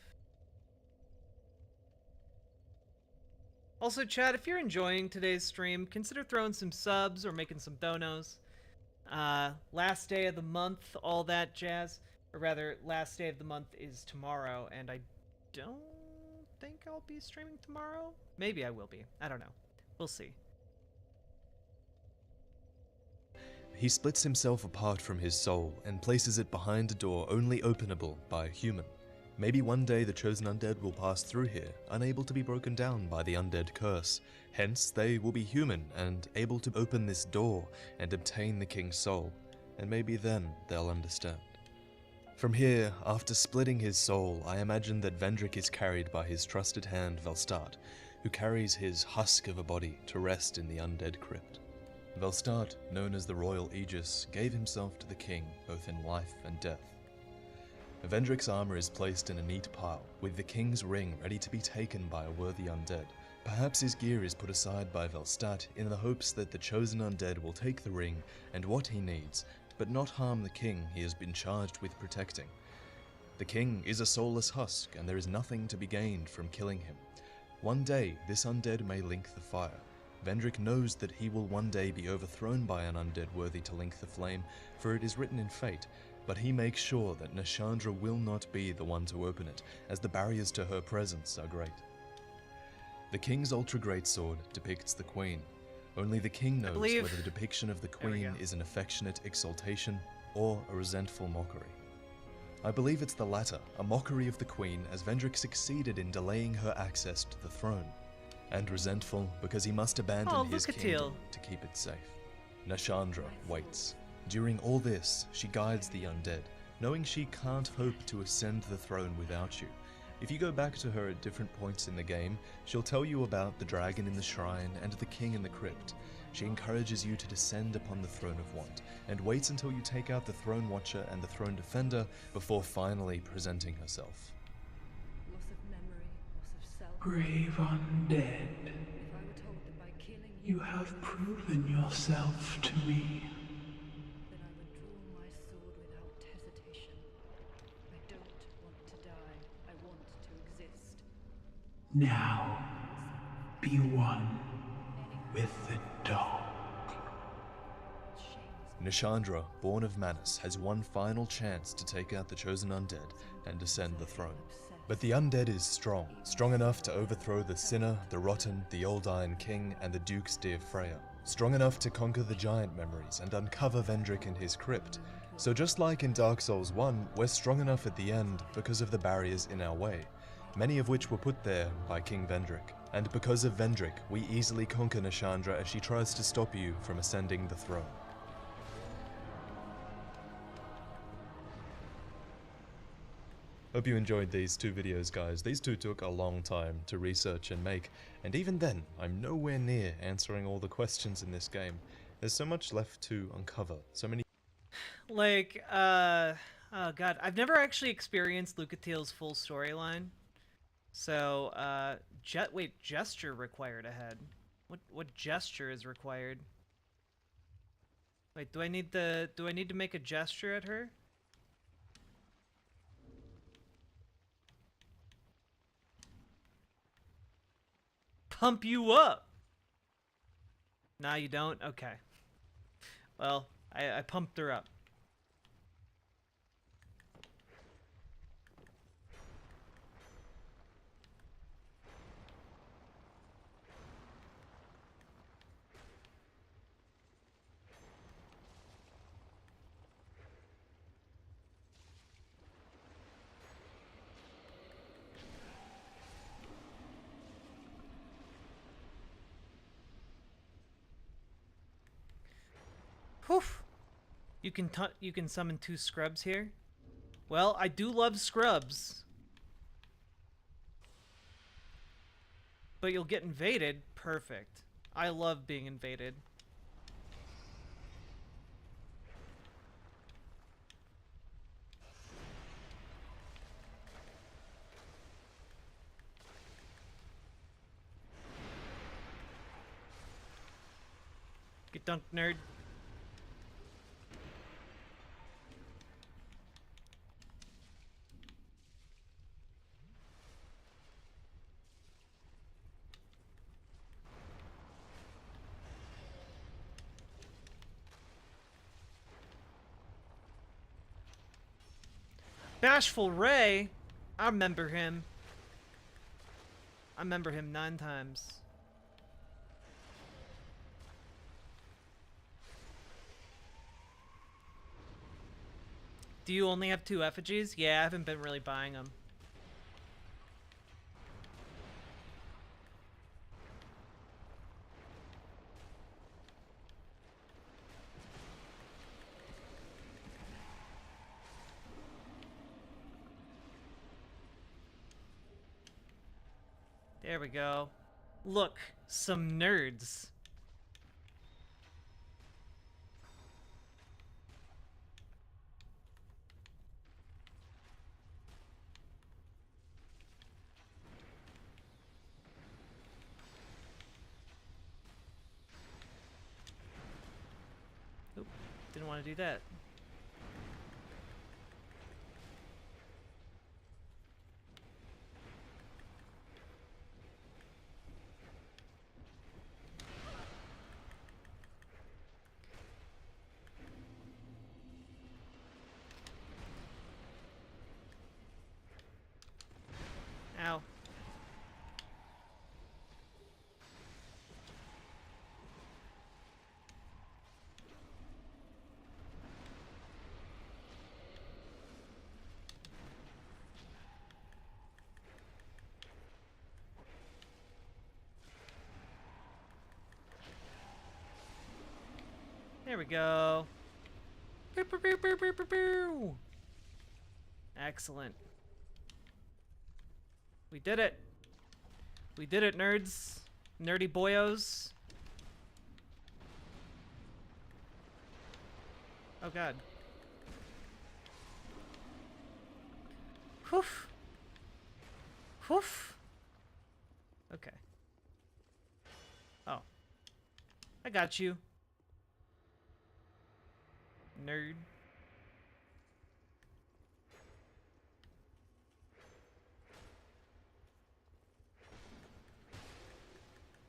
Also, chat, if you're enjoying today's stream, consider throwing some subs or making some donos. Last day of the month, all that jazz. Or rather, last day of the month is tomorrow, and I don't think I'll be streaming tomorrow. Maybe I will be. I don't know. We'll see. he splits himself apart from his soul and places it behind a door only openable by a human. Maybe one day the chosen undead will pass through here, unable to be broken down by the undead curse. Hence, they will be human and able to open this door and obtain the king's soul, and maybe then they'll understand. From here, after splitting his soul, I imagine that Vendrick is carried by his trusted hand Velstart, who carries his husk of a body to rest in the undead crypt. Velstart, known as the Royal Aegis, gave himself to the king, both in life and death. Vendrick's armor is placed in a neat pile, with the king's ring ready to be taken by a worthy undead. Perhaps his gear is put aside by Velstart in the hopes that the chosen undead will take the ring and what he needs, but not harm the king he has been charged with protecting. The king is a soulless husk, and there is nothing to be gained from killing him. One day, this undead may link the fire. Vendrick knows that he will one day be overthrown by an undead worthy to link the flame, for it is written in fate, but he makes sure that Nashandra will not be the one to open it, as the barriers to her presence are great. The king's ultra greatsword depicts the queen. Only the king knows whether the depiction of the queen is an affectionate exaltation or a resentful mockery. I believe it's the latter, a mockery of the Queen as Vendrick succeeded in delaying her access to the throne, and resentful because he must abandon his kingdom to keep it safe. Nashandra waits. During all this, she guides the undead, knowing she can't hope to ascend the throne without you. If you go back to her at different points in the game, she'll tell you about the dragon in the shrine and the king in the crypt. She encourages you to descend upon the Throne of Want, and waits until you take out the Throne Watcher and the Throne Defender before finally presenting herself. Brave undead, you have proven yourself to me. Now, be one with the dog. Nashandra, born of Manus, has one final chance to take out the chosen undead and ascend the throne. But the undead is strong, strong enough to overthrow the Sinner, the Rotten, the Old Iron King, and the Duke's dear Freya. Strong enough to conquer the giant memories and uncover Vendrick in his crypt. So just like in Dark Souls 1, we're strong enough at the end because of the barriers in our way, many of which were put there by King Vendrick. And because of Vendrick, we easily conquer Nashandra as she tries to stop you from ascending the throne. Hope you enjoyed these two videos, guys. These two took a long time to research and make, and even then, I'm nowhere near answering all the questions in this game. There's so much left to uncover, so many... Like, oh god, I've never actually experienced Lucatiel's full storyline. So, gesture required ahead. What gesture is required? Wait, do I need to make a gesture at her? Pump you up! Nah, you don't? Okay. Well, I pumped her up. Poof! You can summon 2 scrubs here. Well, I do love scrubs. But you'll get invaded. Perfect. I love being invaded. Get dunked, nerd. Bashful Ray, I remember him. I remember him 9 times. Do you only have 2 effigies? Yeah, I haven't been really buying them. There we go. Look, some nerds. Oop, didn't want to do that. Ow. go. Pew, pew, pew, pew, pew, pew, pew. Excellent. We did it. We did it, nerds. Nerdy boyos. Oh god. Whew. Whew. Okay. Oh. I got you. Nerd.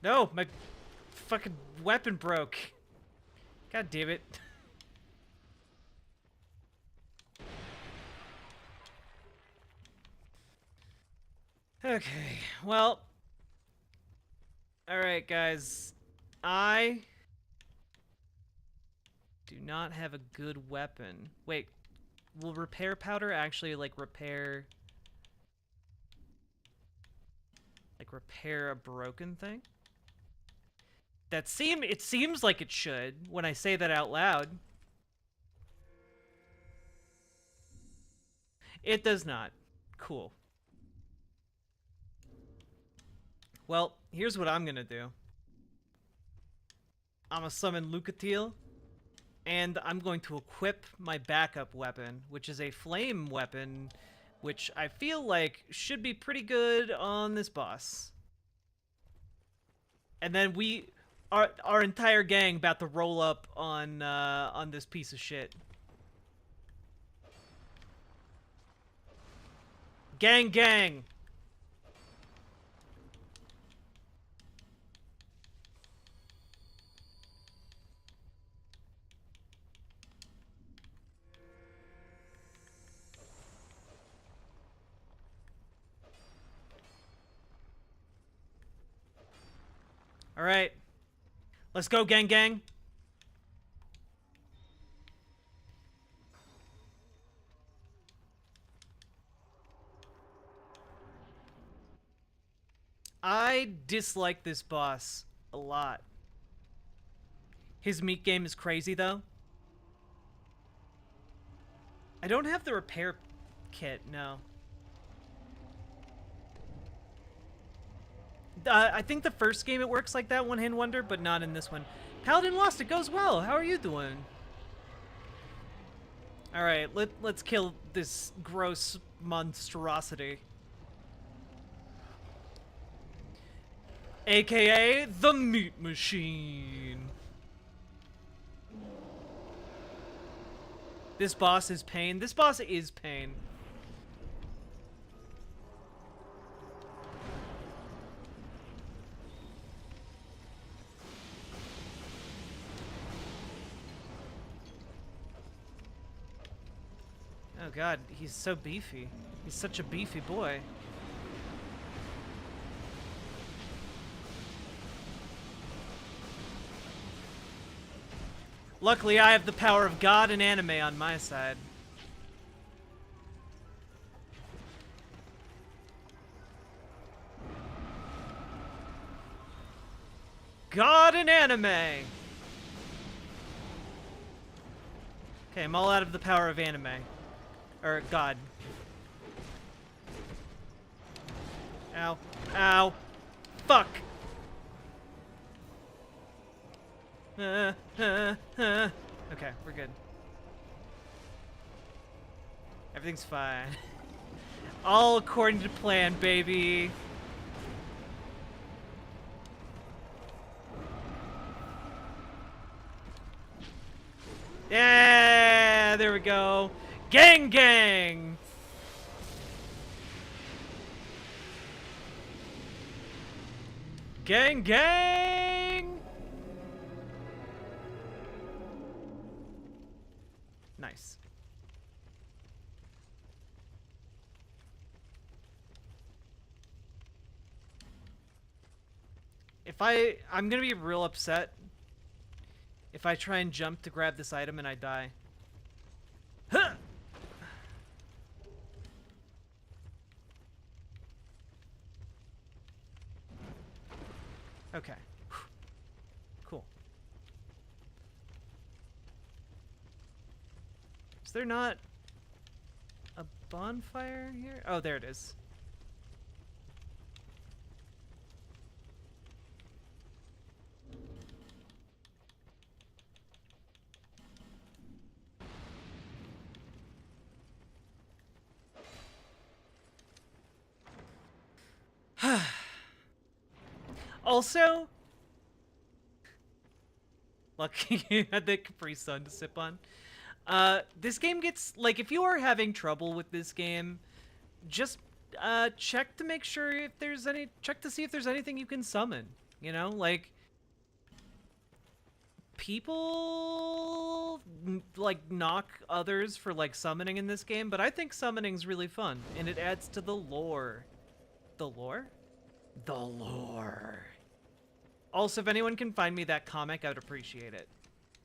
No, my fucking weapon broke. God damn it. Okay, well. Alright, guys. I do not have a good weapon. Wait, will repair powder actually, like, repair a broken thing? It seems like it should when I say that out loud. It does not. Cool. Well, here's what I'm gonna do. I'm gonna summon Lucatiel, and I'm going to equip my backup weapon, which is a flame weapon, which I feel like should be pretty good on this boss. And then our entire gang about to roll up on this piece of shit. Gang, gang. All right. Let's go, gang, gang. I dislike this boss a lot. His meat game is crazy, though. I don't have the repair kit, no. I think the first game it works like that, One Hand Wonder, but not in this one. Paladin lost, it goes well. How are you doing? Alright, let's kill this gross monstrosity. AKA the Meat Machine. This boss is pain. This boss is pain. Oh god, he's so beefy. He's such a beefy boy. Luckily, I have the power of God and anime on my side. God and anime! Okay, I'm all out of the power of anime. Or God. Ow. Ow. Fuck! Okay, we're good. Everything's fine. All according to plan, baby. Yeah, there we go. Gang, gang. Gang, gang. Nice. I'm gonna be real upset if I try and jump to grab this item and I die. Huh! Okay. Cool. Is there not a bonfire here? Oh, there it is. Also, lucky you had the Capri Sun to sip on. This game gets, like, if you are having trouble with this game, just check to make sure if there's any, check to see if there's anything you can summon, you know? Like, people, like, knock others for, like, summoning in this game, but I think summoning's really fun, and it adds to the lore. The lore? The lore. Also, if anyone can find me that comic, I would appreciate it.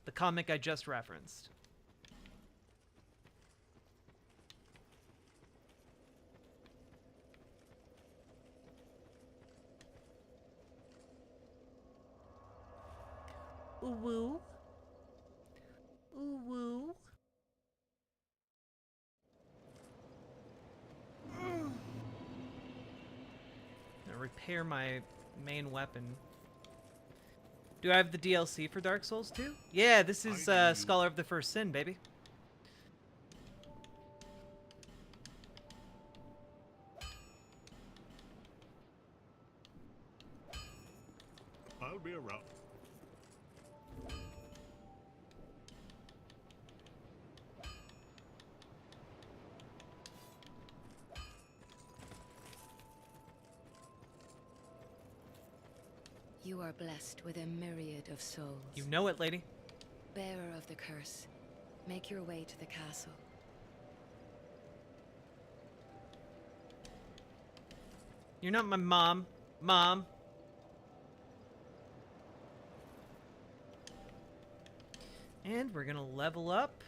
The comic I just referenced. Ooh woo. Ooh woo. Gonna repair my main weapon. Do I have the DLC for Dark Souls 2? Yeah, this is Scholar of the First Sin, baby. I'll be around. You are blessed with a myriad of souls. You know it, lady. Bearer of the curse, make your way to the castle. You're not my mom. Mom. And we're gonna level up.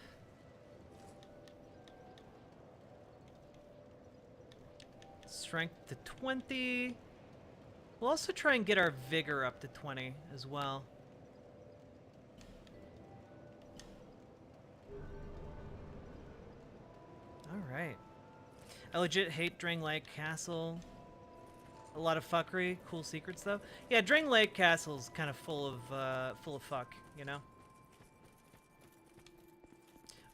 Strength to 20. We'll also try and get our vigor up to 20 as well. Alright. I legit hate Drang Lake Castle. A lot of fuckery. Cool secrets, though. Yeah, Drang Lake Castle's kind of full of fuck, you know?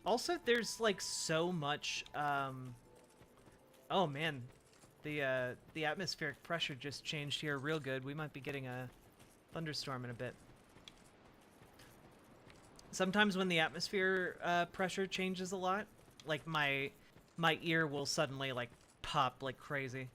Also, there's, like, so much, oh, man. The atmospheric pressure just changed here real good. We might be getting a thunderstorm in a bit. Sometimes when the atmosphere pressure changes a lot, like my ear will suddenly like pop like crazy.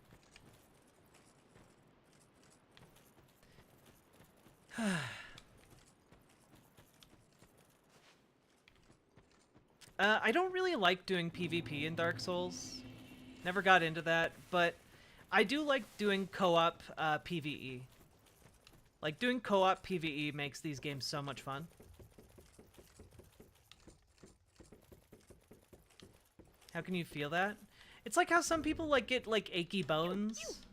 I don't really like doing PvP in Dark Souls. Never got into that, but I do like doing co-op PvE. Like, doing co-op PvE makes these games so much fun. How can you feel that? It's like how some people, like, get, like, achy bones.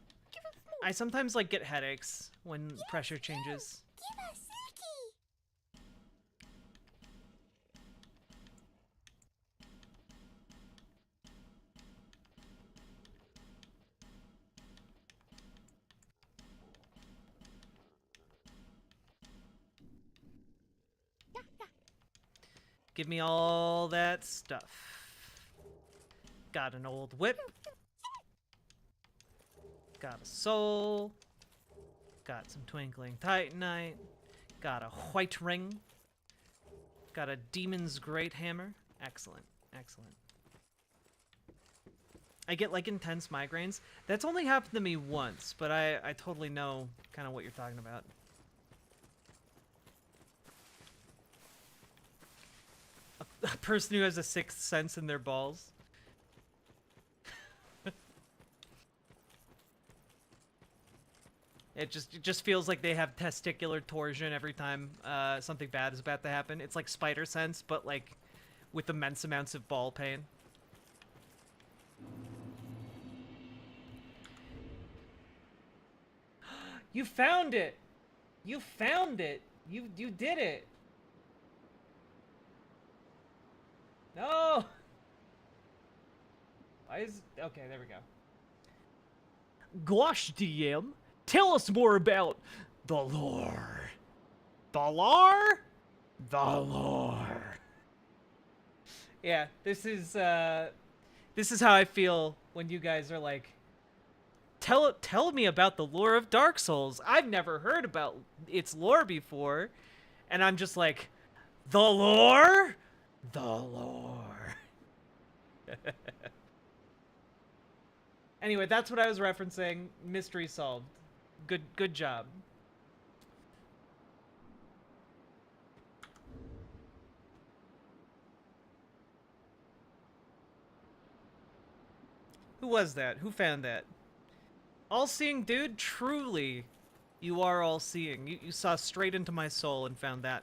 I sometimes, like, get headaches when pressure changes. Give me all that stuff. Got an old whip. Got a soul. Got some twinkling titanite. Got a white ring. Got a demon's great hammer. Excellent. Excellent. I get like intense migraines. That's only happened to me once, but I totally know kind of what you're talking about. A person who has a sixth sense in their balls. It just feels like they have testicular torsion every time something bad is about to happen. It's like spider sense, but like with immense amounts of ball pain. You found it! You found it! You did it! No! Okay, there we go. Gosh, DM, tell us more about the lore. The lore? The lore. Yeah, this is how I feel when you guys are like, tell me about the lore of Dark Souls. I've never heard about its lore before. And I'm just like, the lore? The lore. Anyway, that's what I was referencing. Mystery solved. Good job. Who was that? Who found that? All-seeing dude? Truly, you are all-seeing. You saw straight into my soul and found that.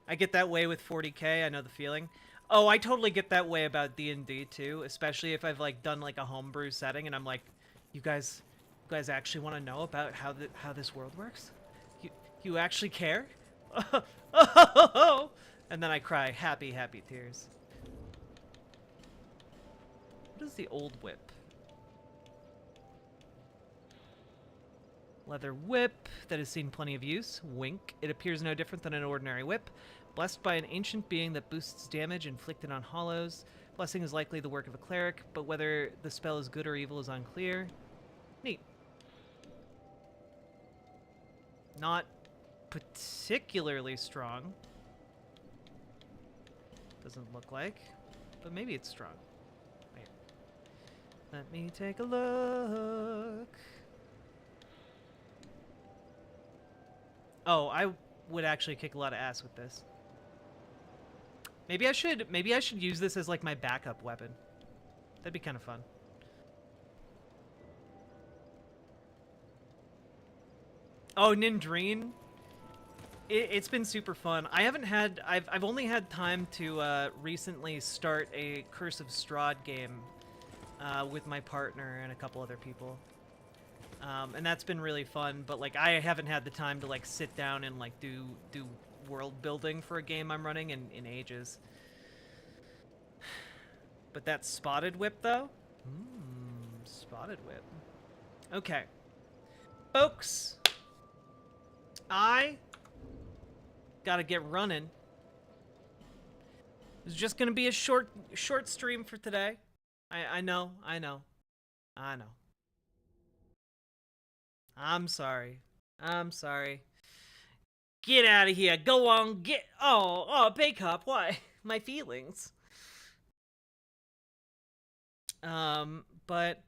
I get that way with 40k, I know the feeling. Oh, I totally get that way about D&D too, especially if I've like done like a homebrew setting and I'm like, you guys actually want to know about how this world works? You actually care? And then I cry happy tears. What is the old whip? Leather whip that has seen plenty of use. Wink. It appears no different than an ordinary whip. Blessed by an ancient being that boosts damage inflicted on hollows. Blessing is likely the work of a cleric, but whether the spell is good or evil is unclear. Neat. Not particularly strong. Doesn't look like, but maybe it's strong. Wait. Let me take a look. Oh, I would actually kick a lot of ass with this. Maybe I should use this as like my backup weapon. That'd be kind of fun. Oh, Nindreen. It's been super fun. I've only had time to recently start a Curse of Strahd game with my partner and a couple other people. And that's been really fun, but like I haven't had the time to like sit down and like do world building for a game I'm running in ages. But that Spotted Whip though? Spotted Whip. Okay. Folks, I gotta get running. It's just gonna be a short stream for today. I know. I'm sorry. Get out of here. Go on. Oh, Baycop, why? My feelings. But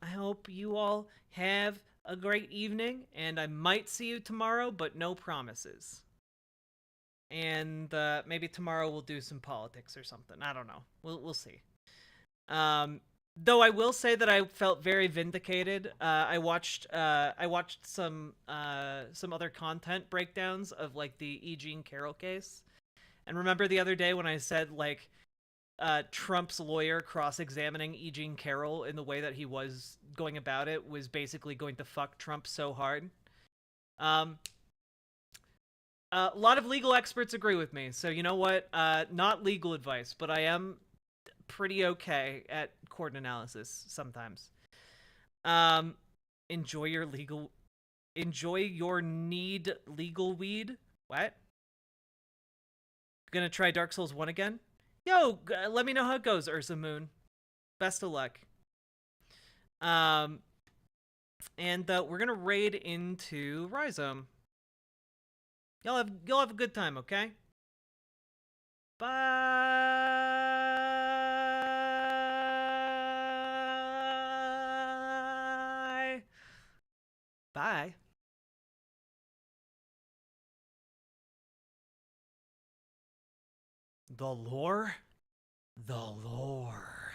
I hope you all have a great evening, and I might see you tomorrow, but no promises. And maybe tomorrow we'll do some politics or something. I don't know. We'll see. Though I will say that I felt very vindicated. I watched some other content breakdowns of like the E. Jean Carroll case, and remember the other day when I said like Trump's lawyer cross-examining E. Jean Carroll in the way that he was going about it was basically going to fuck Trump so hard. A lot of legal experts agree with me, so you know what? Not legal advice, but I am pretty okay at court analysis sometimes. Enjoy your need legal weed. What? Gonna try Dark Souls 1 again? Yo, let me know how it goes, Ursa Moon. Best of luck. And we're gonna raid into Rhizome. Y'all have a good time, okay? Bye. Bye. The lore? The lore.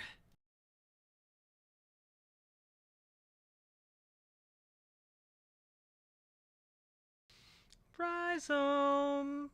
Rhizome.